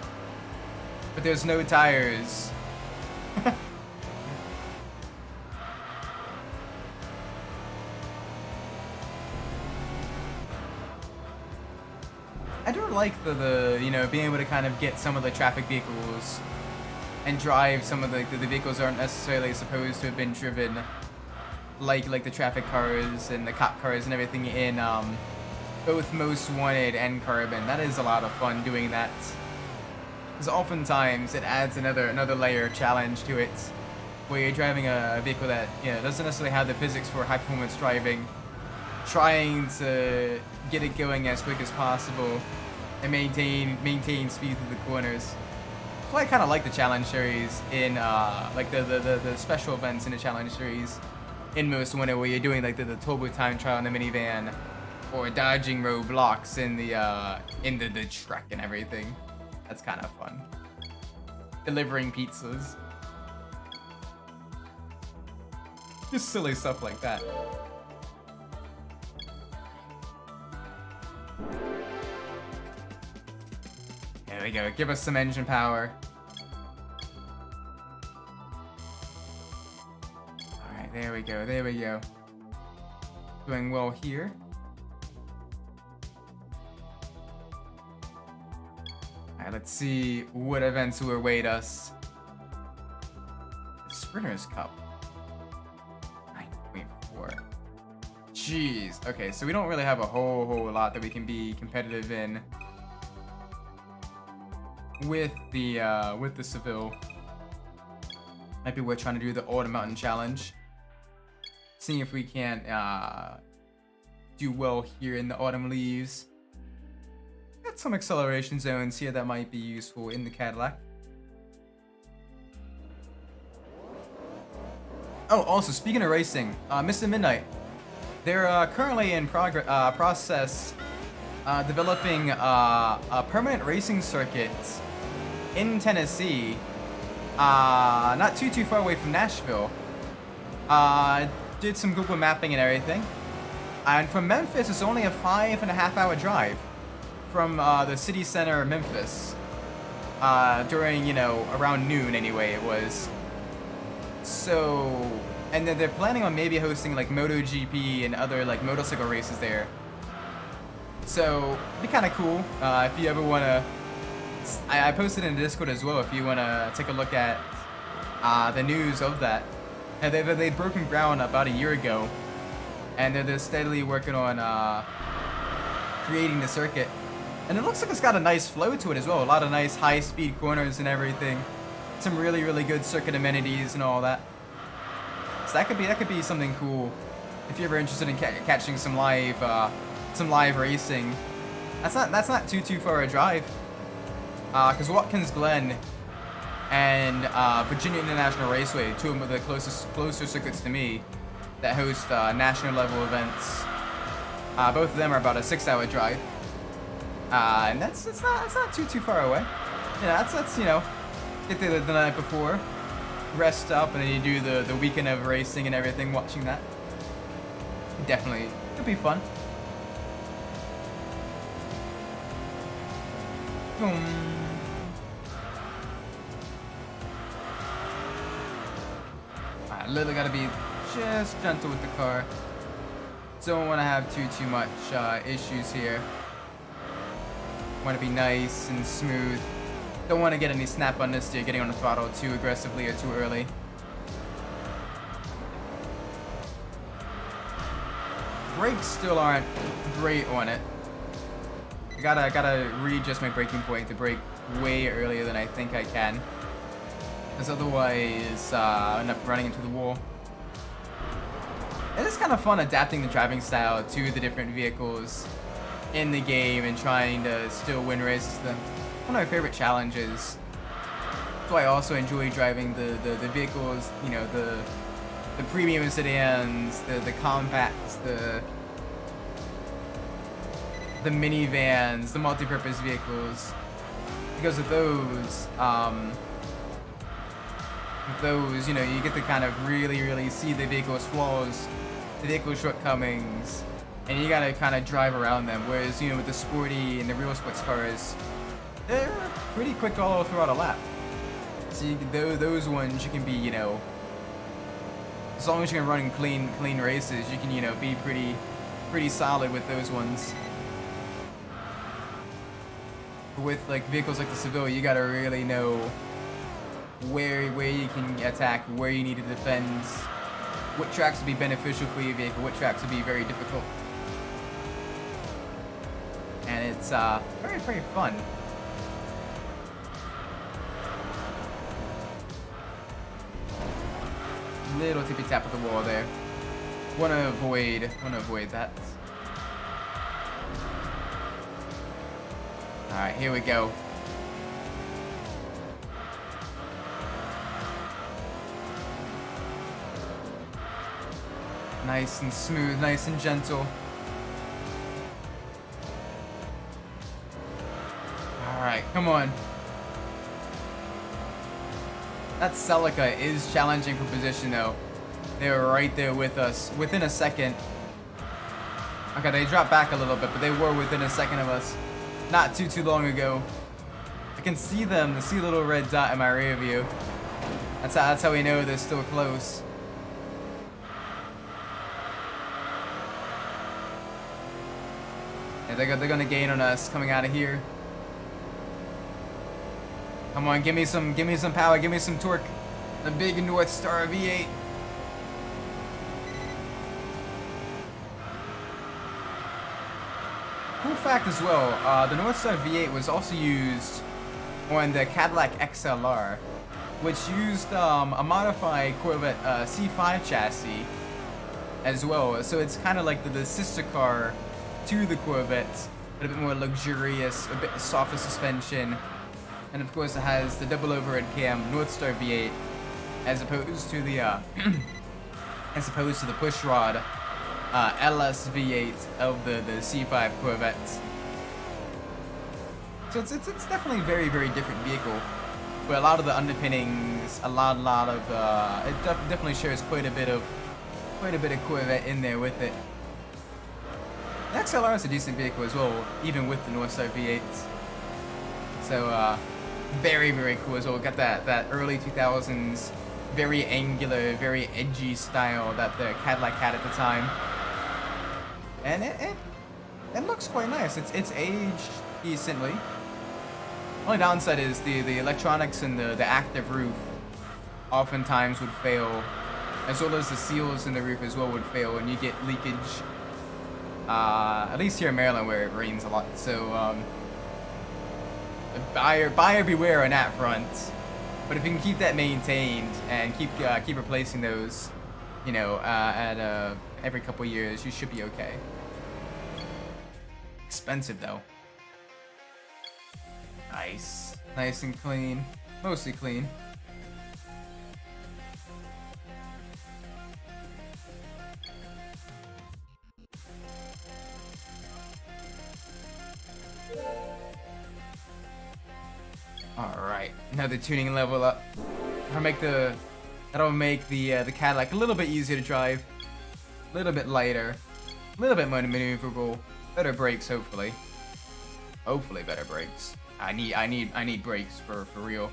Speaker 1: but there's no tires. I do like the you know, being able to kind of get some of the traffic vehicles and drive some of the vehicles that aren't necessarily supposed to have been driven, like the traffic cars and the cop cars and everything in both Most Wanted and Carbon. That is a lot of fun doing that, because oftentimes it adds another layer of challenge to it, where you're driving a vehicle that, you know, doesn't necessarily have the physics for high performance driving, trying to get it going as quick as possible and maintain speed through the corners. So I kind of like the challenge series in like the special events in the challenge series in Most Wanted, where you're doing like the turbo time trial in the minivan, or dodging roadblocks in the truck and everything. That's kind of fun. Delivering pizzas. Just silly stuff like that. There we go. Give us some engine power. Alright, there we go. There we go. Doing well here. Alright, let's see what events will await us. Sprinters Cup. 9.4. Jeez. Okay, so we don't really have a whole lot that we can be competitive in with the Seville. Might be worth trying to do the Autumn Mountain Challenge. Seeing if we can do well here in the autumn leaves. Got some acceleration zones here that might be useful in the Cadillac. Oh, also speaking of racing, Mr. Midnight, they're currently in process developing a permanent racing circuit in Tennessee, not too far away from Nashville. Did some Google mapping and everything, and from Memphis it's only a 5.5-hour drive from the city center of Memphis. During, you know, around noon anyway it was. So, and then they're planning on maybe hosting like MotoGP and other like motorcycle races there. So, it'd be kind of cool if you ever want to. I posted in the Discord as well if you want to take a look at the news of that. And they've broken ground about a year ago, and they're steadily working on creating the circuit. And it looks like it's got a nice flow to it as well. A lot of nice high-speed corners and everything. Some really good circuit amenities and all that. So that could be something cool if you're ever interested in catching some live racing. That's not too far a drive. Because Watkins Glen and Virginia International Raceway, two of the closer circuits to me that host national level events. Both of them are about a 6-hour drive. And it's not too far away. Yeah, that's you know, get there the night before, rest up, and then you do the weekend of racing and everything. Watching that, definitely could be fun. Alright, literally gotta be just gentle with the car. Don't want to have too much issues here. Want to be nice and smooth. Don't want to get any snap understeer, getting on the throttle too aggressively or too early. Brakes still aren't great on it. I gotta readjust my braking point to brake way earlier than I think I can, because otherwise I end up running into the wall. And it's kind of fun adapting the driving style to the different vehicles in the game and trying to still win races. One of my favorite challenges. That's why I also enjoy driving the vehicles, you know, the premium sedans, the compacts, the minivans, the multi-purpose vehicles. Because of those, you know, you get to kind of really see the vehicle's flaws, the vehicle's shortcomings, and you gotta kind of drive around them. Whereas, you know, with the sporty and the real sports cars, they're pretty quick all throughout a lap. So those ones you can be, you know, as long as you can run clean races, you can, you know, be pretty solid with those ones. With like vehicles like the Seville, you gotta really know where you can attack, where you need to defend, what tracks would be beneficial for your vehicle, what tracks would be very difficult. And it's very fun. Little tippy tap of the wall there. Wanna avoid that. Alright, here we go. Nice and smooth, nice and gentle. Alright, come on. That Celica is challenging for position though. They were right there with us within a second. Okay, they dropped back a little bit, but they were within a second of us. Not too long ago. I can see them, the little red dot in my rear view. That's how we know they're still close. Yeah, they're gonna gain on us coming out of here. Come on, give me some power, give me some torque. The big North Star V8. Cool fact as well, the North Star V8 was also used on the Cadillac XLR, which used a modified Corvette C5 chassis as well. So it's kind of like the sister car to the Corvette, but a bit more luxurious, a bit softer suspension. And of course it has the double overhead cam North Star V8 as opposed to the as opposed to the pushrod LS V8 of the C5 Corvettes. So it's definitely a very, very different vehicle. But a lot of the underpinnings, a lot of it definitely shares quite a bit of Corvette in there with it. The XLR is a decent vehicle as well, even with the Northstar V8s. So very, very cool as well. Got that early 2000s, very angular, very edgy style that the Cadillac had at the time. And it looks quite nice. It's aged decently. Only downside is the electronics and the active roof oftentimes would fail, as well as the seals in the roof as well would fail, and you get leakage. At least here in Maryland where it rains a lot. So buyer beware on that front. But if you can keep that maintained and keep replacing those, you know, at every couple years, you should be okay. Expensive though. Nice and clean, mostly clean. All right, another tuning level up. That'll make the Cadillac a little bit easier to drive, a little bit lighter, a little bit more maneuverable, better brakes hopefully. Hopefully better brakes. I need brakes for real.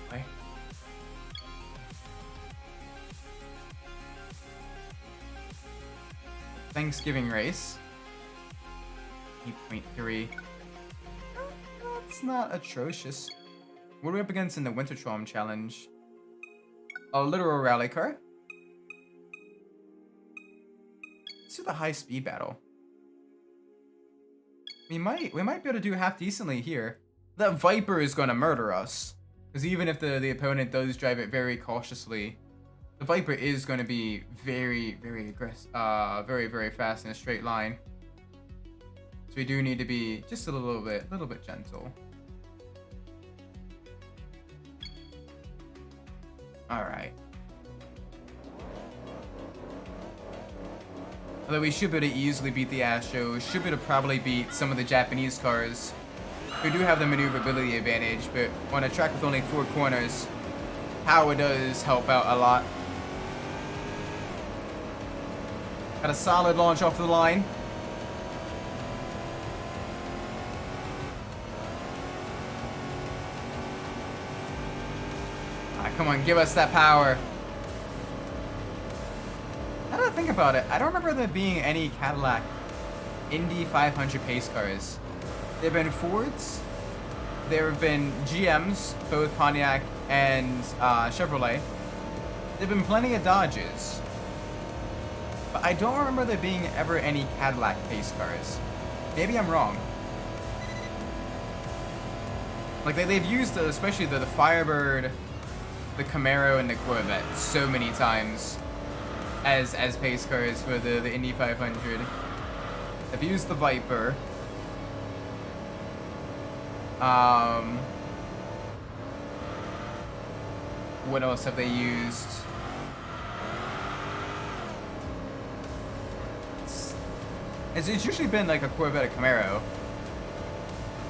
Speaker 1: Okay. Thanksgiving race. 8.3. That's not atrocious. What are we up against in the Winter Trom Challenge? A literal rally car. Let's do the high speed battle. We might be able to do half decently here. That Viper is gonna murder us, because even if the opponent does drive it very cautiously, the Viper is gonna be very, very aggressive, very, very fast in a straight line. So we do need to be just a little bit gentle. All right. Although we should be able to easily beat the Astros, should be able to probably beat some of the Japanese cars who do have the maneuverability advantage, but on a track with only 4 corners, power does help out a lot. Got a solid launch off the line. Come on, give us that power. Now that I think about it, I don't remember there being any Cadillac Indy 500 pace cars. There have been Fords, there have been GMs, both Pontiac and Chevrolet. There have been plenty of Dodges. But I don't remember there being ever any Cadillac pace cars. Maybe I'm wrong. Like they've used, especially the Firebird, the Camaro, and the Corvette so many times as pace cars for the Indy 500. They've used the Viper. What else have they used? It's usually been like a Corvette or Camaro.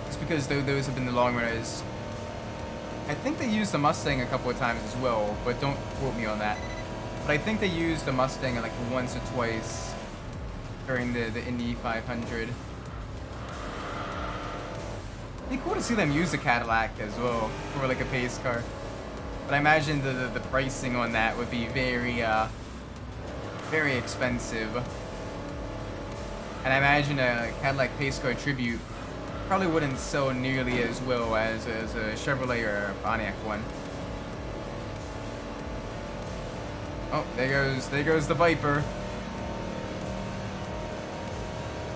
Speaker 1: Just because those have been the long runners. I think they used the Mustang a couple of times as well, but don't quote me on that. But I think they used the Mustang like once or twice during the Indy 500. It'd be cool to see them use the Cadillac as well for like a pace car. But I imagine the pricing on that would be very very expensive. And I imagine a Cadillac pace car tribute probably wouldn't sell nearly as well as a Chevrolet or a Pontiac one. Oh, there goes the Viper.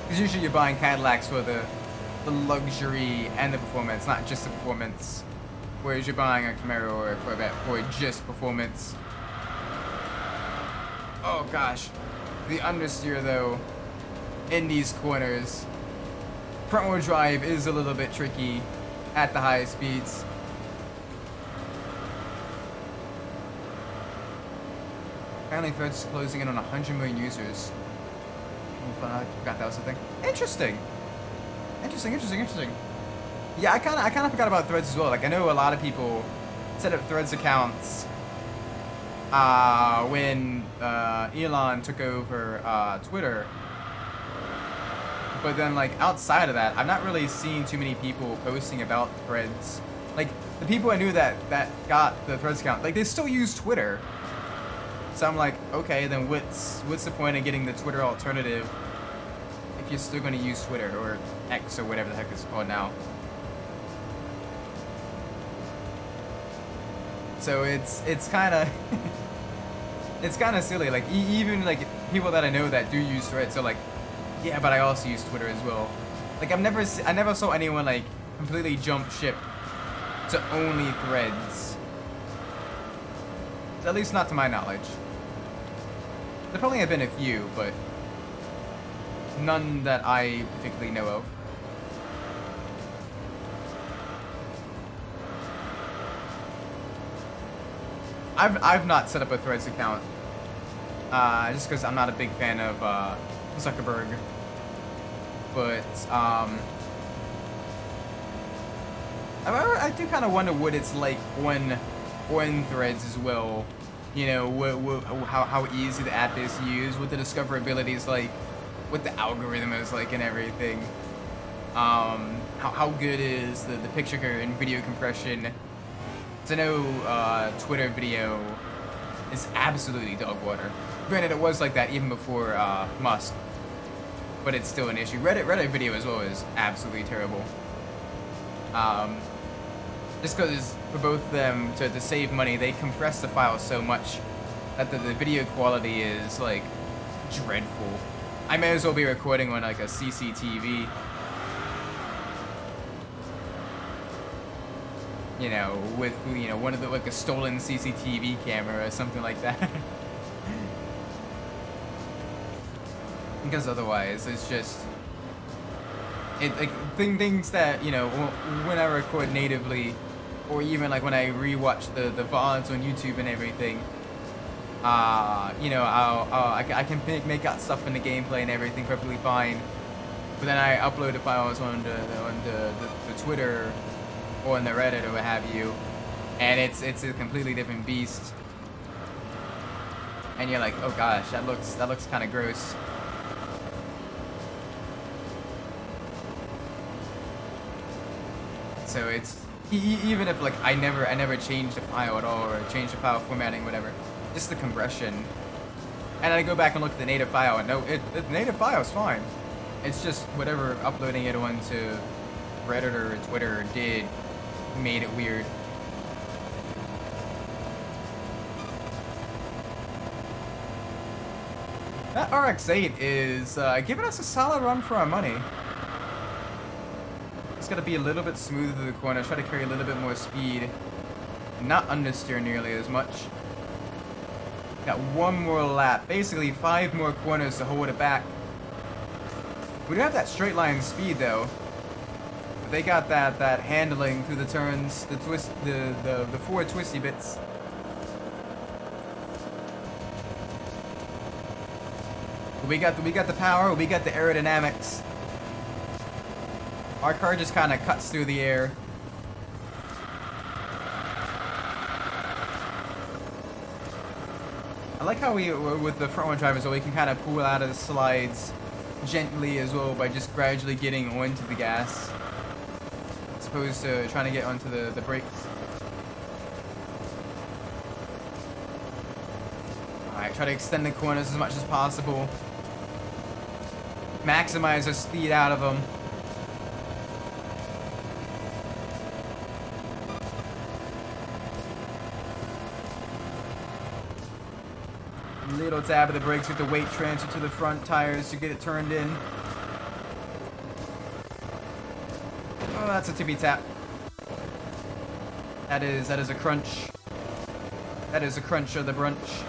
Speaker 1: Because usually you're buying Cadillacs for the luxury and the performance, not just the performance. Whereas you're buying a Camaro or a Corvette for just performance. Oh gosh, the understeer though in these corners. Front wheel drive is a little bit tricky at the high speeds. Apparently Threads is closing in on 100 million users. I forgot that was a thing. Interesting. Interesting. Yeah, I kind of forgot about Threads as well. Like, I know a lot of people set up Threads accounts when Elon took over Twitter. But then, like, outside of that, I've not really seen too many people posting about Threads. Like, the people I knew that got the Threads account, like, they still use Twitter. So I'm like, okay, then what's the point of getting the Twitter alternative if you're still going to use Twitter or X or whatever the heck it's called now? So it's kind of it's kind of silly. Like even like people that I know that do use Threads are like, yeah, but I also use Twitter as well. Like I never saw anyone like completely jump ship to only Threads. At least not to my knowledge. There probably have been a few, but none that I particularly know of. I've not set up a Threads account, just because I'm not a big fan of Zuckerberg. But I do kind of wonder what it's like on Threads as well. You know, how easy the app is to use, what the discoverability is like, what the algorithm is like, and everything. How good is the picture and video compression? So I know Twitter video is absolutely dog water. Granted, it was like that even before Musk, but it's still an issue. Reddit video as well is absolutely terrible. Just because for both of them, to save money, they compress the file so much that the video quality is like dreadful. I may as well be recording on like a CCTV. You know, with one of the like a stolen CCTV camera or something like that. Because otherwise, it's just like things that when I record natively, or even like when I rewatch the VODs on YouTube and everything. I can make out stuff in the gameplay and everything perfectly fine, but then I upload the files on the Twitter or on the Reddit or what have you, and it's a completely different beast. And you're like, oh gosh, that looks kind of gross. So it's even if like I never change the file at all or change the file formatting, whatever, just the compression. And I go back and look at the native file, and no, the native file is fine. It's just whatever uploading it onto Reddit or Twitter did made it weird. That RX-8 is giving us a solid run for our money. It's got to be a little bit smoother through the corners, try to carry a little bit more speed, not understeer nearly as much. Got one more lap, basically 5 more corners to hold it back. We do have that straight line speed though. But they got that handling through the turns, the twist, the 4 twisty bits. We got the power, we got the aerodynamics. Our car just kind of cuts through the air. I like how with the front-wheel drive as well, we can kind of pull out of the slides gently as well by just gradually getting onto the gas, as opposed to trying to get onto the brakes. Alright, try to extend the corners as much as possible. Maximize the speed out of them. Little tab of the brakes with the weight transfer to the front tires to get it turned in. Oh, that's a tippy tap. That is a crunch. That is a crunch of the brunch.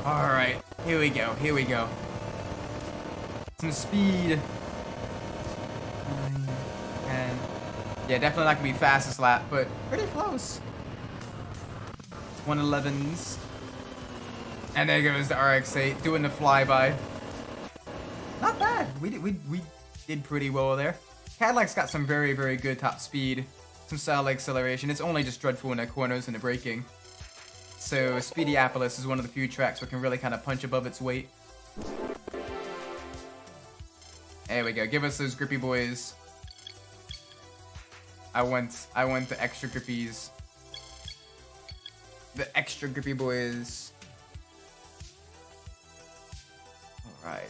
Speaker 1: Alright, here we go. Some speed. 9, 10, Yeah, definitely not gonna be fastest lap, but pretty close. 111s. And there goes the RX-8 doing the flyby. Not bad. We did pretty well there. Cadillac's got some very, very good top speed, some solid acceleration. It's only just dreadful in the corners and the braking. So Speediopolis is one of the few tracks where it can really kind of punch above its weight. There we go. Give us those grippy boys. I want the extra grippies. The extra grippy boys. All right.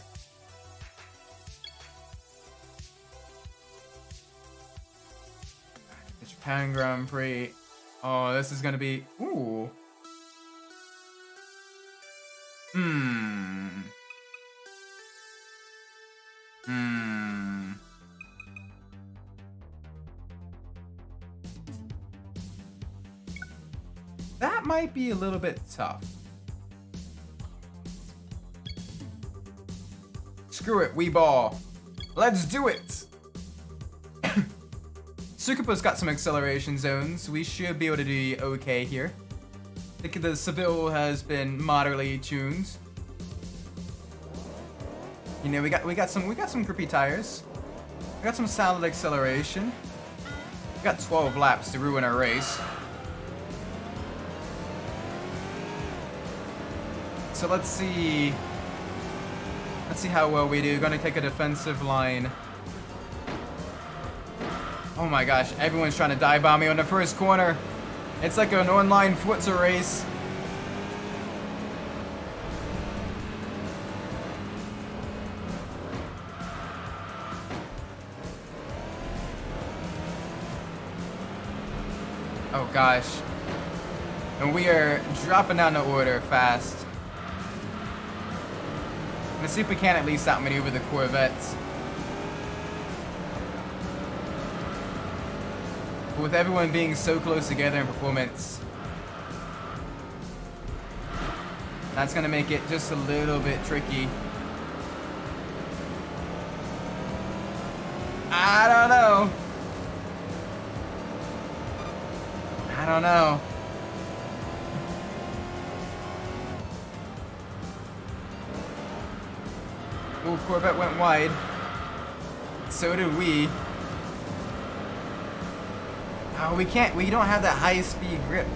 Speaker 1: The Japan Grand Prix. Oh, this is gonna be. Ooh. That might be a little bit tough. Screw it, we ball. Let's do it! Tsukupa's got some acceleration zones. We should be able to do okay here. The Seville has been moderately tuned. You know, we got some grippy tires. We got some solid acceleration. We got 12 laps to ruin our race. So let's see how well we do. Gonna take a defensive line. Oh my gosh, everyone's trying to dive bomb me on the first corner. It's like an online Forza race. Oh gosh. And we are dropping down the order fast. Let's see if we can at least outmaneuver the Corvettes. But with everyone being so close together in performance, that's gonna make it just a little bit tricky. I don't know. I don't know. Ooh, Corvette went wide. So did we. Oh, we don't have that high speed grip.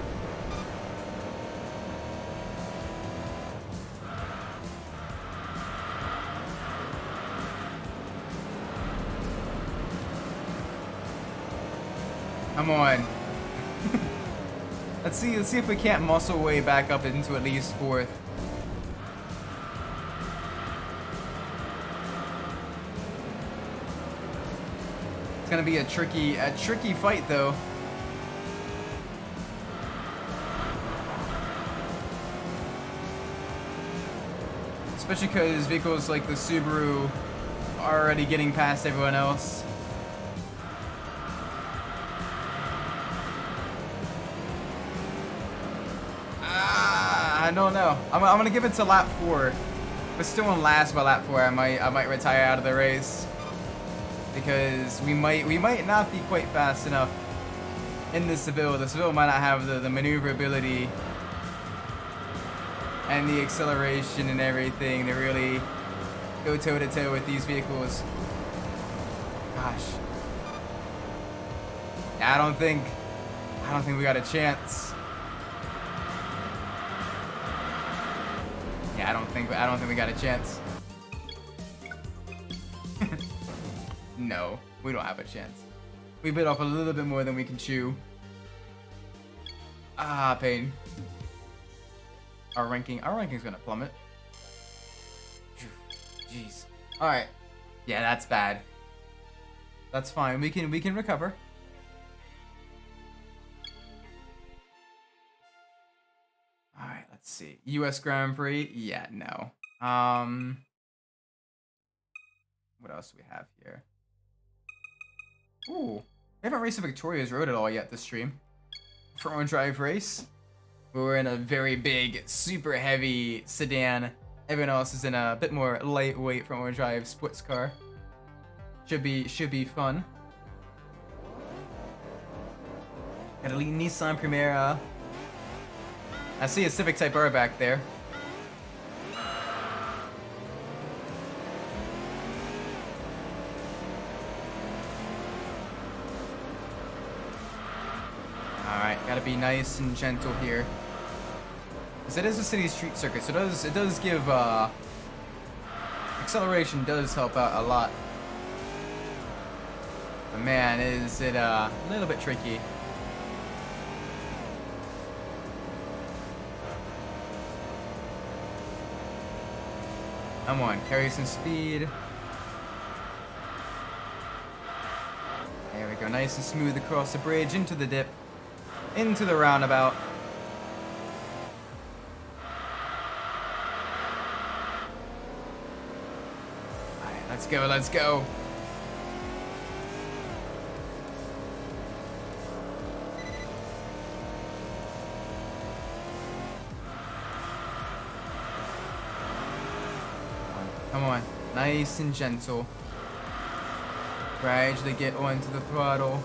Speaker 1: Come on. Let's see if we can't muscle way back up into at least 4th. It's gonna be a tricky fight though. Especially because vehicles like the Subaru are already getting past everyone else. I don't know. I'm gonna give it to lap 4. But still in last by lap 4, I might retire out of the race. Because we might not be quite fast enough in the Seville. The Seville might not have the maneuverability and the acceleration and everything to really go toe to toe with these vehicles. Gosh. I don't think we got a chance. Yeah, I don't think we got a chance. No, we don't have a chance. We bit off a little bit more than we can chew. Ah, pain. Our ranking's gonna plummet. Jeez. All right. Yeah, that's bad. That's fine. We can recover. All right. Let's see. U.S. Grand Prix. Yeah. No. What else do we have here? Ooh. We haven't raced a Victoria's Road at all yet this stream. Front-wheel drive race. We're in a very big, super heavy sedan. Everyone else is in a bit more lightweight front-wheel drive sports car. Should be fun. Got a Nissan Primera. I see a Civic Type R back there. Alright, gotta be nice and gentle here. Because it is a city street circuit, so it does give, acceleration does help out a lot. But man, is it a little bit tricky. Come on, carry some speed. There we go, nice and smooth across the bridge, into the dip, into the roundabout. Alright, let's go, let's go. Come on, nice and gentle. Gradually get onto the throttle.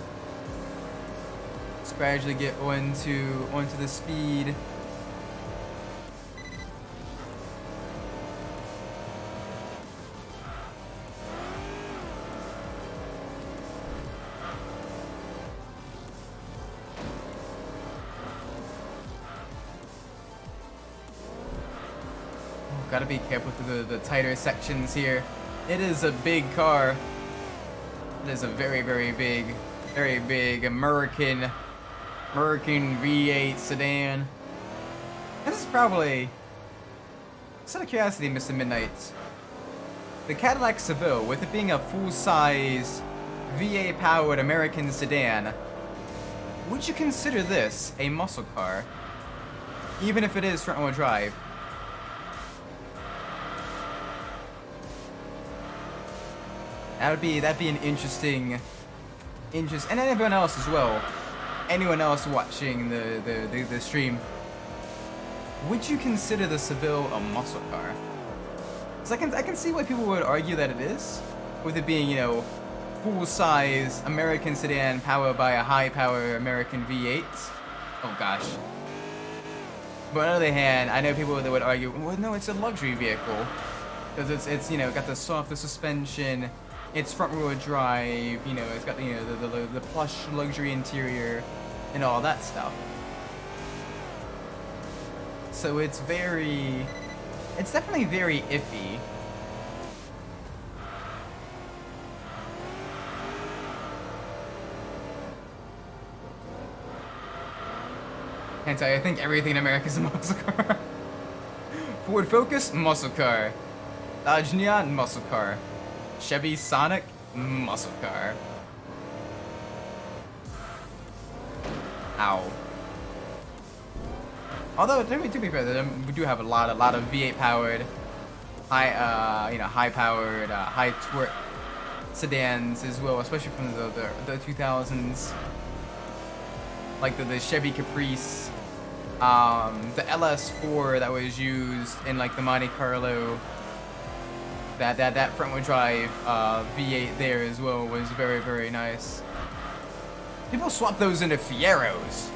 Speaker 1: Let's gradually get onto the speed. Gotta be careful through the tighter sections here. It is a big car. It is a very, very big American V8 sedan. This is probably, just out of curiosity, Mr. Midnight, the Cadillac Seville, with it being a full-size V8 powered American sedan, would you consider this a muscle car, even if it is front-wheel drive? That'd be an interesting, and everyone else as well. Anyone else watching the stream, would you consider the Seville a muscle car? Because I can see why people would argue that it is, with it being, you know, full-size American sedan powered by a high-power American V8. Oh gosh. But on the other hand, I know people that would argue, well, no, it's a luxury vehicle, because it's you know, got the softer suspension. It's front-wheel drive, you know, it's got, you know, the plush luxury interior and all that stuff. So it's definitely very iffy. Can't tell you, I think everything in America is a muscle car. Ford Focus, muscle car. Dodge Neon, muscle car. Chevy Sonic, muscle car. Ow. Although to be fair, we do have a lot of V8 powered, high powered, high torque sedans as well, especially from the 2000s, like the Chevy Caprice, the LS4 that was used in like the Monte Carlo. That front-wheel drive V8 there as well was very, very nice. People swap those into Fieros,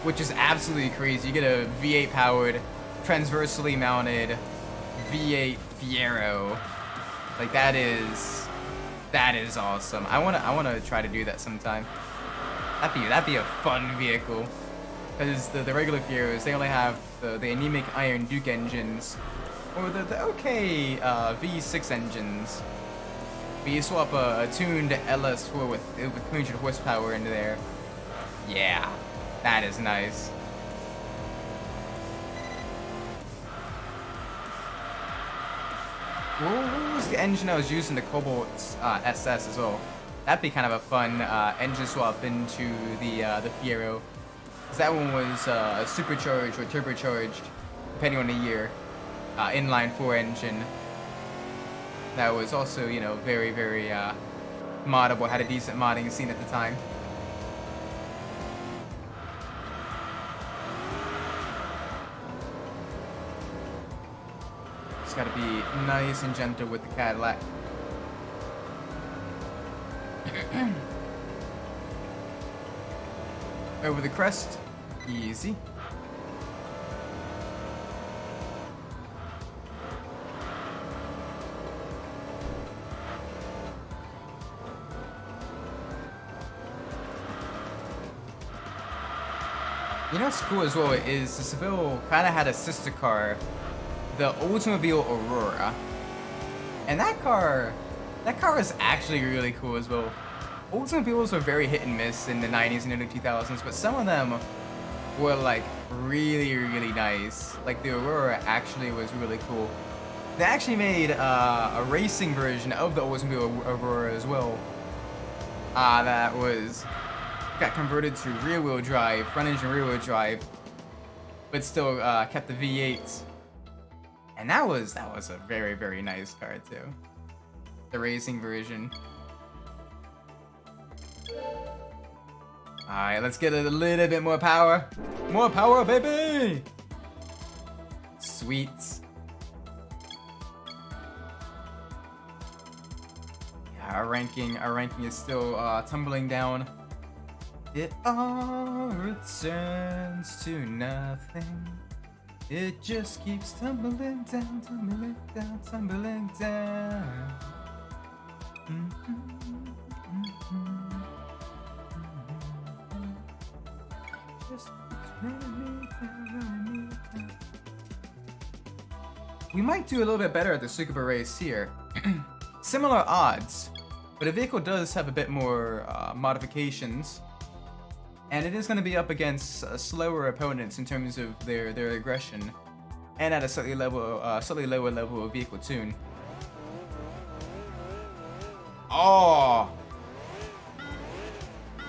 Speaker 1: which is absolutely crazy. You get a V8 powered, transversely mounted V8 Fiero. Like that is awesome. I wanna try to do that sometime. That'd be a fun vehicle. Because the regular Fieros, they only have the anemic Iron Duke engines. Or the okay V6 engines. But you swap a tuned LS4 with 300 horsepower into there. Yeah, that is nice. What was the engine I was using? The Cobalt SS as well. That'd be kind of a fun engine swap into the Fiero. Cause that one was supercharged or turbocharged, depending on the year. Inline 4 engine that was also, you know, very, very moddable, had a decent modding scene at the time. Just gotta be nice and gentle with the Cadillac. Over the crest. Easy. You know what's cool as well is the Seville kind of had a sister car, the Oldsmobile Aurora, and that car is actually really cool as well. Oldsmobiles were very hit and miss in the 90s and early 2000s, but some of them were like really, really nice. Like the Aurora actually was really cool. They actually made a racing version of the Oldsmobile Aurora as well. That got converted to rear-wheel drive, front-engine rear-wheel drive, but still kept the V8. And that was a very, very nice car too. The racing version. Alright, let's get a little bit more power. More power, baby! Sweet. Yeah, our ranking is still tumbling down. It all returns to nothing. It just keeps tumbling down, tumbling down, tumbling down. Just keeps running me down, running me down. We might do a little bit better at the Tsukuba race here. Similar odds, but the vehicle does have a bit more modifications. And it is going to be up against slower opponents in terms of their aggression, and at a slightly lower level of vehicle tune. Oh,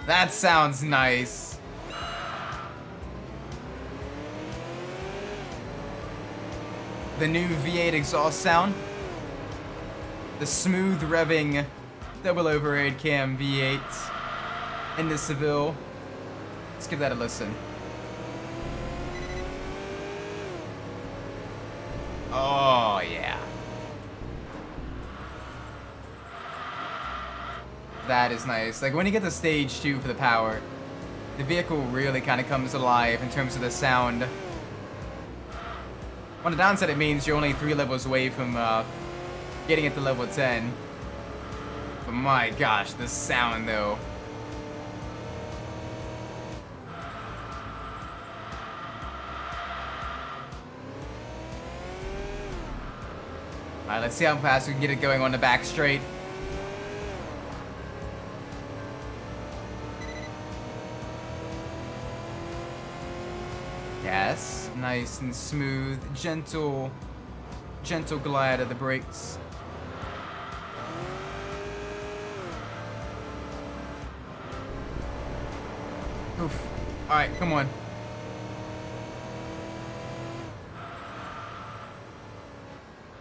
Speaker 1: that sounds nice. The new V8 exhaust sound, the smooth revving double overhead cam V8 in the Seville. Let's give that a listen. Oh, yeah. That is nice. Like, when you get to stage 2 for the power, the vehicle really kind of comes alive in terms of the sound. On the downside, it means you're only 3 levels away from getting it to level 10. But my gosh, the sound, though. Alright, let's see how fast we can get it going on the back straight. Yes, nice and smooth, gentle glide of the brakes. Oof. Alright, come on.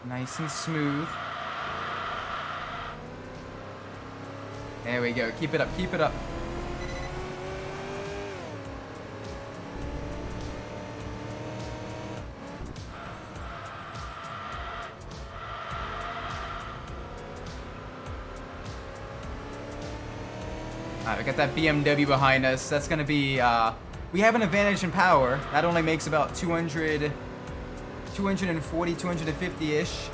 Speaker 1: Nice and smooth. There we go. Keep it up, keep it up. Alright, we got that BMW behind us. That's gonna be, we have an advantage in power. That only makes about 240, 250-ish.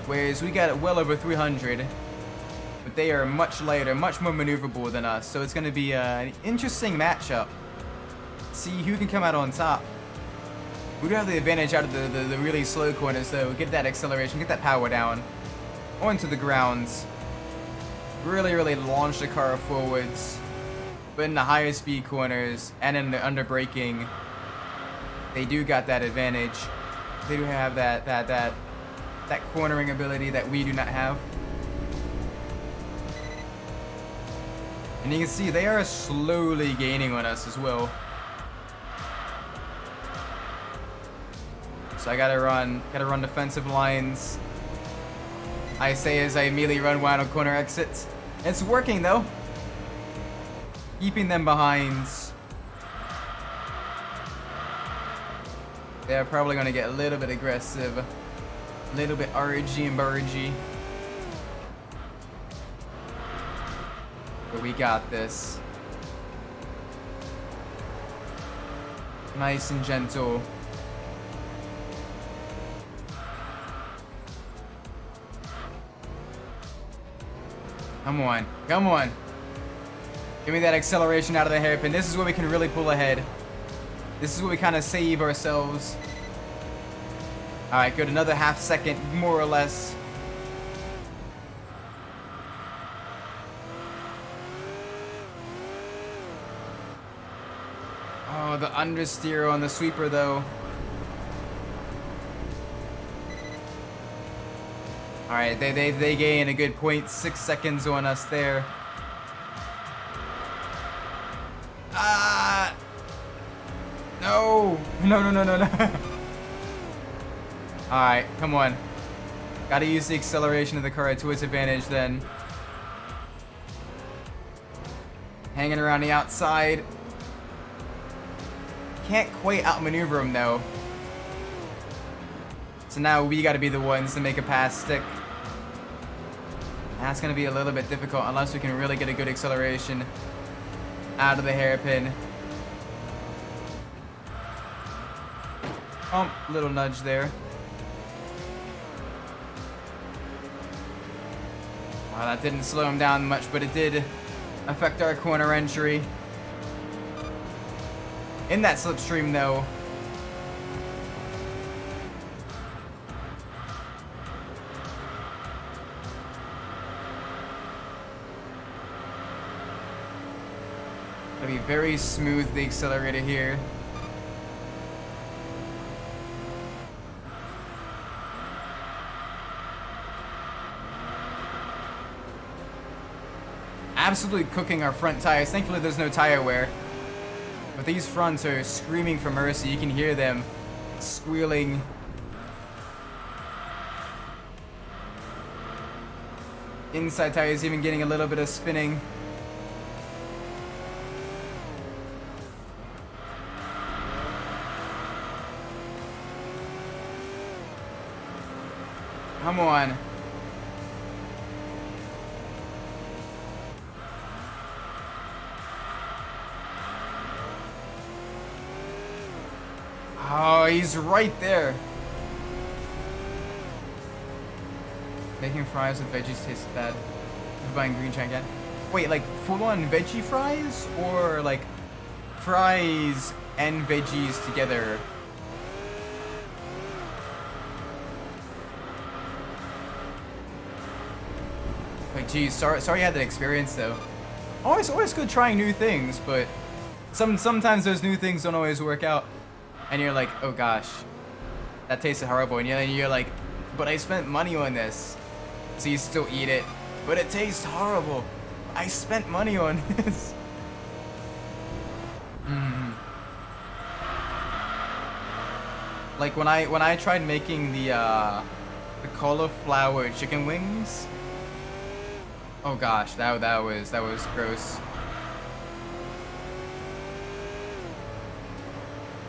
Speaker 1: Whereas we got well over 300. But they are much lighter, much more maneuverable than us. So it's going to be an interesting matchup. See who can come out on top. We do have the advantage out of the really slow corners, though. Get that acceleration, get that power down. Onto the grounds. Really launch the car forwards. But in the higher speed corners and in the under braking, they do got that advantage. They do have that cornering ability that we do not have. And you can see they are slowly gaining on us as well. So I gotta run defensive lines. I say as I immediately run wide on corner exits. It's working though. Keeping them behind. They're probably gonna get a little bit aggressive. A little bit RG and burgy. But we got this. Nice and gentle. Come on. Come on. Give me that acceleration out of the hairpin. This is where we can really pull ahead. This is where we kind of save ourselves. Alright, good. Another half second, more or less. Oh, the understeer on the sweeper, though. Alright, they gain a good 0.6 seconds on us there. Ah! No! No. Alright, come on. Gotta use the acceleration of the car to its advantage then. Hanging around the outside. Can't quite outmaneuver him though. So now we gotta be the ones to make a pass stick. That's gonna be a little bit difficult unless we can really get a good acceleration out of the hairpin. Oh, little nudge there. Well, that didn't slow him down much, but it did affect our corner entry. In that slipstream, though, gotta be very smooth, the accelerator here. Absolutely cooking our front tires. Thankfully, there's no tire wear. But these fronts are screaming for mercy. You can hear them squealing. Inside tires even getting a little bit of spinning. Come on. Oh, he's right there. Making fries with veggies taste bad. I'm buying green chang again. Wait, like full-on veggie fries? Or like fries and veggies together? Like, geez, sorry I had that experience though. Always good trying new things, but sometimes those new things don't always work out. And you're like, oh gosh, that tasted horrible. And you're like, but I spent money on this. So you still eat it, but it tastes horrible. I spent money on this. Like when I tried making the cauliflower chicken wings. Oh gosh, that was gross.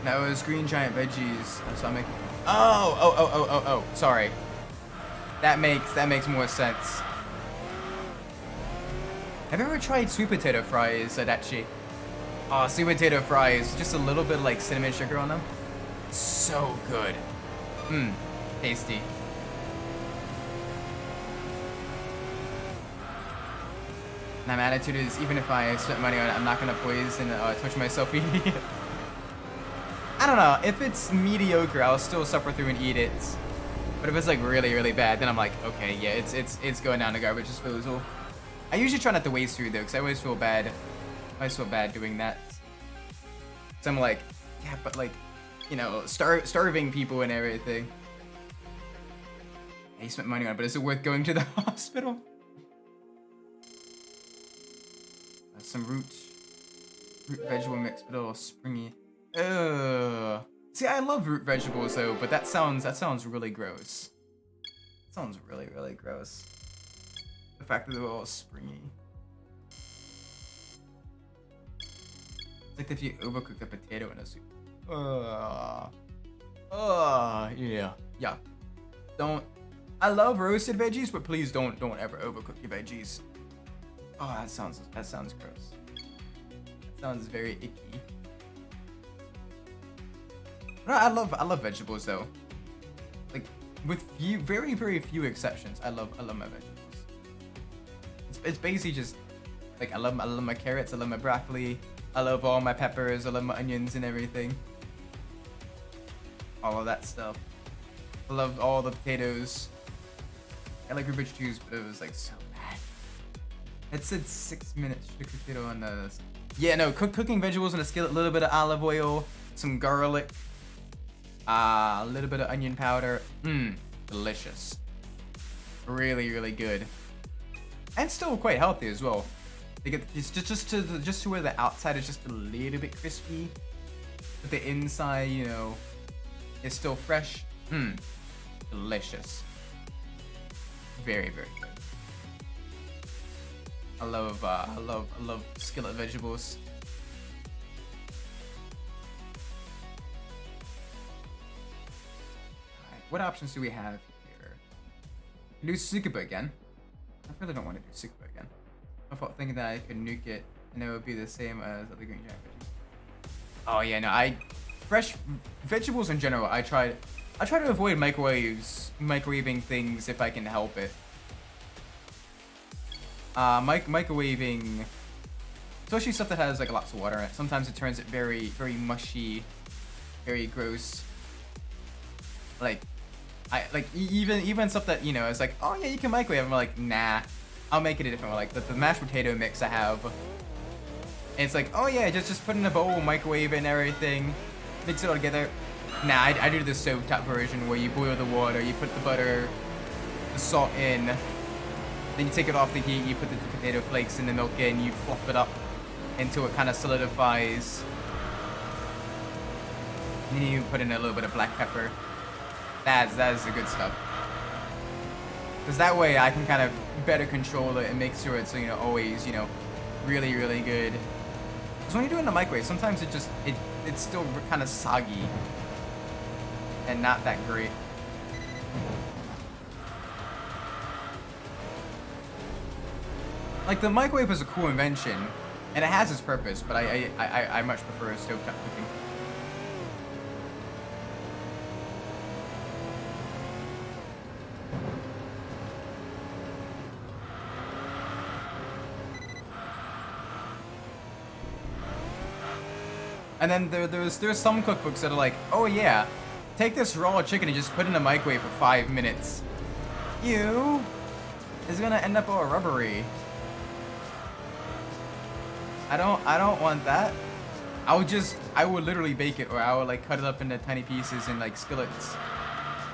Speaker 1: That was green giant veggies. That's what I'm making. Oh. Sorry. That makes more sense. Have you ever tried sweet potato fries, Adachi? Oh, sweet potato fries. Just a little bit of like cinnamon sugar on them. So good. Tasty. And my attitude is, even if I spent money on it, I'm not gonna poison torture myself eating it. I don't know, if it's mediocre, I'll still suffer through and eat it. But if it's like really, really bad, then I'm like, okay, yeah, it's going down the garbage disposal. I usually try not to waste food though, because I always feel bad. I always feel bad doing that. So I'm like, yeah, but like, you know, starving people and everything. Yeah, you spent money on it, but is it worth going to the hospital? Some root vegetable mix, but a little springy. Ugh. See, I love root vegetables though, but that sounds really gross. That sounds really, really gross. The fact that they're all springy. It's like if you overcook a potato in a soup. Yeah. Don't. I love roasted veggies, but please don't ever overcook your veggies. Oh, that sounds gross. That sounds very icky. No, I love vegetables though. Like with very few exceptions, I love my vegetables. It's basically just like I love my carrots, I love my broccoli, I love all my peppers, I love my onions and everything. All of that stuff. I love all the potatoes. I like rich juice, but it was like so bad. It said 6 minutes to potato on the. Yeah, no, cooking vegetables in a skillet, a little bit of olive oil, some garlic, a little bit of onion powder. Delicious. Really good. And still quite healthy as well. They get it's just to where the outside is just a little bit crispy, but the inside, you know, is still fresh. Delicious. Very good. I love skillet vegetables. Alright, what options do we have here? Do Tsukuba again. I really don't want to do Tsukuba again. I thought thinking that I could nuke it and it would be the same as other green giant veggies. Oh yeah, no, fresh vegetables in general, I try to avoid microwaving things if I can help it. Microwaving, especially stuff that has like lots of water in it, sometimes it turns it very mushy, very gross. Like, even stuff that, you know, is like, oh yeah, you can microwave. I'm like, nah, I'll make it a different way. Like the mashed potato mix I have, and it's like, oh yeah, just put in a bowl, microwave it and everything, mix it all together. Nah, I do the stovetop version where you boil the water, you put the butter, the salt in, then you take it off the heat, you put the potato flakes and the milk in, you fluff it up until it kind of solidifies. And then you put in a little bit of black pepper. That is the good stuff. Because that way I can kind of better control it and make sure it's, you know, always, you know, really good. Because when you do it in the microwave, sometimes it's still kind of soggy and not that great. Like the microwave is a cool invention and it has its purpose, but I much prefer stovetop cooking. And then there's some cookbooks that are like, oh yeah, take this raw chicken and just put it in the microwave for 5 minutes. Ew, it's gonna end up all rubbery. I don't want that. I would literally bake it, or I would like cut it up into tiny pieces in like skillets.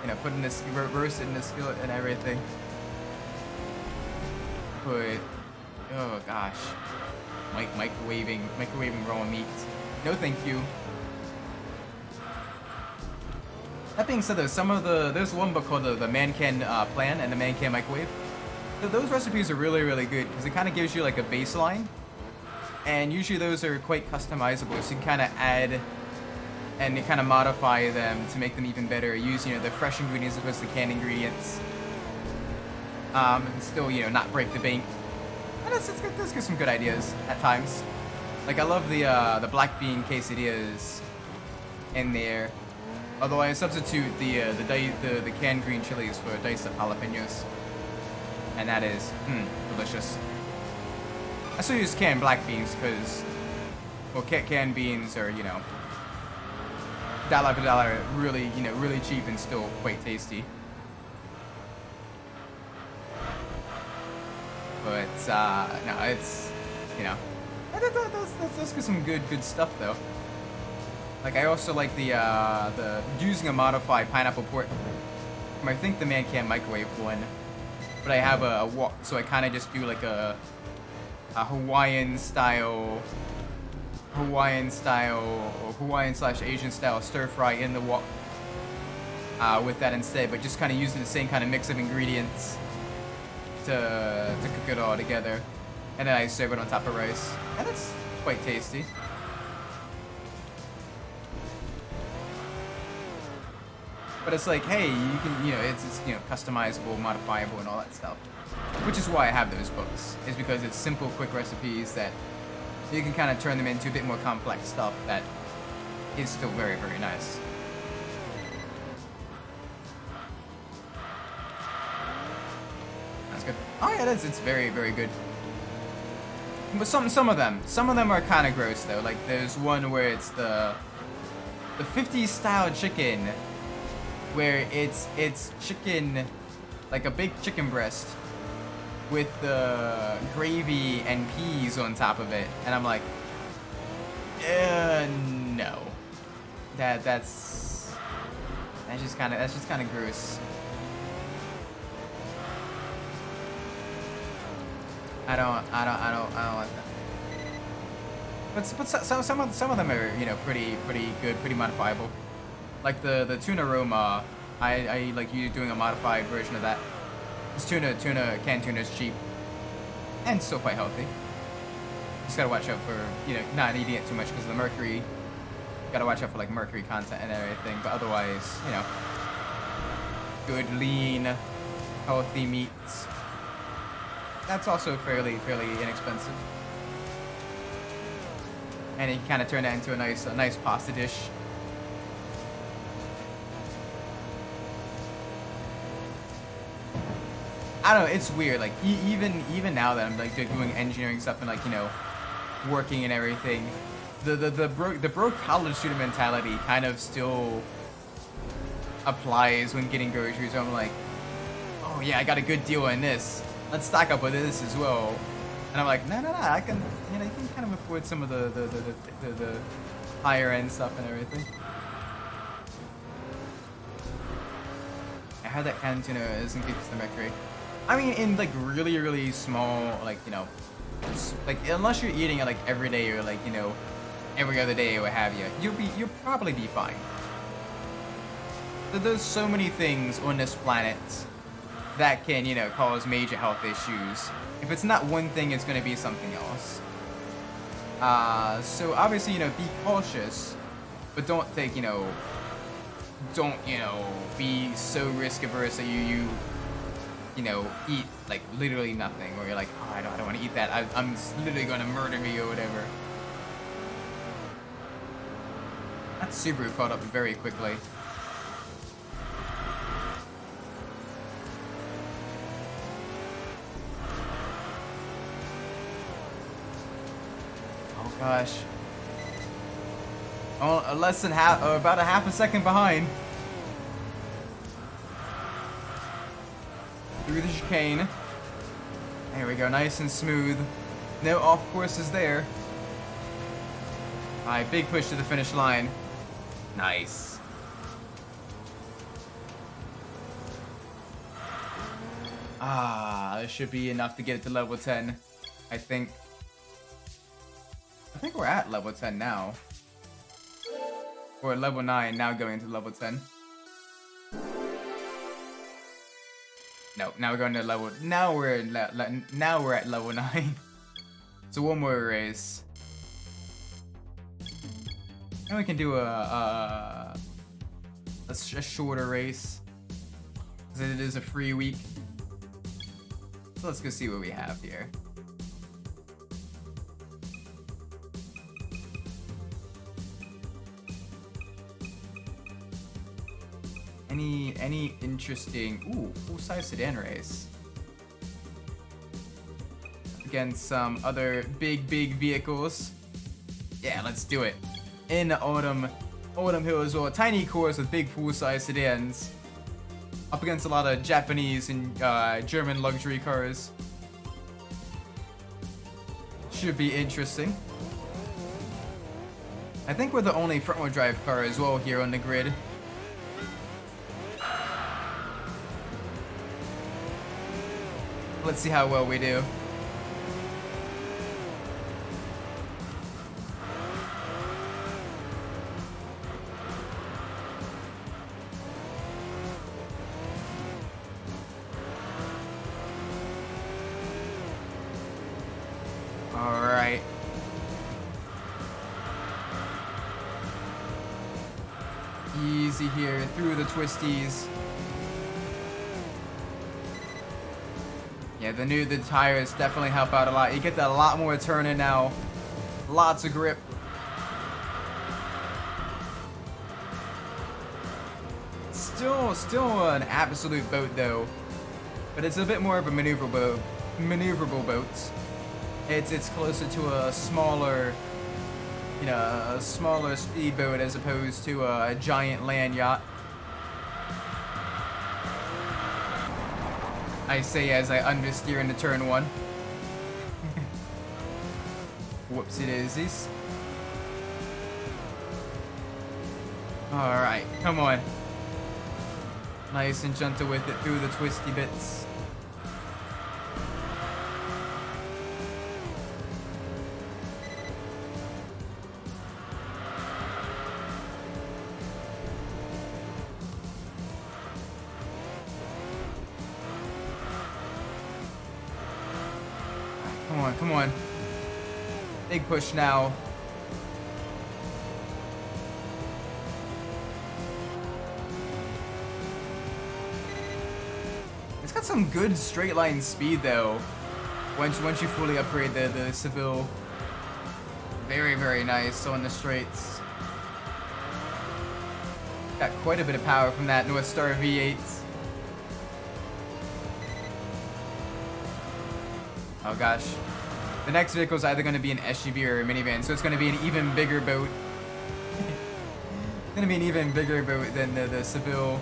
Speaker 1: You know, put in this, roast it in the skillet and everything. But, oh gosh, microwaving raw meat. No, thank you. That being said, though, there's one book called the Man Can Plan and the Man Can Microwave. So those recipes are really good because it kind of gives you like a baseline, and usually those are quite customizable. So you can kind of add and you kind of modify them to make them even better. Use, you know, the fresh ingredients as opposed to canned ingredients, and still, you know, not break the bank. And that's get some good ideas at times. Like I love the black bean quesadillas in there. Although I substitute the canned green chilies for diced up jalapenos, and that is delicious. I still use canned black beans because, well, canned beans are, you know, dollar per dollar, really, you know, really cheap and still quite tasty. But no, it's, you know, that's some good stuff though. Like I also like the using a modified pineapple port. I think the Man Can Microwave one, but I have a wok, so I kind of just do like a Hawaiian style or Hawaiian/Asian style stir fry in the wok with that instead, but just kind of using the same kind of mix of ingredients to cook it all together, and then I serve it on top of rice, and it's quite tasty. But it's like, hey, you can, you know, it's you know, customizable, modifiable, and all that stuff. Which is why I have those books, is because it's simple, quick recipes that you can kind of turn them into a bit more complex stuff that is still very nice. good. Oh yeah, it's very, very good. But some of them are kind of gross though. Like there's one where it's the 50s style chicken, where it's chicken, like a big chicken breast with the gravy and peas on top of it, and I'm like, no, that's just kind of gross. I don't like that. But some of them are, you know, pretty good, pretty modifiable. Like the tuna Roma, I like you doing a modified version of that. This canned tuna is cheap and still quite healthy. Just gotta watch out for, you know, not eating it too much because of the mercury. Gotta watch out for like mercury content and everything. But otherwise, you know, good lean, healthy meats. That's also fairly inexpensive, and you can kind of turn that into a nice pasta dish. I don't know, it's weird. Like even now that I'm like doing engineering stuff and like, you know, working and everything, the broke college student mentality kind of still applies when getting groceries. So I'm like, oh yeah, I got a good deal on this. Let's stock up with this as well. And I'm like, no, I can, you know, you can kind of afford some of the higher end stuff and everything. I heard that canned tuna isn't good for the mercury. I mean, in like really small, like, you know, like unless you're eating it like every day or like, you know, every other day or what have you, you'll probably be fine. There's so many things on this planet that can, you know, cause major health issues. If it's not one thing, it's going to be something else. So obviously, you know, be cautious, but don't take, you know, be so risk averse that you know, eat like literally nothing, or you're like, oh, I don't want to eat that. I'm literally going to murder me or whatever. That Subaru caught up very quickly. Gosh. Oh, less than half, about a half a second behind. Through the chicane. There we go, nice and smooth. No off courses there. Alright, big push to the finish line. Nice. This should be enough to get it to level 10, I think. I think we're at level 10 now. We're at level 9, now going to level 10. No, now we're going to level... Now we're at level 9. So one more race. And we can do a shorter race. Because it is a free week. So let's go see what we have here. Any interesting full-size sedan race against some other big vehicles? Yeah, let's do it. In Autumn Hill as well. Tiny cores with big full-size sedans up against a lot of Japanese and German luxury cars. Should be interesting. I think we're the only front-wheel drive car as well here on the grid. Let's see how well we do. All right. Easy here through the twisties. Yeah, the tires definitely help out a lot. You get that a lot more turning now. Lots of grip. Still an absolute boat though. but it's a bit more of a maneuverable boat. It's closer to a smaller, you know, a smaller speedboat as opposed to a giant land yacht. I say as I understeer into turn 1. Whoopsie daisies. Alright, come on. Nice and gentle with it through the twisty bits. Come on, come on. Big push now. It's got some good straight line speed though. Once you fully upgrade the Seville. Very, very nice on the straights. Got quite a bit of power from that North Star V8. Oh gosh. The next vehicle is either going to be an SUV or a minivan, so it's going to be an even bigger boat. It's going to be an even bigger boat than the Seville.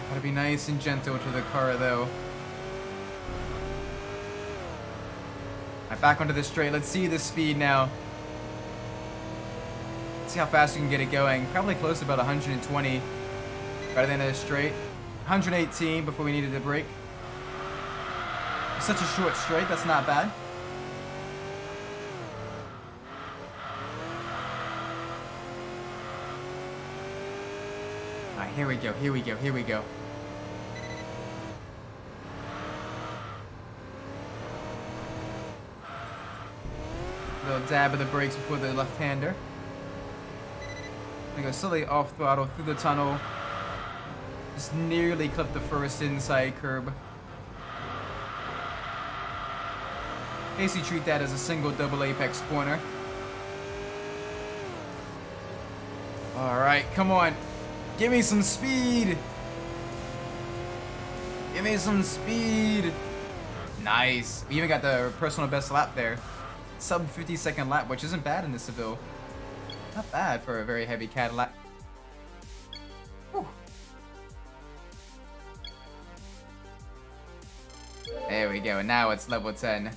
Speaker 1: Gotta be nice and gentle to the car though. Alright, back onto the straight. Let's see the speed now. Let's see how fast we can get it going. Probably close to about 120. Right at the end of the straight. 118 before we needed to brake. Such a short straight, that's not bad. Alright, here we go, here we go, here we go. Little dab of the brakes before the left-hander. We go slowly off throttle through the tunnel. Just nearly clipped the first inside curb. Basically treat that as a single double apex corner. Alright, come on. Give me some speed. Give me some speed. Nice. We even got the personal best lap there. Sub 50-second lap, which isn't bad in the Seville. Not bad for a very heavy Cadillac. Whew. There we go, now it's level 10.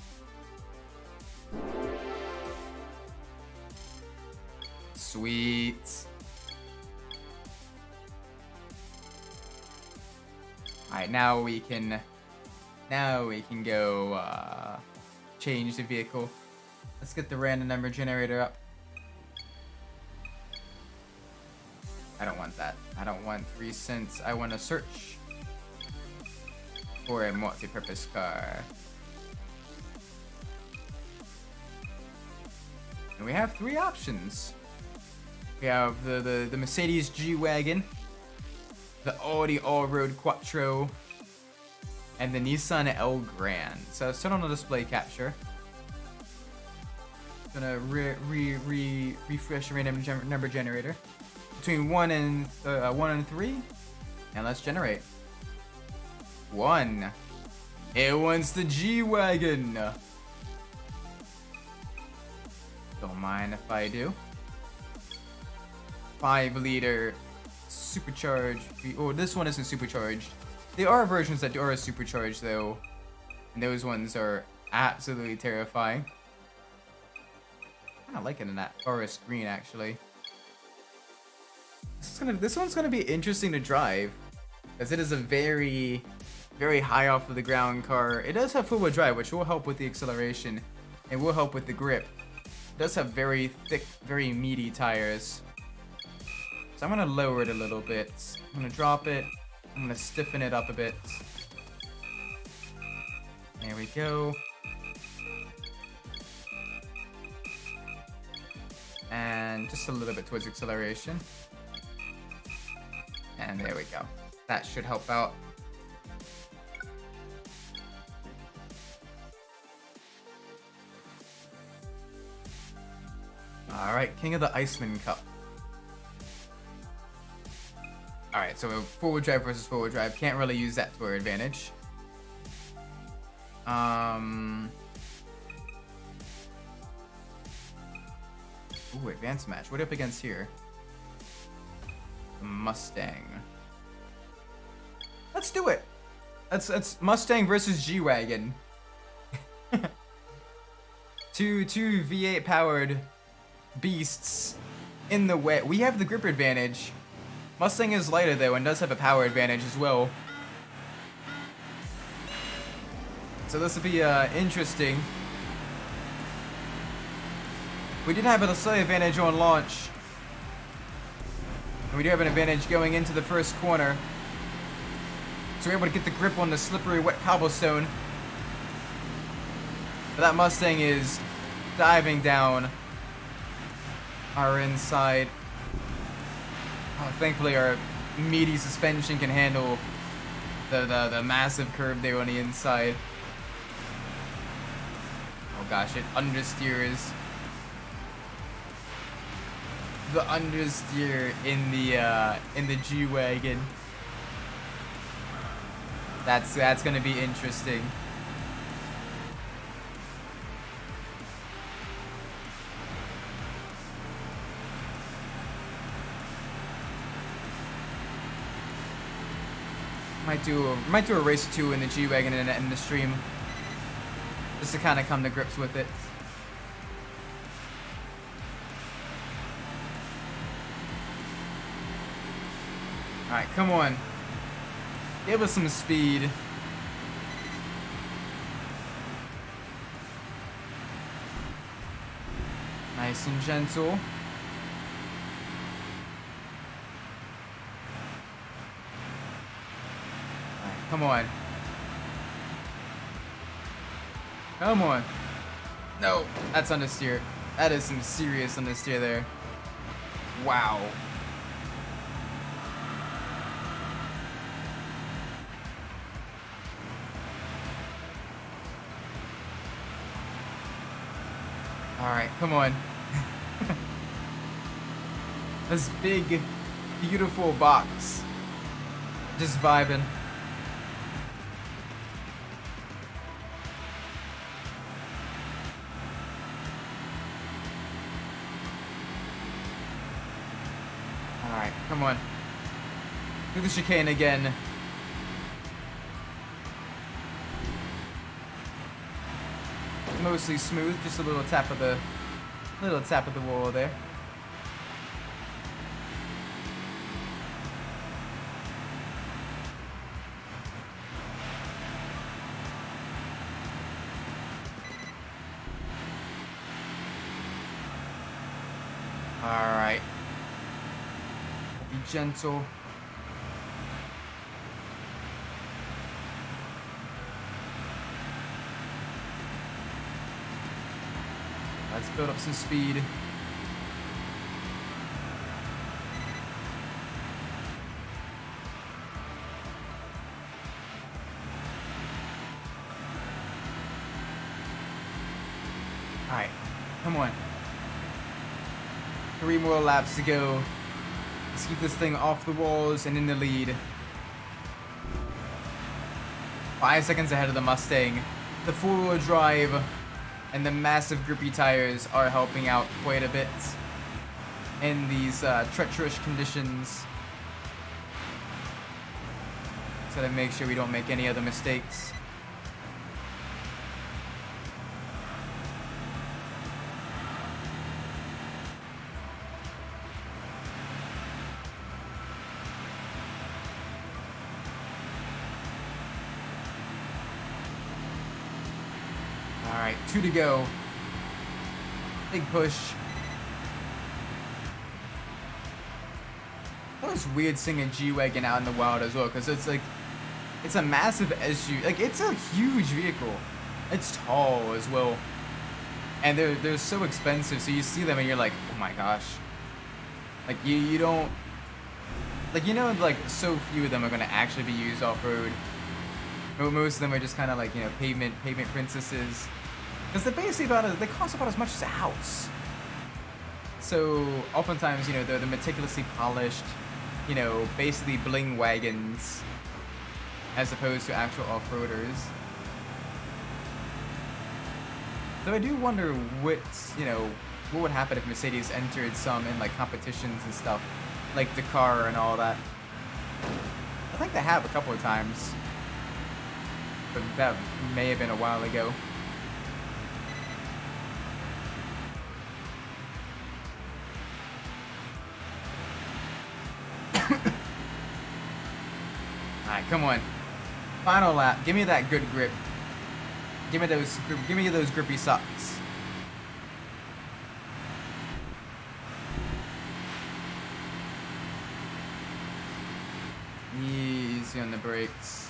Speaker 1: Sweet. Alright, now we can go change the vehicle. Let's get the random number generator up. I don't want that. I don't want recents. I want to search for a multi-purpose car. And we have 3 options. We have the Mercedes G-Wagon, the Audi Allroad Quattro, and the Nissan L Grand. So let's turn on the display capture. Gonna refresh the random number generator between 1 and 3, and let's generate 1. It wants the G-Wagon. Don't mind if I do. 5-liter supercharged. Oh, this one isn't supercharged. There are versions that are supercharged though, and those ones are absolutely terrifying. I like it in that forest green actually. This one's gonna be interesting to drive, as it is a very high off of the ground car. It does have four-wheel drive, which will help with the acceleration and will help with the grip. It does have very thick, very meaty tires. So I'm gonna lower it a little bit. I'm gonna drop it. I'm gonna stiffen it up a bit. There we go. And just a little bit towards acceleration. And there we go. That should help out. Alright, King of the Iceman Cup. Alright, so four-wheel drive versus four-wheel drive. Can't really use that to our advantage. Ooh, advanced match. What are we up against here? Mustang. Let's do it. That's Mustang versus G-Wagon. two V8 powered beasts in the wet. We have the grip advantage. Mustang is lighter though and does have a power advantage as well. So this will be interesting. We did have a slight advantage on launch. And we do have an advantage going into the first corner. So we're able to get the grip on the slippery wet cobblestone. But that Mustang is diving down our inside. Oh, thankfully our meaty suspension can handle the massive curve there on the inside. Oh gosh, it understeers. The understeer in the G-Wagon. That's gonna be interesting. Might do a race or two in the G-Wagon in the stream, just to kind of come to grips with it. All right, come on, give us some speed. Nice and gentle. Come on. Come on. No, that's understeer. That is some serious understeer there. Wow. Alright, come on. This big, beautiful box. Just vibing. Alright, come on. Do the chicane again. Mostly smooth, just a little tap of the wall there. Alright. Be gentle. Let's build up some speed. Alright, come on. 3 more laps to go. Let's keep this thing off the walls and in the lead. 5 seconds ahead of the Mustang. The 4-wheel drive and the massive grippy tires are helping out quite a bit in these treacherous conditions. So to make sure we don't make any other mistakes. Alright, 2 to go. Big push. That was weird seeing a G-Wagon out in the wild as well, because it's like, it's a massive SUV. Like, it's a huge vehicle. It's tall as well. And they're so expensive, so you see them and you're like, oh my gosh. Like, you don't... Like, you know, like, so few of them are going to actually be used off-road. Most of them are just kind of like, you know, pavement princesses. Because they're basically they cost about as much as a house. So oftentimes, you know, they're meticulously polished. you know, basically bling wagons as opposed to actual off-roaders. Though I do wonder what, you know, what would happen if Mercedes entered some in like competitions and stuff, like Dakar and all that. I think they have a couple of times, but that may have been a while ago. Alright, come on. Final lap. Give me that good grip. Give me those grippy socks. Easy on the brakes.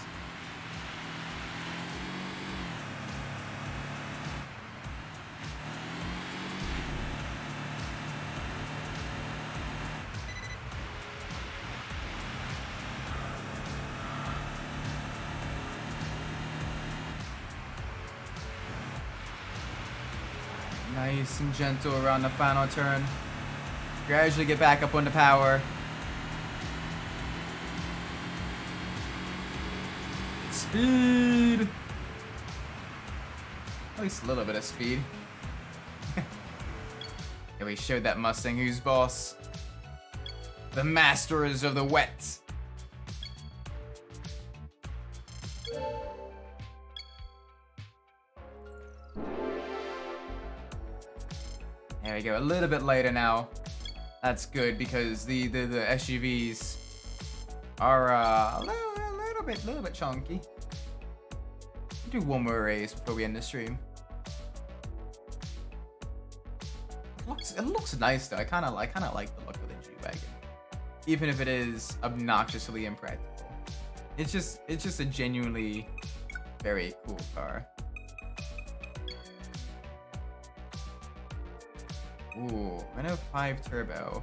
Speaker 1: Nice and gentle around the final turn. Gradually get back up on the power. Speed! At least a little bit of speed. Yeah, we showed that Mustang who's boss. The masters of the wet. There we go, a little bit lighter now. That's good because the SUVs are a little bit chunky. Do one more race before we end the stream. It looks nice though. I kind of like the look of the G-Wagon, even if it is obnoxiously impractical. It's just a genuinely very cool car. Ooh, Renault 5 Turbo.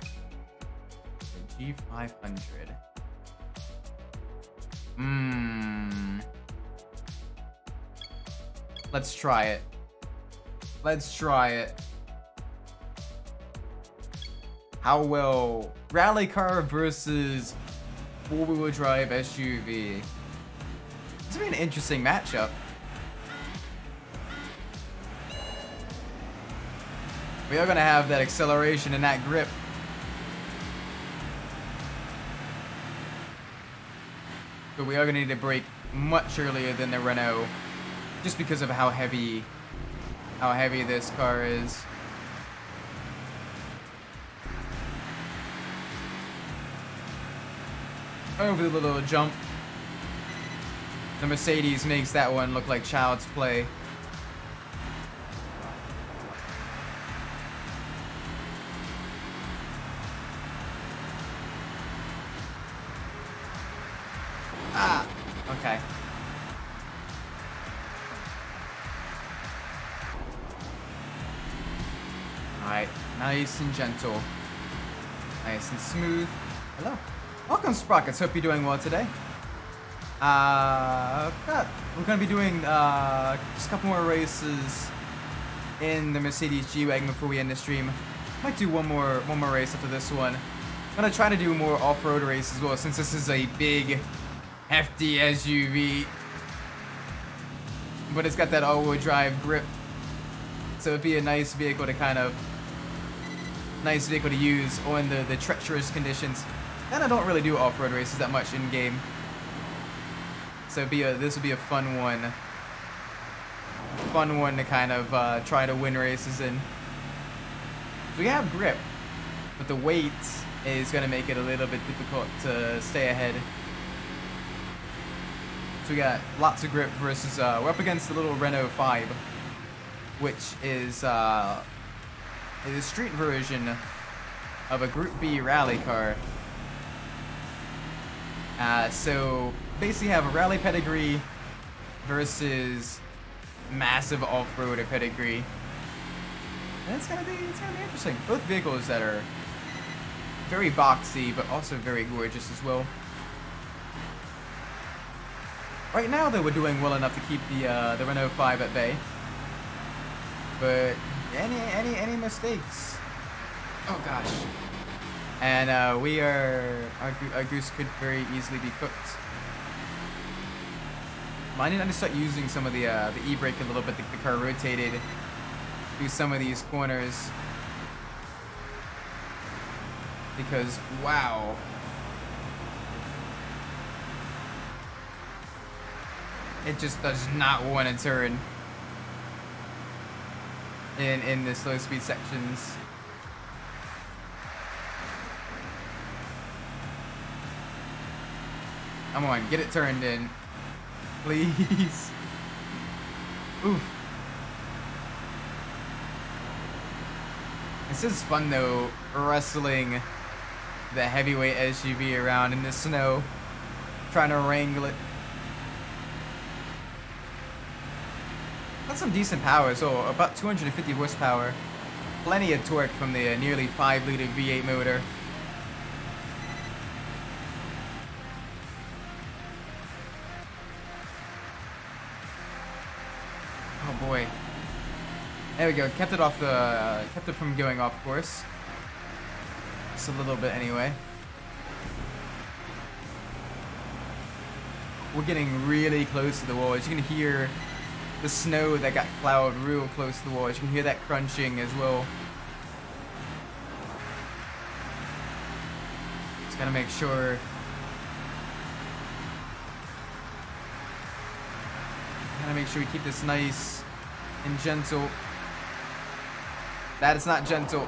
Speaker 1: The G500. Let's try it. Let's try it. How well? Rally car versus four-wheel drive SUV. This would be an interesting matchup. We are gonna have that acceleration and that grip. But we are gonna need to brake much earlier than the Renault, just because of how heavy this car is. Over the little jump. The Mercedes makes that one look like child's play. Ah, okay. Alright, nice and gentle. Nice and smooth. Hello. Welcome, Sprockets. Hope you're doing well today. We're gonna be doing just a couple more races in the Mercedes G-Wagon before we end the stream. Might do one more race after this one. I'm gonna try to do more off-road races as well, since this is a big, hefty SUV. But it's got that all-wheel drive grip, so it'd be a nice vehicle to use on the treacherous conditions. And I don't really do off-road races that much in game, so this would be a fun one to kind of try to win races in. We have grip, but the weight is going to make it a little bit difficult to stay ahead. So we got lots of grip versus we're up against the little Renault 5, which is a street version of a Group B rally car. So basically have a rally pedigree versus massive off-roader pedigree. And it's gonna be interesting. Both vehicles that are very boxy but also very gorgeous as well. Right now though, we're doing well enough to keep the Renault 5 at bay. But any mistakes? Oh gosh. And our goose could very easily be cooked. I need to start using some of the e-brake a little bit to get the car rotated through some of these corners. Because, wow. It just does not want to turn in the slow speed sections. Come on, get it turned in. Please. Oof. This is fun though, wrestling the heavyweight SUV around in the snow, trying to wrangle it. That's some decent power, so about 250 horsepower. Plenty of torque from the nearly 5-liter V8 motor. Oh boy. There we go. Kept it from going off course. Just a little bit anyway. We're getting really close to the wall. As you can hear the snow that got plowed real close to the wall. As you can hear that crunching as well. Just gotta make sure. Gotta make sure we keep this nice and gentle. That is not gentle.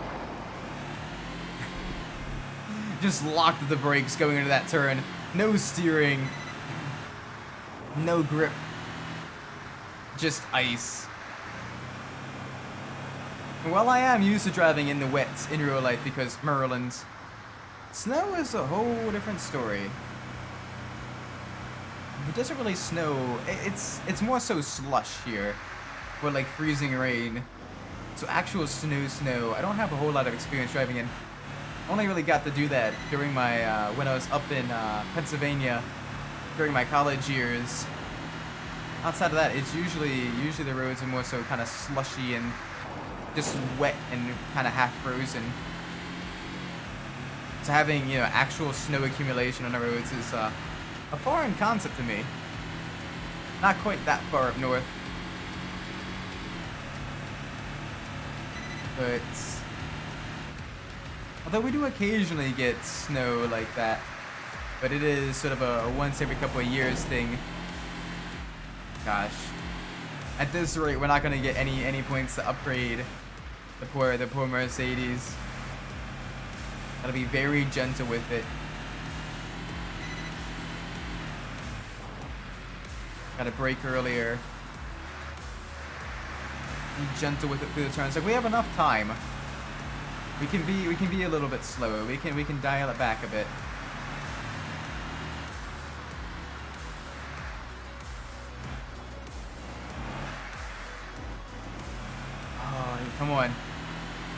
Speaker 1: Just locked the brakes going into that turn. No steering. No grip. Just ice. And while I am used to driving in the wet in real life because Maryland, snow is a whole different story. It doesn't really snow. It's more so slush here, or like freezing rain. So actual snow. I don't have a whole lot of experience driving in. Only really got to do that during my when I was up in Pennsylvania during my college years. Outside of that, it's usually the roads are more so kind of slushy and just wet and kind of half frozen. So having actual snow accumulation on the roads is a foreign concept to me. Not quite that far up north. But although we do occasionally get snow like that, but it is sort of a once every couple of years thing. Gosh, at this rate, we're not gonna get any points to upgrade the poor Mercedes. Gotta be very gentle with it. Gotta brake earlier. Be gentle with it through the turns. Like we have enough time. We can be a little bit slower. We can dial it back a bit. Oh, come on.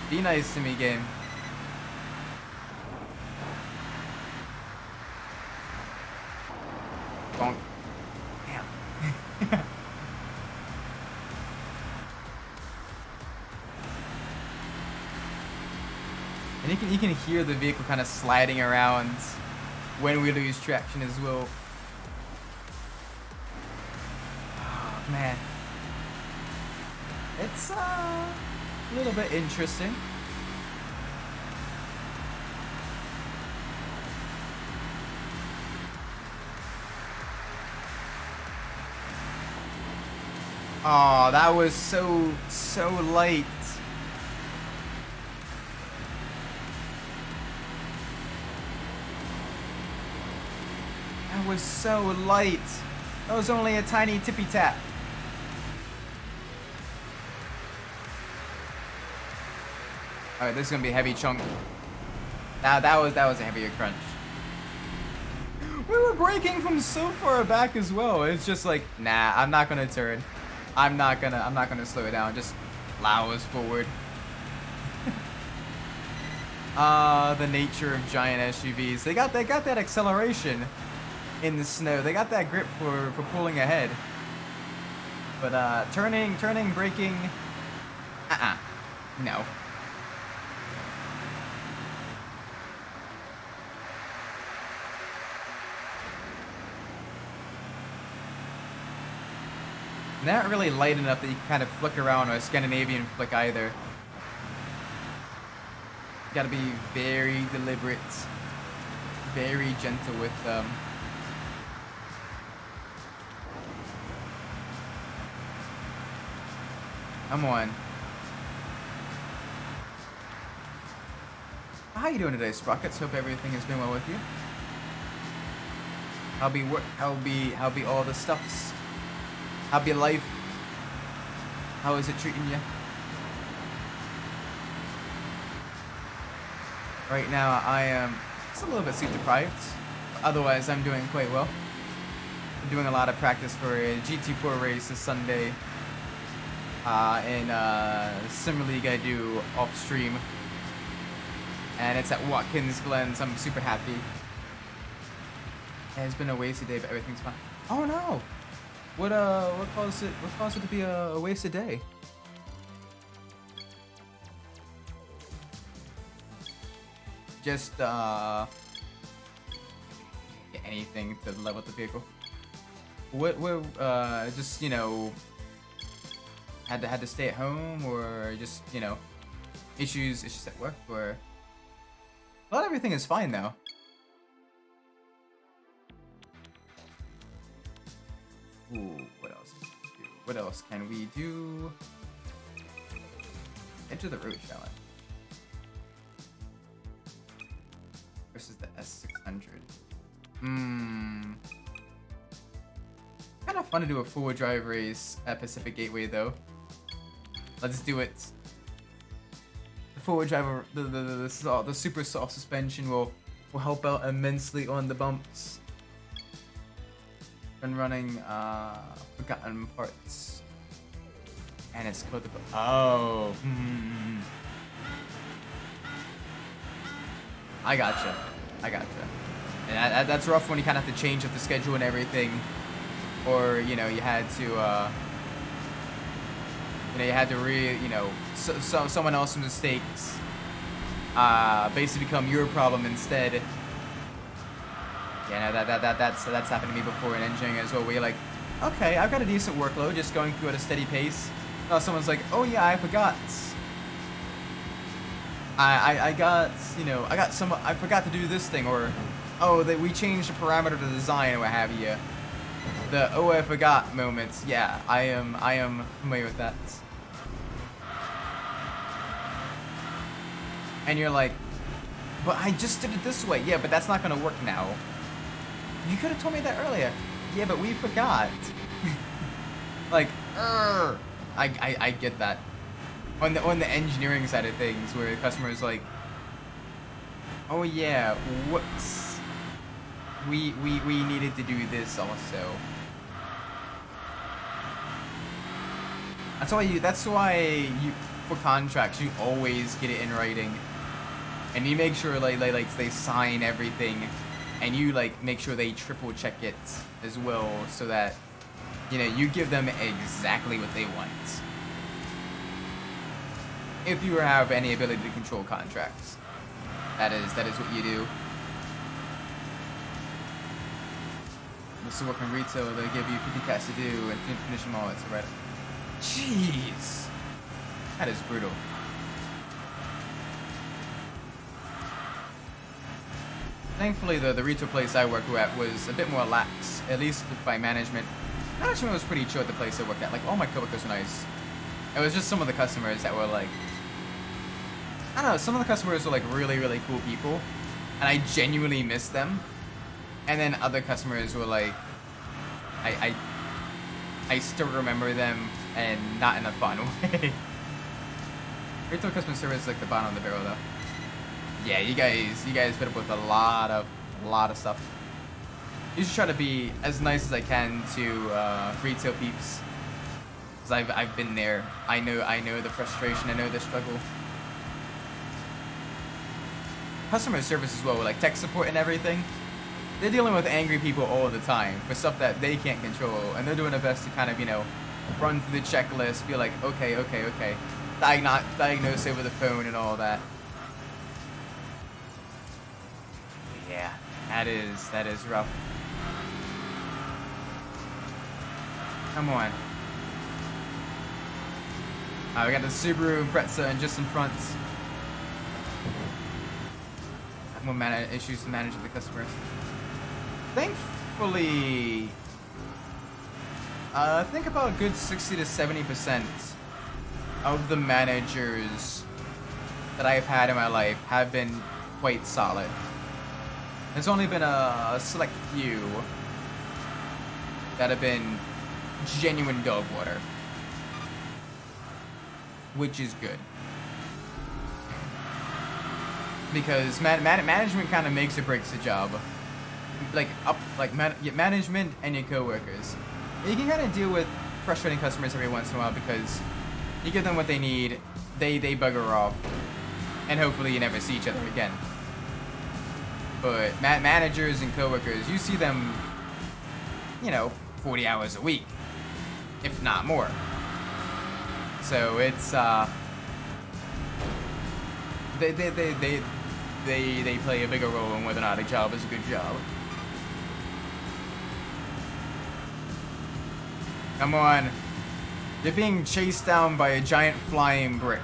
Speaker 1: Be nice to me, game. Bonk. Damn. And you can hear the vehicle kind of sliding around when we lose traction as well. Oh, man. It's a little bit interesting. Oh, that was so light. That was so light. That was only a tiny tippy tap. Alright, this is gonna be a heavy chunk. Now that was a heavier crunch. We were braking from so far back as well. It's just like, nah, I'm not gonna turn. I'm not gonna slow it down. Just plow us forward. The nature of giant SUVs. They got that acceleration in the snow. They got that grip for pulling ahead. But turning, braking, no. not really light enough that you can kind of flick around, or a Scandinavian flick either. Gotta be very deliberate, very gentle with them. Come on. How you doing today, Sprockets? Hope everything has been well with you. How be all the stuffs? How be life? How is it treating you? Right now, I am just a little bit sleep deprived. Otherwise, I'm doing quite well. I'm doing a lot of practice for a GT4 race this Sunday. In Sim League I do off stream. And it's at Watkins Glen, so I'm super happy. It's been a wasted day, but everything's fine. Oh no! What caused it to be a wasted day? Just anything to level the vehicle. What just, you know, had to stay at home, or just, you know, issues at work, or well, everything is fine now. Ooh, what else can we do? What else can we do? Edge of the road challenge versus the S600. Kind of fun to do a four-wheel drive race at Pacific Gateway, though. Let's do it. The four-wheel drive, the super soft suspension will help out immensely on the bumps. Been running forgotten parts, and it's called the I gotcha. And that's rough when you kind of have to change up the schedule and everything, or you know you had to someone else's mistakes basically become your problem instead. Yeah, no, that's happened to me before in engineering as well, where you're like, okay, I've got a decent workload, just going through at a steady pace. Now someone's like, oh yeah, I forgot. I forgot to do this thing, or oh, we changed the parameter of the design, or what have you. The oh, I forgot moments. Yeah, I am familiar with that. And you're like, but I just did it this way. Yeah, but that's not gonna work now. You could have told me that earlier. Yeah, but we forgot. Like, I get that. On the engineering side of things, where the customer is like, oh yeah, whoops. We needed to do this also. That's why you for contracts you always get it in writing. And you make sure like they sign everything, and you like make sure they triple check it as well, so that you know you give them exactly what they want. If you have any ability to control contracts, that is what you do. This is work in retail. They give you 50 cats to do and finish them all. It's right. Jeez, that is brutal. Thankfully, the retail place I worked at was a bit more lax, at least by management. Management was pretty chill at the place I worked at. Like, all my coworkers were nice. It was just some of the customers that were like, I don't know, some of the customers were like really, really cool people, and I genuinely missed them. And then other customers were like, I still remember them, and not in a fun way. Retail customer service is like the bottom of the barrel, though. Yeah, you guys put up with a lot of stuff. You should try to be as nice as I can to retail peeps, cause I've been there. I know the frustration. I know the struggle. Customer service as well, like tech support and everything. They're dealing with angry people all the time for stuff that they can't control, and they're doing their best to kind of, you know, run through the checklist, be like, okay, diagnose it with the phone and all that. Yeah, that is rough. Come on. We got the Subaru Impreza and just in front. More issues to manage with the customers. Thankfully, I think about a good 60 to 70% of the managers that I've had in my life have been quite solid. There's only been a select few that have been genuine dog water, which is good. Because management kind of makes or breaks the job. Management and your coworkers. You can kind of deal with frustrating customers every once in a while because you give them what they need, they bugger off, and hopefully you never see each other again. But managers and coworkers, you see them, 40 hours a week, if not more. So it's they play a bigger role in whether or not a job is a good job. Come on. You're being chased down by a giant flying brick.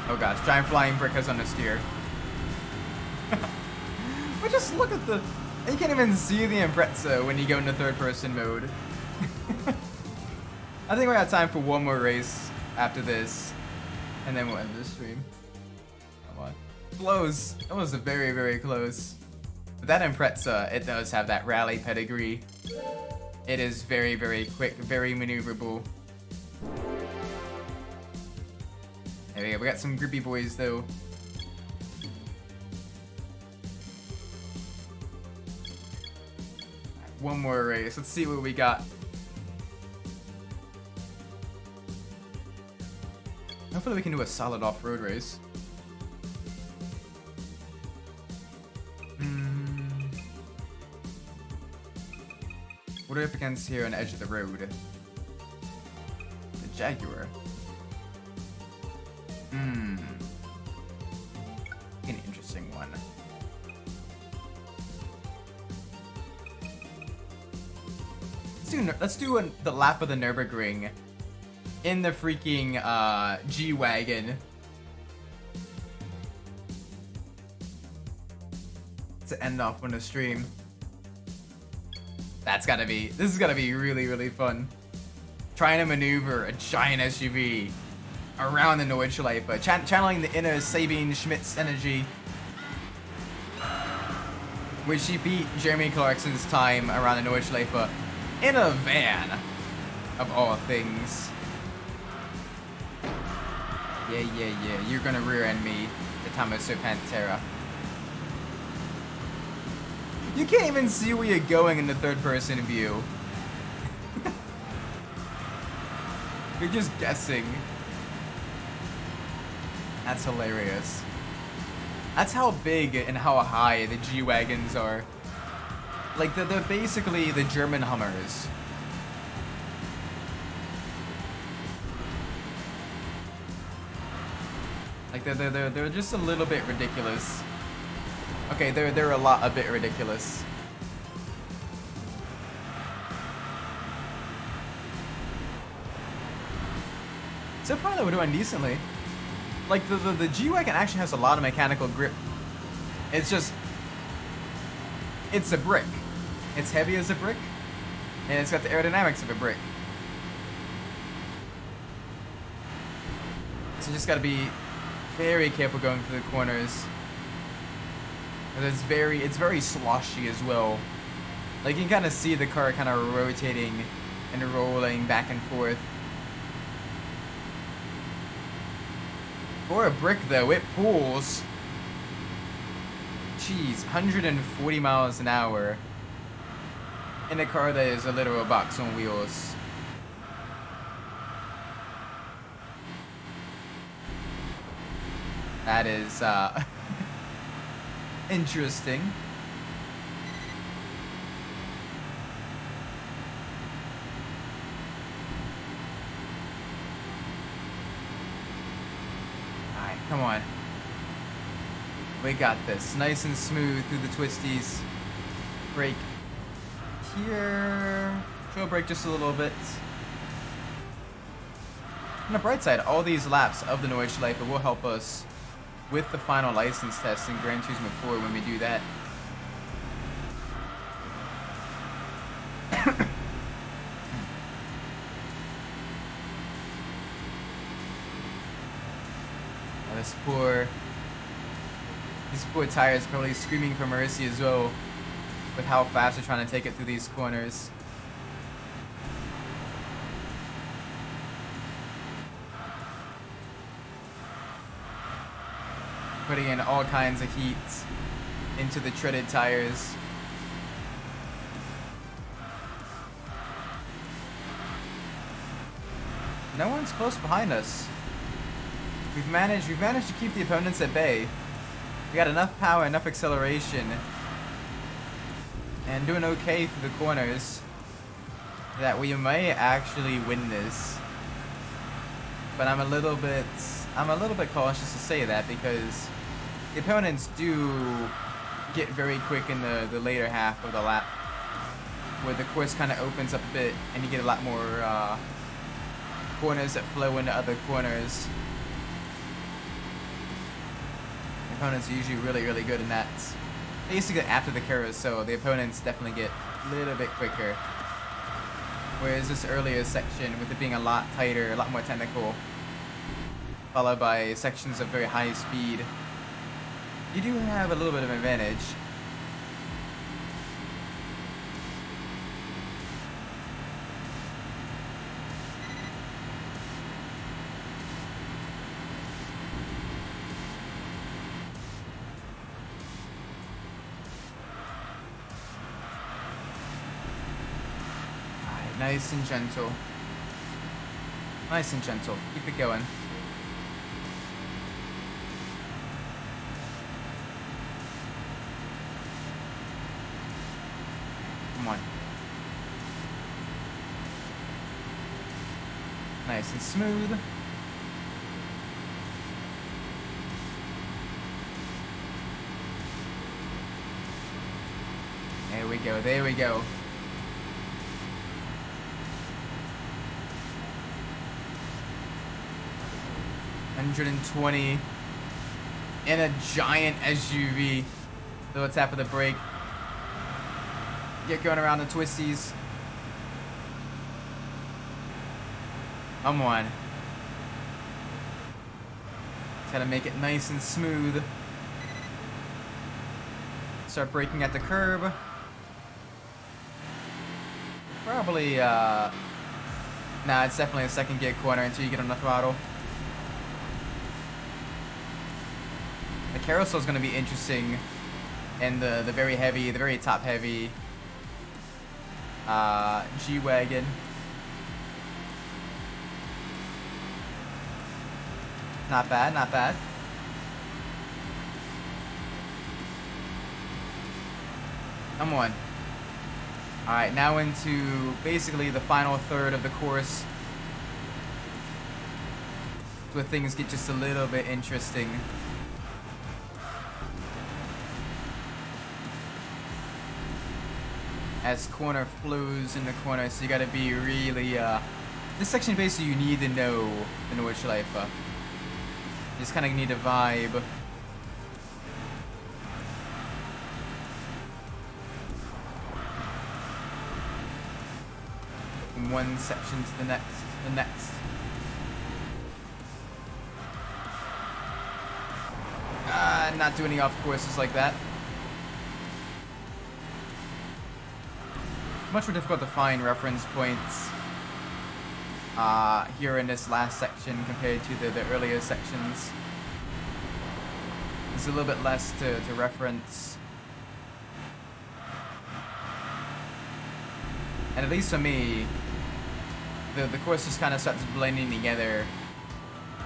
Speaker 1: Oh gosh, giant flying brick has understeer. But just look at the... You can't even see the Impreza when you go into third person mode. I think we got time for one more race after this. And then we'll end this stream. Come on. Close. That was very, very close. But that Impreza, it does have that rally pedigree. It is very, very quick, very maneuverable. There we go. We got some grippy boys though. One more race. Let's see what we got. Hopefully we can do a solid off-road race. What are we up against here on the edge of the road? The Jaguar. An interesting one. Let's do the lap of the Nürburgring in the freaking G-Wagon. To end off on the stream. This is gotta be really, really fun. Trying to maneuver a giant SUV around the Nordschleife, channeling the inner Sabine Schmitz energy, which she beat Jeremy Clarkson's time around the Nordschleife in a van, of all things. Yeah, you're gonna rear end me, the Tommaso Pantera. You can't even see where you're going in the third-person view. You're just guessing. That's hilarious. That's how big and how high the G-Wagons are. Like, they're basically the German Hummers. Like, they're just a little bit ridiculous. Okay, they're a bit ridiculous. So far though, we're doing decently. Like the G-Wagon actually has a lot of mechanical grip. It's just, it's a brick. It's heavy as a brick, and it's got the aerodynamics of a brick. So you just gotta be very careful going through the corners. And it's very sloshy as well. Like you can kind of see the car kind of rotating and rolling back and forth. For a brick though, it pulls. Jeez, 140 miles an hour in a car that is a literal box on wheels. That is interesting. Alright, come on. We got this. Nice and smooth through the twisties. Brake here. Show brake just a little bit. On the bright side, all these laps of the Nordschleife will help us with the final license test in Gran Turismo 4 when we do that. These poor tires probably screaming for mercy as well with how fast they're trying to take it through these corners. Putting in all kinds of heat into the treaded tires. No one's close behind us. We've managed to keep the opponents at bay. We got enough power, enough acceleration, and doing okay through the corners that we may actually win this. But I'm a little bit cautious to say that because the opponents do get very quick in the later half of the lap, where the course kind of opens up a bit and you get a lot more corners that flow into other corners. The opponents are usually really good in that. Basically after the carousel, the opponents definitely get a little bit quicker. Whereas this earlier section, with it being a lot tighter, a lot more technical, followed by sections of very high speed, you do have a little bit of an advantage. Alright, nice and gentle. Nice and gentle. Keep it going. Come on. Nice and smooth. There we go, there we go. $120 in a giant SUV. Little tap of the brake. Get going around the twisties. Come on. Try to make it nice and smooth. Start braking at the curb. Probably, nah, it's definitely a second gear corner until you get on the throttle. The carousel is going to be interesting in the very heavy, the very top heavy G-Wagon. Not bad, not bad. Come on. Alright, now into basically the final third of the course, where things get just a little bit interesting. As corner flows in the corner, so you gotta be really, this section basically you need to know the Nordschleife. You just kinda need a vibe. From one section to the next. Not doing any off courses like that. Much more difficult to find reference points here in this last section compared to the earlier sections. There's a little bit less to reference. And at least for me, the course just kind of starts blending together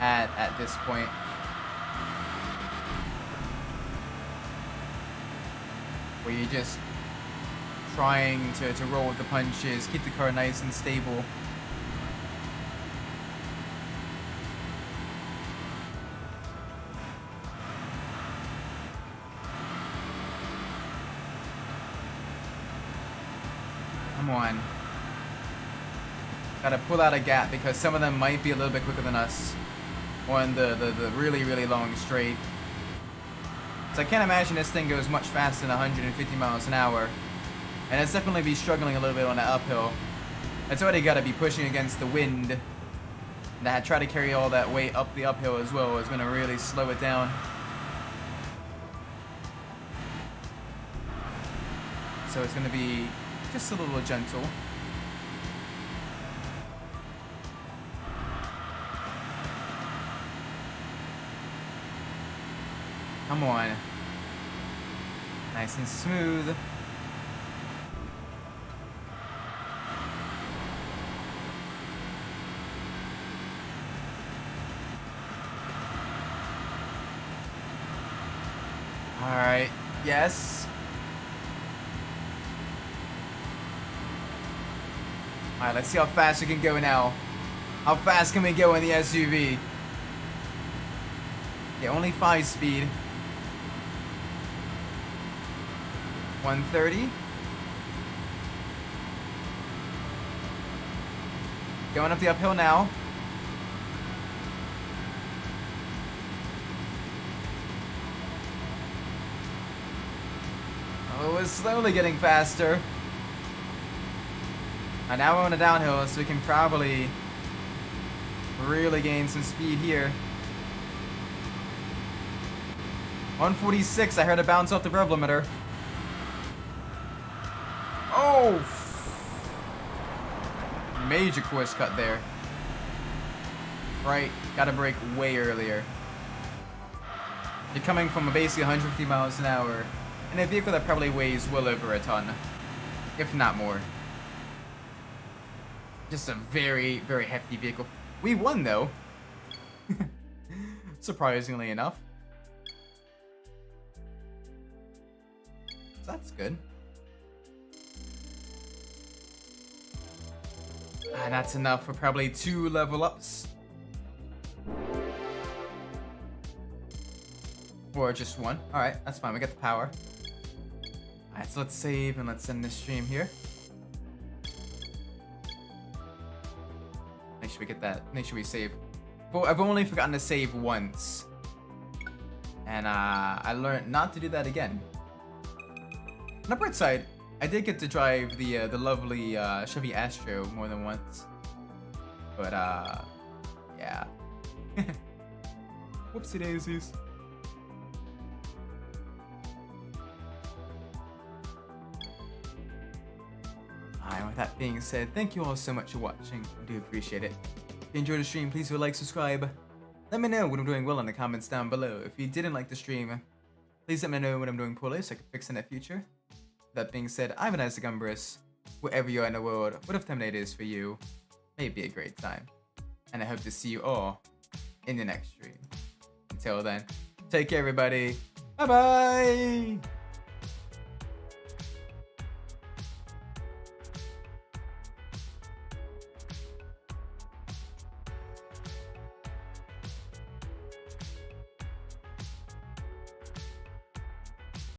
Speaker 1: at this point. Where you just trying to roll with the punches, keep the car nice and stable. Come on. Gotta pull out a gap because some of them might be a little bit quicker than us on the really, really long straight. So I can't imagine this thing goes much faster than 150 miles an hour. And it's definitely be struggling a little bit on that uphill. It's already gotta be pushing against the wind. And that try to carry all that weight up the uphill as well is gonna really slow it down. So it's gonna be just a little gentle. Come on. Nice and smooth. Alright, yes. Alright, let's see how fast we can go now. How fast can we go in the SUV? Yeah, only 5 speed. 130. Going up the uphill now. Oh, it's slowly getting faster. And now we're on a downhill, so we can probably really gain some speed here. 146, I heard it bounce off the rev limiter. Oh! Major course cut there. Right, gotta brake way earlier. You're coming from basically 150 miles an hour in a vehicle that probably weighs well over a ton, if not more. Just a very, very hefty vehicle. We won though. Surprisingly enough. So that's good. And that's enough for probably 2 level ups. Or just 1. Alright, that's fine. We got the power. Alright, so let's save and let's end this stream here. Make sure we get that. Make sure we save. Well, I've only forgotten to save once. And I learned not to do that again. On the bright side, I did get to drive the lovely Chevy Astro more than once. But yeah. Whoopsie daisies. Alright, with that being said, thank you all so much for watching. I do appreciate it. If you enjoyed the stream, please do like, subscribe. Let me know what I'm doing well in the comments down below. If you didn't like the stream, please let me know what I'm doing poorly so I can fix in the future. That being said, I'm an Isaac Umbras. Wherever you are in the world, whatever time it is for you, may it be a great time. And I hope to see you all in the next stream. Until then, take care everybody. Bye bye!